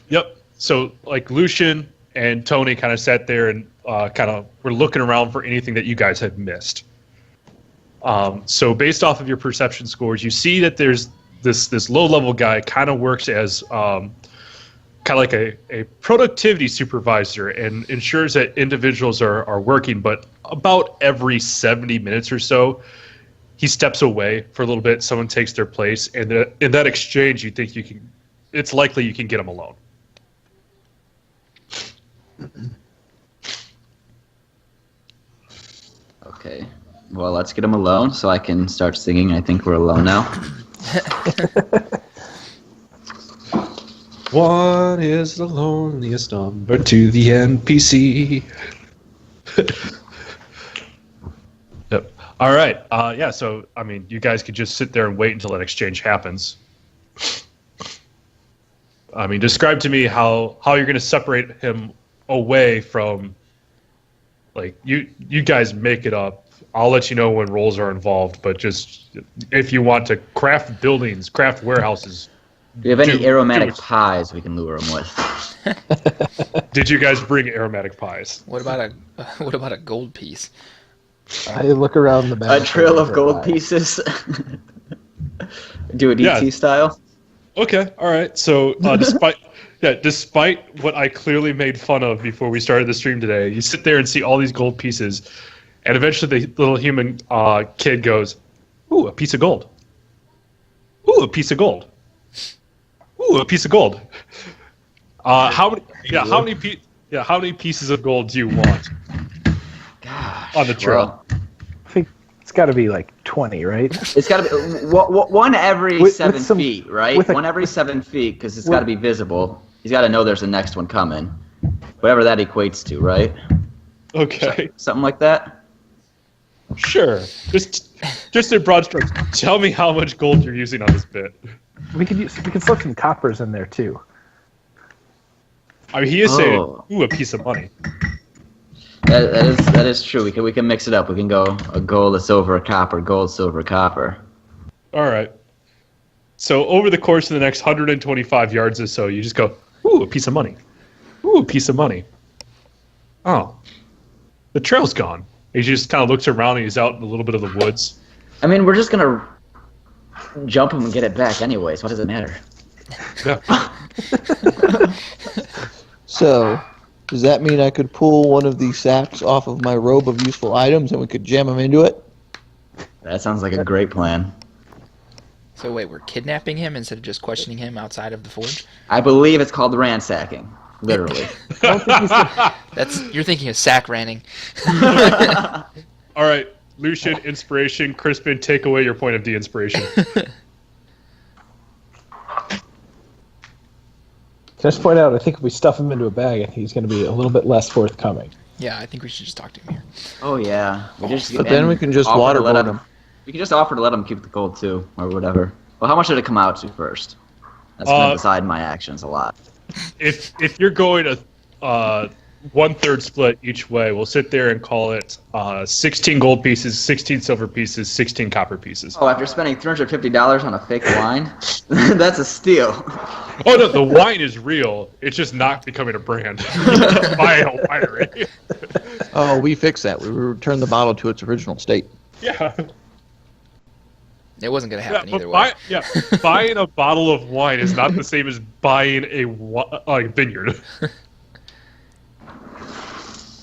A: Yep. So like Lucian and Tony kind of sat there and kind of were looking around for anything that you guys had missed. So based off of your perception scores, you see that there's this low-level guy kind of works as kind of like a productivity supervisor and ensures that individuals are working, but about every 70 minutes or so, he steps away for a little bit, someone takes their place, and in that exchange, you think it's likely you can get him alone.
C: Okay. Well, let's get him alone so I can start singing. I think we're alone now.
A: What is the loneliest number to the NPC? Yep. All right. Yeah. So, I mean, you guys could just sit there and wait until that exchange happens. I mean, describe to me how you're going to separate him away from, like, you guys make it up. I'll let you know when roles are involved, but just if you want to craft buildings, craft warehouses.
C: Do you have any aromatic pies we can lure him with?
A: Did you guys bring aromatic pies?
B: What about a gold piece?
D: I look around the bag.
C: A trail of gold pieces. Do it ET style.
A: Okay, all right. So despite what I clearly made fun of before we started the stream today, you sit there and see all these gold pieces, and eventually the little human kid goes, "Ooh, a piece of gold. Ooh, a piece of gold. Ooh, a piece of gold." How many pieces of gold do you want?
C: Gosh,
A: on the trail?
C: Well,
D: I think it's got to be like 20, right?
C: it's got to be one every
D: With
C: 7
D: some-
C: feet, right?
D: with a-
C: One every 7 feet, because it's got to be visible. He's got to know there's the next one coming. Whatever that equates to, right?
A: Okay,
C: Something like that?
A: sure. Just in broad strokes, tell me how much gold you're using on this bit.
D: We could slip some coppers in there too.
A: I mean, he is saying,
C: Oh.
A: "Ooh, a piece of money."
C: That is true. We can mix it up. We can go a gold, a silver, a copper, gold, silver, copper.
A: All right. So over the course of the next 125 yards or so, you just go, "Ooh, a piece of money. Ooh, a piece of money." Oh, the trail's gone. He just kind of looks around and he's out in a little bit of the woods.
C: I mean, we're just gonna jump him and get it back anyways. What does it matter?
A: Yeah.
E: So, does that mean I could pull one of these sacks off of my robe of useful items and we could jam them into it?
C: That sounds like a great plan.
B: So wait, we're kidnapping him instead of just questioning him outside of the forge?
C: I believe it's called ransacking. Literally.
B: You're thinking of sack ranning.
A: All right, Lucian, inspiration. Crispin, take away your point of de-inspiration.
D: Can I just point out, I think if we stuff him into a bag, I think he's going to be a little bit less forthcoming.
B: Yeah, I think we should just talk to him here.
C: Oh yeah.
E: But then we can just waterboard him.
C: We can just offer to let him keep the gold too, or whatever. Well, how much did it come out to first? That's gonna decide my actions a lot.
A: If you're going a 1/3 split each way, we'll sit there and call it 16 gold pieces, 16 silver pieces, 16 copper pieces.
C: Oh, after spending $350 on a fake wine, that's a steal.
A: Oh no, the wine is real. It's just not becoming a brand by a winery.
E: Oh, we fixed that. We returned the bottle to its original state.
A: Yeah.
B: It wasn't going to happen
A: Yeah,
B: either way.
A: buying a bottle of wine is not the same as buying a vineyard.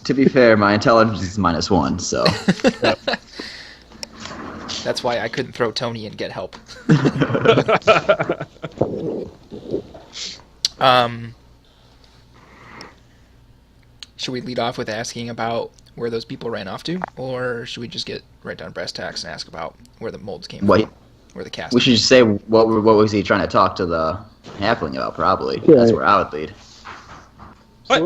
C: To be fair, my intelligence is -1, so.
B: That's why I couldn't throw Tony and get help. Should we lead off with asking about where those people ran off to, or should we just get right down brass tacks and ask about where the molds came
C: Wait.
B: from, where the cast?
C: We should just say what was he trying to talk to the halfling about? Probably.
D: Yeah.
C: That's where I would lead.
A: What?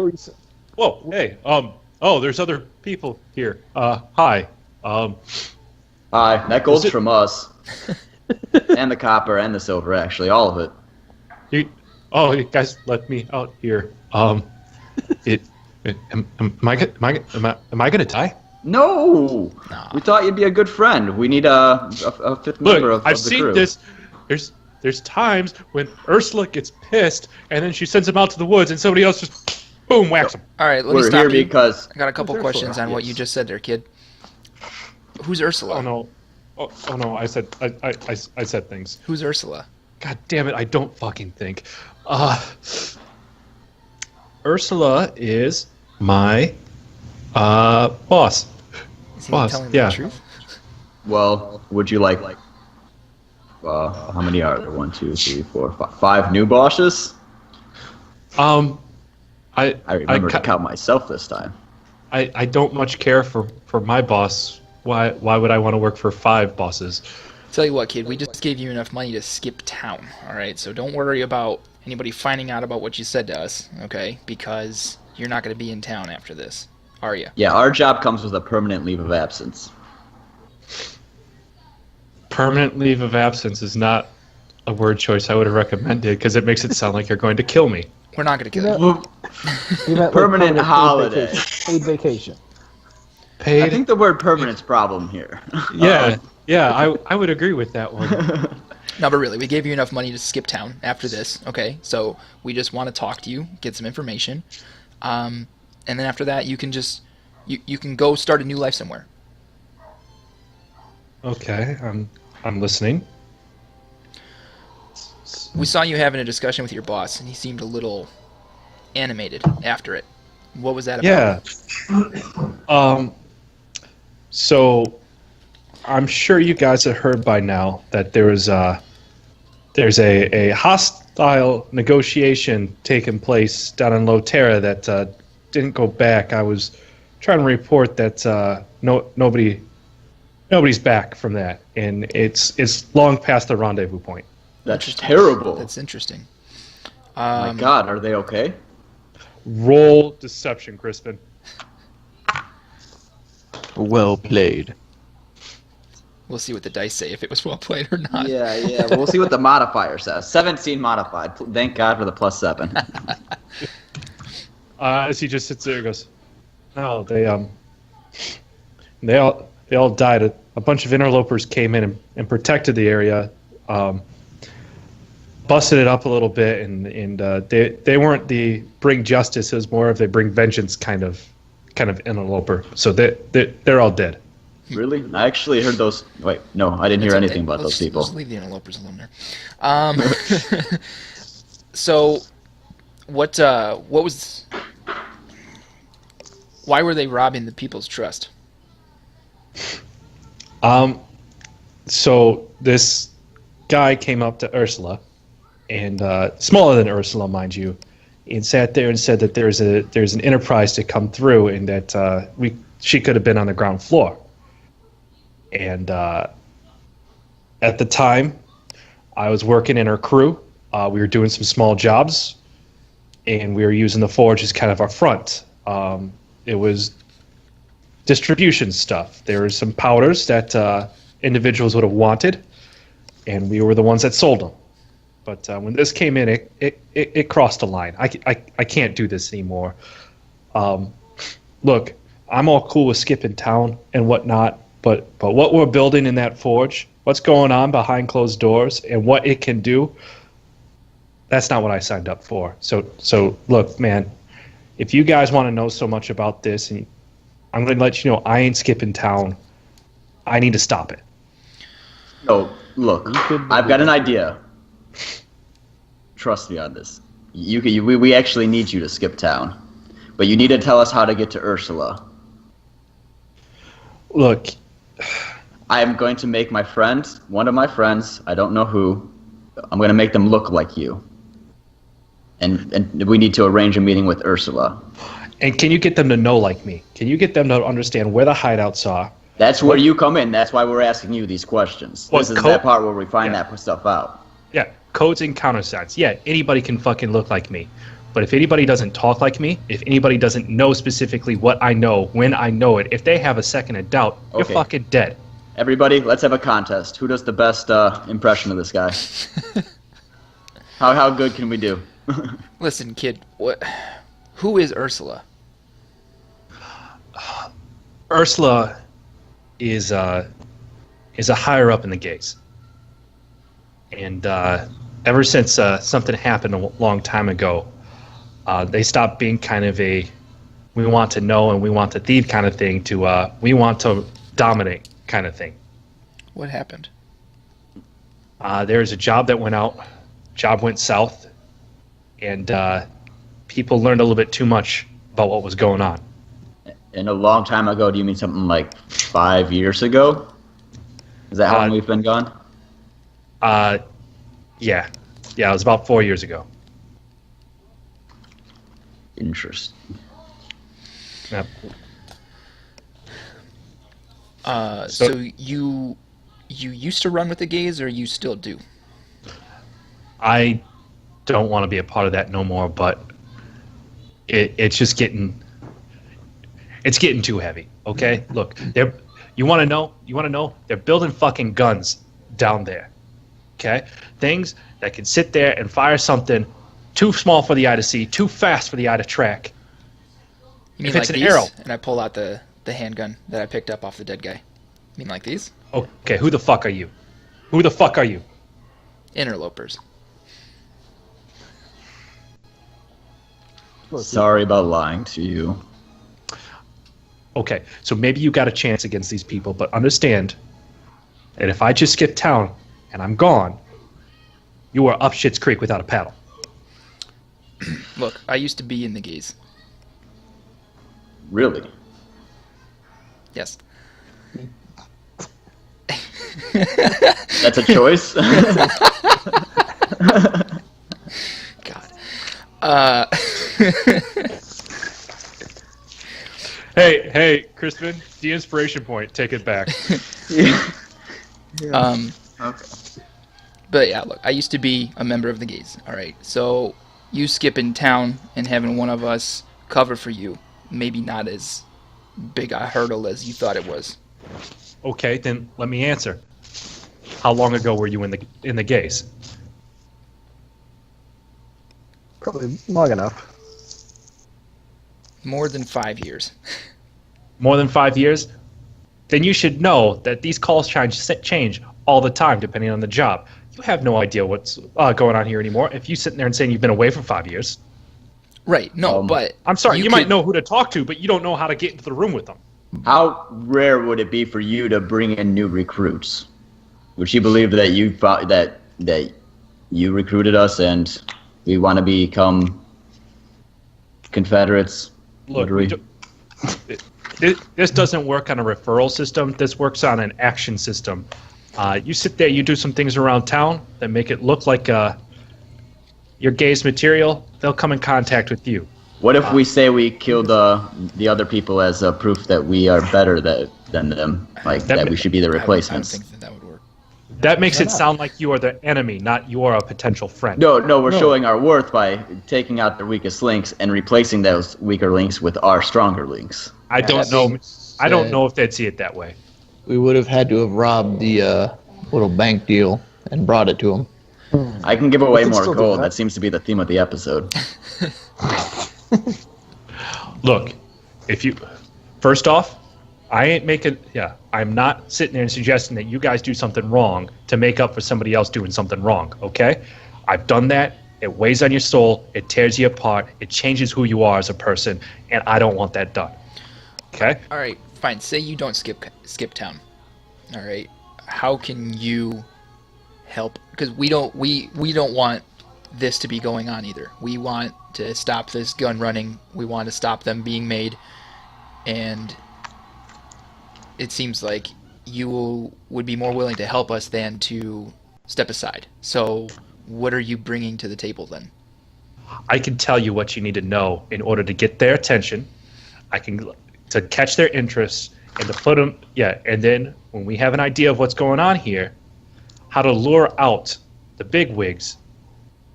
A: Whoa, hey, oh, there's other people here. Hi.
C: Hi, that gold's
A: Is it-
C: from us. And the copper and the silver, actually, all of it.
A: You guys, let me out here. Am I gonna die?
C: No!
B: Nah.
C: We thought you'd be a good friend. We need a fifth member
A: Look,
C: of
A: I've
C: the
A: seen
C: crew.
A: this. There's times when Ursula gets pissed, and then she sends him out to the woods, and somebody else just boom whacks him.
B: All right, let me
C: We're
B: stop
C: here
B: you.
C: because
B: I got a couple
D: Who's
B: questions
D: Ursula?
B: on what you
C: Yes.
B: just said there, kid. Who's Ursula?
A: Oh no, Oh no, I said things.
B: Who's Ursula?
A: God damn it, I don't fucking think. Ursula is my boss.
B: Is he
A: Boss,
B: telling
A: yeah.
B: the truth?
C: Well, would you like how many are there? 1, 2, 3, 4, 5 new bosses?
A: I
C: remember to count myself this time.
A: I don't much care for my boss. Why would I want to work for 5 bosses?
B: Tell you what, kid, we just gave you enough money to skip town, alright? So don't worry about anybody finding out about what you said to us, okay? Because you're not going to be in town after this, are you?
C: Yeah, our job comes with a permanent leave of absence.
A: Permanent leave of absence is not a word choice I would have recommended because it makes it sound like you're going to kill me.
B: We're not going to kill you.
D: You meant, like,
C: Permanent holiday.
D: Paid vacation.
A: Paid?
C: I think the word permanent's problem here.
A: Yeah, I would agree with that one.
B: No, but really, we gave you enough money to skip town after this, okay? So we just want to talk to you, get some information, and then after that, you can just you can go start a new life somewhere.
A: Okay, I'm listening.
B: We saw you having a discussion with your boss, and he seemed a little animated after it. What was that about?
A: Yeah. So I'm sure you guys have heard by now that there's a hostile negotiation taking place down in Lotera that didn't go back. I was trying to report that nobody's back from that, and it's long past the rendezvous point.
C: That's terrible.
B: That's interesting.
C: Oh my God, are they okay?
A: Roll deception, Crispin.
E: Well played.
B: We'll see what the dice say, if it was well played or not.
C: Yeah. We'll see what the modifier says. 17 modified. Thank God for the +7.
A: As he just sits there and goes, no, they all died. A bunch of interlopers came in and protected the area, busted it up a little bit, and they weren't the bring justice. It was more of they bring vengeance kind of interloper. So they're all dead.
C: Really? I actually heard those. Wait, no, I didn't hear anything about those people.
B: Let's leave the interlopers alone there. So, what was? Why were they robbing the people's trust?
A: So this guy came up to Ursula, and smaller than Ursula, mind you, and sat there and said that there's an enterprise to come through, and that she could have been on the ground floor. And at the time, I was working in her crew. We were doing some small jobs, and we were using the forge as kind of our front. It was distribution stuff. There were some powders that individuals would have wanted, and we were the ones that sold them. But when this came in, it crossed a line. I can't do this anymore. Look, I'm all cool with skipping town and whatnot, but what we're building in that forge, what's going on behind closed doors, and what it can do, that's not what I signed up for. So look, man, if you guys want to know so much about this, and I'm going to let you know I ain't skipping town. I need to stop it.
C: No, look, I've got an idea. Trust me on this. We actually need you to skip town, but you need to tell us how to get to Ursula.
A: Look,
C: I am going to make my friend, one of my friends, I don't know who, I'm going to make them look like you. And we need to arrange a meeting with Ursula.
A: and can you get them to know like me? Can you get them to understand where the hideouts are?
C: That's where you come in. That's why we're asking you these questions. This is that part where we find that stuff out.
A: Yeah, codes and countersigns. Yeah, anybody can fucking look like me. But if anybody doesn't talk like me, if anybody doesn't know specifically what I know, when I know it, if they have a second of doubt, you're fucking dead.
C: Everybody, let's have a contest. Who does the best impression of this guy? How good can we do?
B: Listen, kid, who is Ursula?
A: Ursula is a higher up in the gates. And ever since something happened a long time ago, they stopped being kind of a we want to know and we want to thieve kind of thing to we want to dominate kind of thing.
B: What happened?
A: There's a job that went out. Job went south, and people learned a little bit too much about what was going on.
C: And a long time ago, do you mean something like 5 years ago? Is that how long we've been gone?
A: Yeah. Yeah, it was about 4 years ago.
C: Interesting.
A: Yep.
B: So you used to run with the gays, or you still do?
A: I don't want to be a part of that no more, but it's just getting too heavy. Okay, look, you want to know? They're building fucking guns down there. Okay, things that can sit there and fire something too small for the eye to see, too fast for the eye to track.
B: You mean
A: If
B: like
A: it's an
B: these?
A: arrow.
B: And I pull out the handgun that I picked up off the dead guy. You mean like these?
A: Okay, who the fuck are you? Who the fuck are you?
B: Interlopers.
C: Sorry about lying to you.
A: Okay, so maybe you got a chance against these people, but understand that if I just skip town and I'm gone, you are up shit's creek without a paddle.
B: Look, I used to be in the gays.
C: Really?
B: Yes.
C: That's a choice?
B: God.
A: Hey, Crispin, the inspiration point, take it back.
C: Okay.
B: But yeah, look, I used to be a member of the gays. All right, so you skipping town and having one of us cover for you, maybe not as big a hurdle as you thought it was.
A: Okay, then let me answer. How long ago were you in the gays?
D: Probably long enough.
B: More than 5 years.
A: More than 5 years? Then you should know that these calls change all the time depending on the job. You have no idea what's going on here anymore if you sitting there and saying you've been away for 5 years.
B: Right, no, but...
A: I'm sorry, you might
B: could-
A: know who to talk to, but you don't know how to get into the room with them.
C: How rare would it be for you to bring in new recruits? Would you believe that that you recruited us and we want to become Confederates?
A: Look,
C: Literally.
A: this doesn't work on a referral system. This works on an action system. You sit there, you do some things around town that make it look like your gays material. They'll come in contact with you.
C: What if we say we killed the other people as proof that we are better than them? Like, that we should be the
B: I don't
C: replacements?
B: think that would work.
A: That makes it sound like you are the enemy, not you are a potential friend.
C: No, we're showing our worth by taking out their weakest links and replacing those weaker links with our stronger links.
A: I don't know. I don't know if they'd see it that way.
E: We would have had to have robbed the little bank deal and brought it to him.
C: I can give away
D: can
C: more
D: still do
C: gold.
D: that.
C: That seems to be the theme of the episode.
A: Look, if you first off, I'm not sitting there and suggesting that you guys do something wrong to make up for somebody else doing something wrong, okay? I've done that. It weighs on your soul. It tears you apart. It changes who you are as a person, and I don't want that done. Okay?
B: All right, fine. Say you don't skip town. All right. How can you help? Because we don't want this to be going on either. We want to stop this gun running. We want to stop them being made. And it seems like you would be more willing to help us than to step aside. So what are you bringing to the table then?
A: I can tell you what you need to know in order to get their attention. To catch their interest and to put them, and then when we have an idea of what's going on here, how to lure out the bigwigs.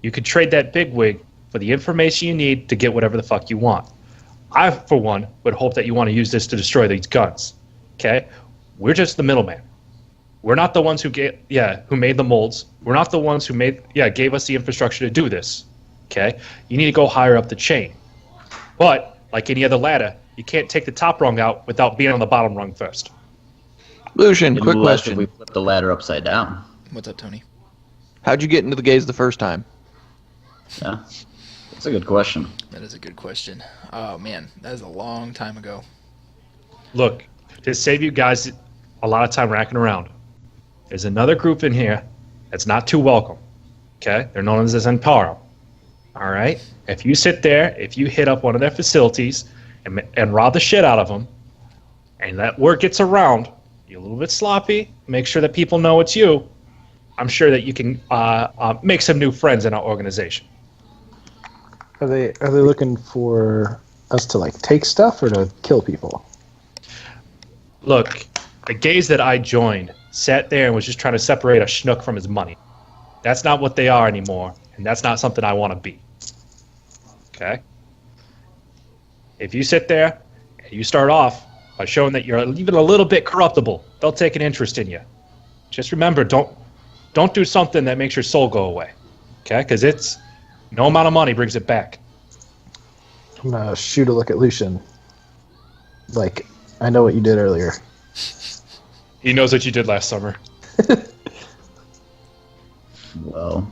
A: You could trade that bigwig for the information you need to get whatever the fuck you want. I, for one, would hope that you want to use this to destroy these guns. Okay? We're just the middleman. We're not the ones who made the molds. We're not the ones who gave us the infrastructure to do this. Okay? You need to go higher up the chain. But, like any other ladder, you can't take the top rung out without being on the bottom rung first.
E: Lucian, quick
C: Unless
E: question.
C: we flip the ladder upside down.
B: What's up, Tony?
E: How'd you get into the gays the first time?
C: Yeah, that's a good question.
B: That is a good question. Oh, man. That is a long time ago.
A: Look, to save you guys a lot of time racking around, there's another group in here that's not too welcome. Okay? They're known as the Zentarum. All right? If you sit there, if you hit up one of their facilities and rob the shit out of them, and that word gets around, you're a little bit sloppy, make sure that people know it's you, I'm sure that you can make some new friends in our organization.
D: Are they looking for us to like take stuff or to kill people?
A: Look, the gays that I joined sat there and was just trying to separate a schnook from his money. That's not what they are anymore, and that's not something I want to be. Okay? If you sit there and you start off by showing that you're even a little bit corruptible, they'll take an interest in you. Just remember, don't do something that makes your soul go away. Okay? Because it's no amount of money brings it back.
D: I'm gonna shoot a look at Lucian. Like, I know what you did earlier.
A: He knows what you did last summer.
C: Well.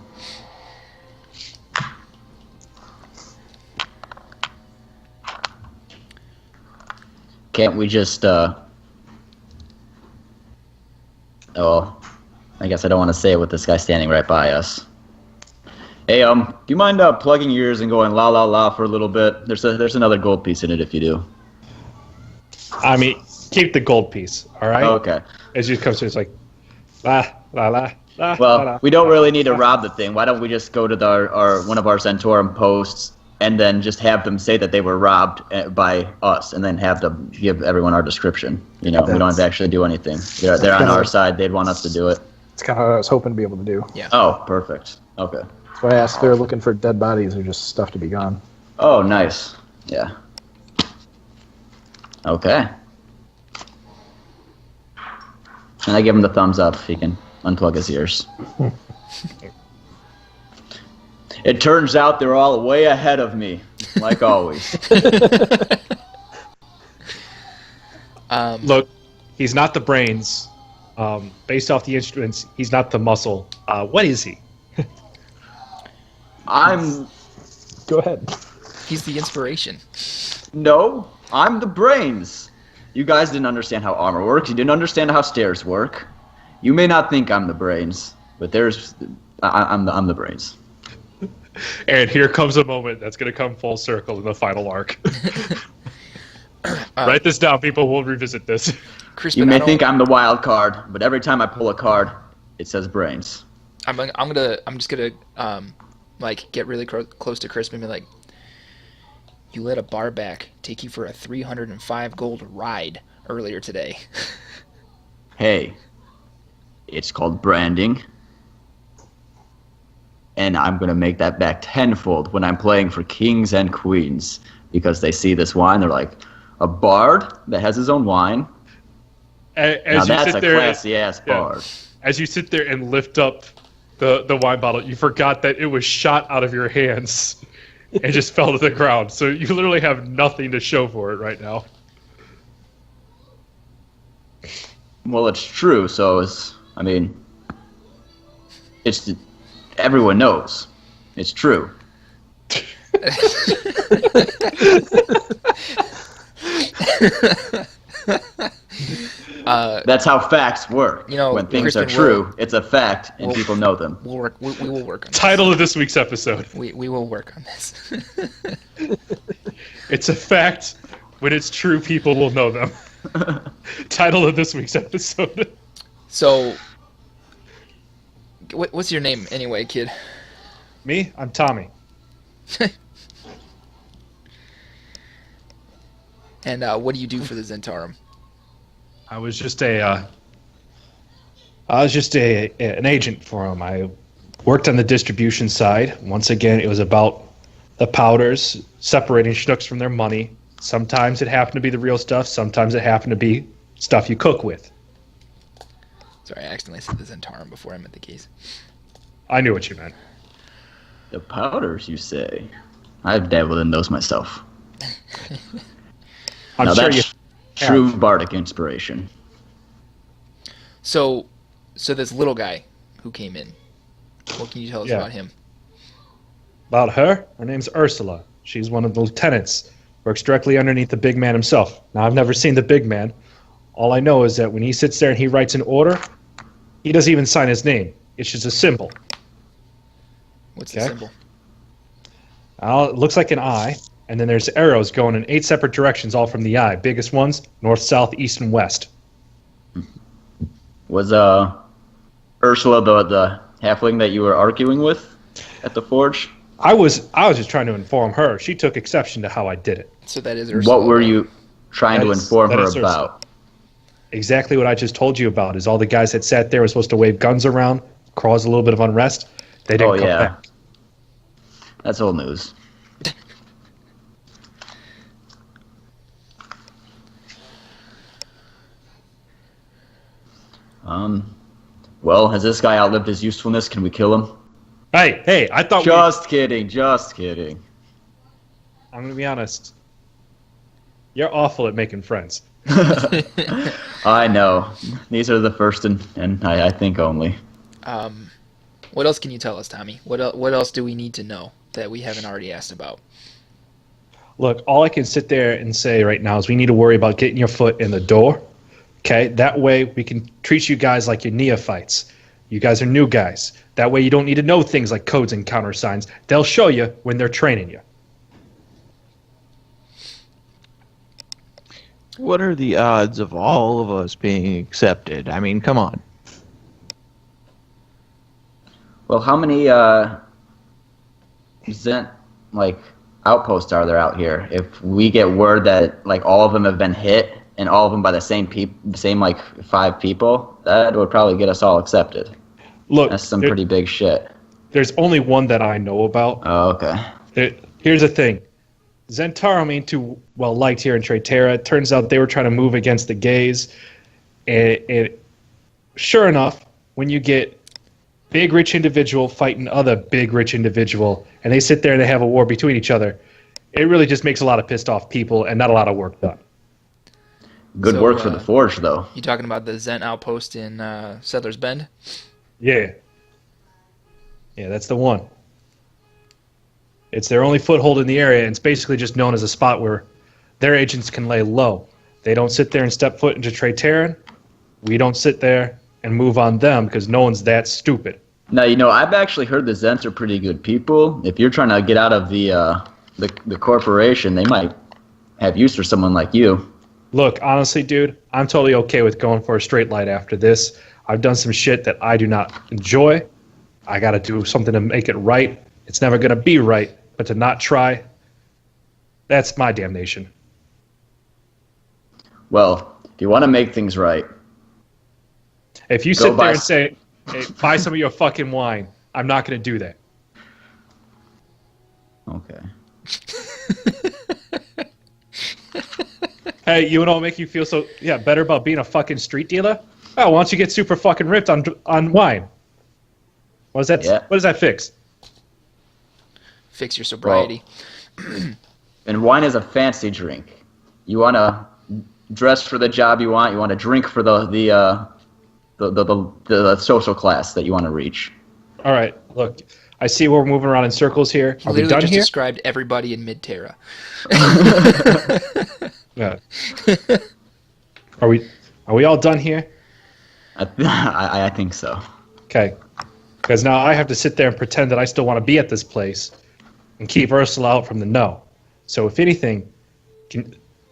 C: Can't we just, oh, I guess I don't want to say it with this guy standing right by us. Hey, do you mind plugging your ears and going la la la for a little bit? There's another gold piece in it if you do.
A: I mean, keep the gold piece, all right?
C: Okay.
A: As you come through, it's like, la, la, la, la,
C: Well,
A: la, la.
C: we don't really need to rob the thing. Why don't we just go to our one of our Centaurum posts and then just have them say that they were robbed by us, and then have to give everyone our description. You know, we don't have to actually do anything. They're on our side. They'd want us to do it.
D: It's kind of what I was hoping to be able to do.
B: Yeah.
C: Oh, perfect. Okay.
D: That's why I asked if they were looking for dead bodies or just stuff to be gone.
C: Oh, nice. Yeah. Okay. And I give him the thumbs up if he can unplug his ears. It turns out they're all way ahead of me, like always.
A: Look, he's not the brains. Based off the instruments, he's not the muscle. What is he?
C: I'm...
D: Go ahead.
B: He's the inspiration.
C: No, I'm the brains. You guys didn't understand how armor works. You didn't understand how stairs work. You may not think I'm the brains, but I'm the brains.
A: And here comes a moment that's going to come full circle in the final arc. Write this down, people. We'll revisit this.
B: Crispin,
C: You may think I'm the wild card, but every time I pull a card, it says brains.
B: I'm just gonna like get really close to Crispin and be like, you let a barback take you for a 305 gold ride earlier today.
C: Hey, it's called branding. And I'm going to make that back tenfold when I'm playing for kings and queens. Because they see this wine, they're like, a bard that has his own wine? Now that's a classy-ass bard.
A: As you sit there and lift up the wine bottle, you forgot that it was shot out of your hands and just fell to the ground. So you literally have nothing to show for it right now.
C: Well, it's true, so everyone knows. It's true. That's how facts work.
B: You know,
C: when things
B: Crispin,
C: are true, it's a fact, and people know them.
B: We will work on this.
A: Title of this week's episode.
B: We will work on this.
A: It's a fact. When it's true, people will know them. Title of this week's episode.
B: So, what's your name anyway, kid?
A: Me? I'm Tommy.
B: And what do you do for the Zentarum?
A: I was just an agent for him. I worked on the distribution side. Once again, it was about the powders, separating schnooks from their money. Sometimes it happened to be the real stuff. Sometimes it happened to be stuff you cook with.
B: Sorry, I accidentally said the Zentarum before I meant the keys.
A: I knew what you meant.
C: The powders, you say? I've dabbled in those myself.
A: I'm
C: now
A: sure
C: that's true bardic inspiration.
B: So this little guy who came in, what can you tell us about him?
A: About her? Her name's Ursula. She's one of the lieutenants. Works directly underneath the big man himself. Now, I've never seen the big man. All I know is that when he sits there and he writes an order, He doesn't even sign his name. It's just a symbol.
B: What's the
A: Okay.
B: symbol?
A: It looks like an eye, and then there's arrows going in 8 separate directions, all from the eye. Biggest ones, north, south, east, and west.
C: Was Ursula the halfling that you were arguing with at the forge?
A: I was just trying to inform her. She took exception to how I did it.
B: So that is Ursula.
C: What were you trying to inform
A: that
C: her
A: is Ursula.
C: about?
A: Exactly what I just told you about. Is all the guys that sat there were supposed to wave guns around, cause a little bit of unrest. They didn't come back.
C: That's old news. Well, has this guy outlived his usefulness? Can we kill him?
A: Hey, I thought
C: Just kidding, just kidding.
A: I'm going to be honest. You're awful at making friends.
C: I know. These are the first and I think only.
B: What else can you tell us, Tommy? What else do we need to know that we haven't already asked about?
A: Look, all I can sit there and say right now is we need to worry about getting your foot in the door. Okay? That way we can treat you guys like you're neophytes. You guys are new guys. That way you don't need to know things like codes and countersigns. They'll show you when they're training you.
E: What are the odds of all of us being accepted? I mean, come on.
C: Well, how many outposts are there out here? If we get word that all of them have been hit and all of them by the same 5 people, that would probably get us all accepted.
A: Look,
C: that's some pretty big shit.
A: There's only one that I know about.
C: Oh, okay.
A: Here's the thing. Zentarum ain't too well liked here in Trae'Terran. Turns out they were trying to move against the gays. And sure enough, when you get big rich individual fighting other big rich individual, and they sit there and they have a war between each other, it really just makes a lot of pissed off people and not a lot of work done.
C: Good work for the Forge, though.
B: You talking about the Zent outpost in Settlers Bend?
A: Yeah. Yeah, that's the one. It's their only foothold in the area, and it's basically just known as a spot where their agents can lay low. They don't sit there and step foot into Trae'Terran. We don't sit there and move on them because no one's that stupid.
C: Now, I've actually heard the Zents are pretty good people. If you're trying to get out of the corporation, they might have use for someone like you.
A: Look, honestly, dude, I'm totally okay with going for a straight light after this. I've done some shit that I do not enjoy. I got to do something to make it right. It's never going to be right, but to not try, that's my damnation.
C: Well, if you want to make things right,
A: if you sit there and say, hey, buy some of your fucking wine, I'm not going to do that.
C: Okay.
A: Hey, you know what make you feel so better about being a fucking street dealer? Oh, why don't you get super fucking ripped on wine? What does that?
C: Yeah.
A: What does that fix?
B: Fix your sobriety.
C: Well, and wine is a fancy drink. You want to dress for the job you want. You want to drink for the social class that you want to reach.
A: All right, look, I see we're moving around in circles here. Are we done
B: just
A: here?
B: Described everybody in Mid-Terra.
A: Yeah. Are we all done here?
C: I think so.
A: Okay. Because now I have to sit there and pretend that I still want to be at this place and keep Ursula out from the know. So if anything,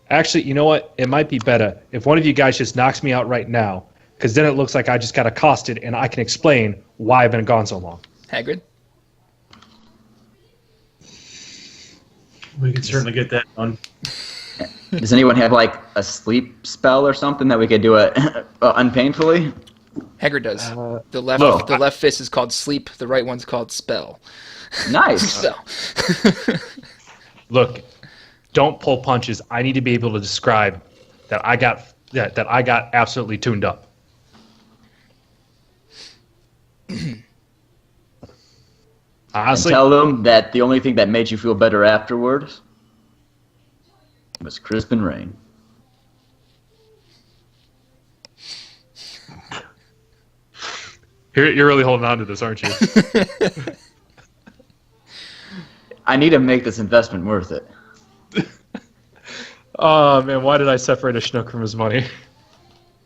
A: actually, you know what? It might be better if one of you guys just knocks me out right now, because then it looks like I just got accosted and I can explain why I've been gone so long.
B: Hagrid?
F: We can certainly get that done.
C: Does anyone have a sleep spell or something that we could do it unpainfully?
B: Hagrid does. The left fist is called sleep. The right one's called spell.
C: Nice.
B: Spell.
A: Look, don't pull punches. I need to be able to describe that I got absolutely tuned up. Honestly,
C: And tell them that the only thing that made you feel better afterwards was Crispin Rain.
A: you're really holding on to this, aren't you?
C: I need to make this investment worth it.
A: Oh man, why did I separate a schnook from his money?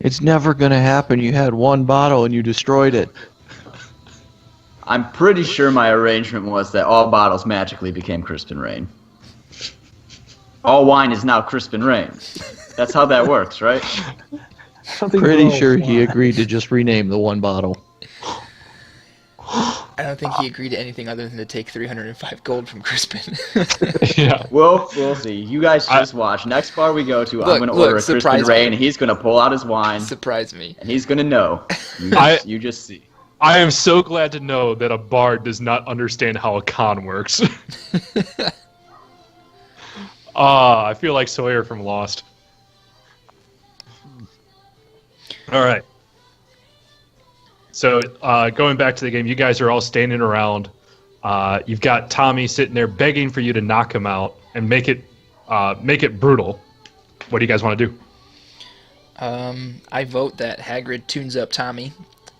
E: It's never going to happen. You had one bottle and you destroyed it.
C: I'm pretty sure my arrangement was that all bottles magically became Crisp and Rain. All wine is now Crisp and Rain. That's how that works, right?
E: Pretty sure he agreed to just rename the one bottle.
B: I don't think he agreed to anything other than to take 305 gold from Crispin.
A: Yeah.
C: We'll see. You guys just watch. Next bar we go to, I'm going to order a Crisp and Rain, and he's going to pull out his wine.
B: Surprise me.
C: And he's going to know. You just see.
A: I am so glad to know that a bard does not understand how a con works. I feel like Sawyer from Lost. All right. So going back to the game, you guys are all standing around. You've got Tommy sitting there begging for you to knock him out and make it brutal. What do you guys want to do?
B: I vote that Hagrid tunes up Tommy,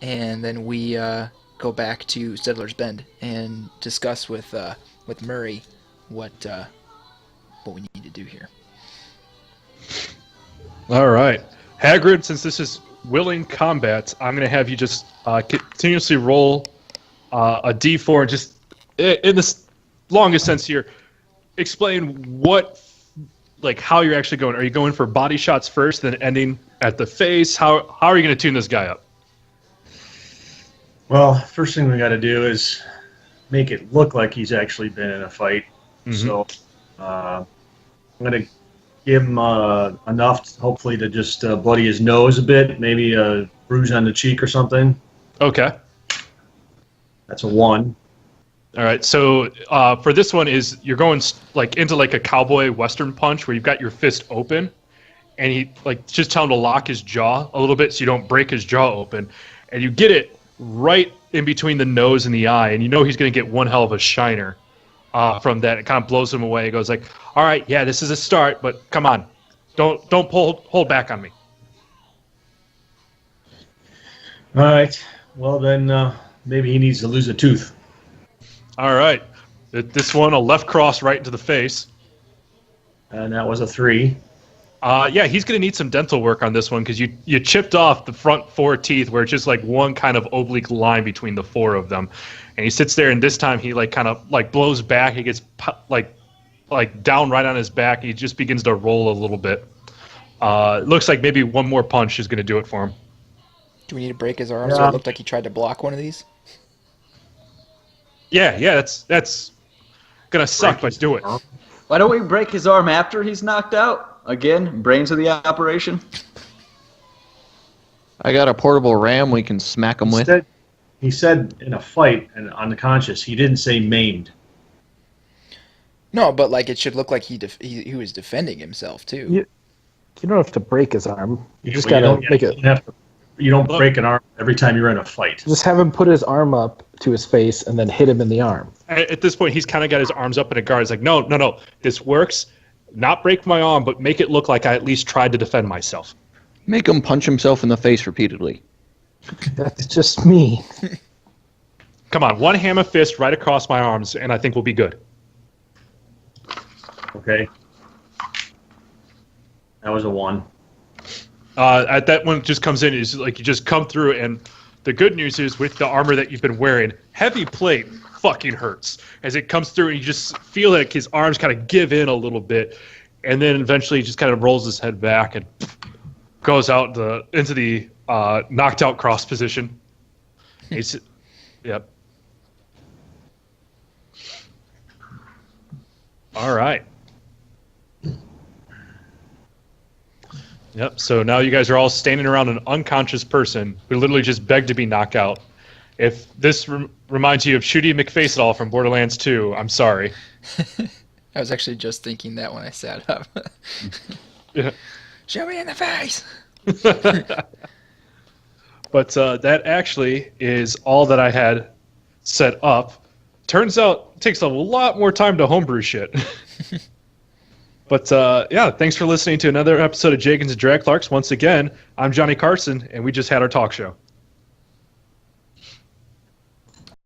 B: and then we go back to Settler's Bend and discuss with Murray what we need to do here.
A: All right. Hagrid, since this is willing combat, I'm going to have you just continuously roll a d4 and just, in the longest sense here, explain how you're actually going. Are you going for body shots first, then ending at the face? How are you going to tune this guy up?
F: Well, first thing we got to do is make it look like he's actually been in a fight. Mm-hmm. So I'm going to give him enough, hopefully, to just bloody his nose a bit, maybe a bruise on the cheek or something.
A: Okay.
F: That's a 1.
A: All right. So for this one, you're going into a cowboy western punch where you've got your fist open, and he just tell him to lock his jaw a little bit so you don't break his jaw open, and you get it right in between the nose and the eye, and you know he's going to get one hell of a shiner. From that, it kind of blows him away. He goes like, "All right, yeah, this is a start, but come on, don't hold back on me."
F: All right. Well, then maybe he needs to lose a tooth.
A: All right. This one, a left cross right into the face.
F: And that was a 3.
A: Yeah, he's going to need some dental work on this one because you chipped off the front 4 teeth where it's just one kind of oblique line between the 4 of them. And he sits there, and this time he kind of blows back. He gets down right on his back. He just begins to roll a little bit. It looks like maybe one more punch is going to do it for him.
B: Do we need to break his arm so it looked like he tried to block one of these?
A: Yeah, that's going to suck, but do it.
C: Why don't we break his arm after he's knocked out? Again, brains of the operation.
E: I got a portable ram we can smack him with.
F: He said in a fight and unconscious. He didn't say maimed.
B: No, but it should look like he was defending himself too.
D: You don't have to break his arm. You just gotta make it.
F: You don't break an arm every time you're in a fight.
D: Just have him put his arm up to his face and then hit him in the arm.
A: At this point, he's kind of got his arms up in a guard. He's like, no, this works. Not break my arm, but make it look like I at least tried to defend myself.
E: Make him punch himself in the face repeatedly.
D: That's just me.
A: Come on, one hammer fist right across my arms, and I think we'll be good.
F: Okay. That was a 1.
A: At that one just comes in, is you just come through, and the good news is with the armor that you've been wearing, heavy plate fucking hurts. As it comes through, and you just feel like his arms kind of give in a little bit, and then eventually he just kind of rolls his head back and goes out into the knocked out cross position. Yep. All right. Yep, so now you guys are all standing around an unconscious person who literally just begged to be knocked out. If this reminds you of Shooty McFace at all from Borderlands 2, I'm sorry.
B: I was actually just thinking that when I sat up.
A: Yeah.
B: Shoot me in the face!
A: But that actually is all that I had set up. Turns out it takes a lot more time to homebrew shit. But yeah, thanks for listening to another episode of Jaygeons and Dragclarks. Once again, I'm Johnny Carson, and we just had our talk show.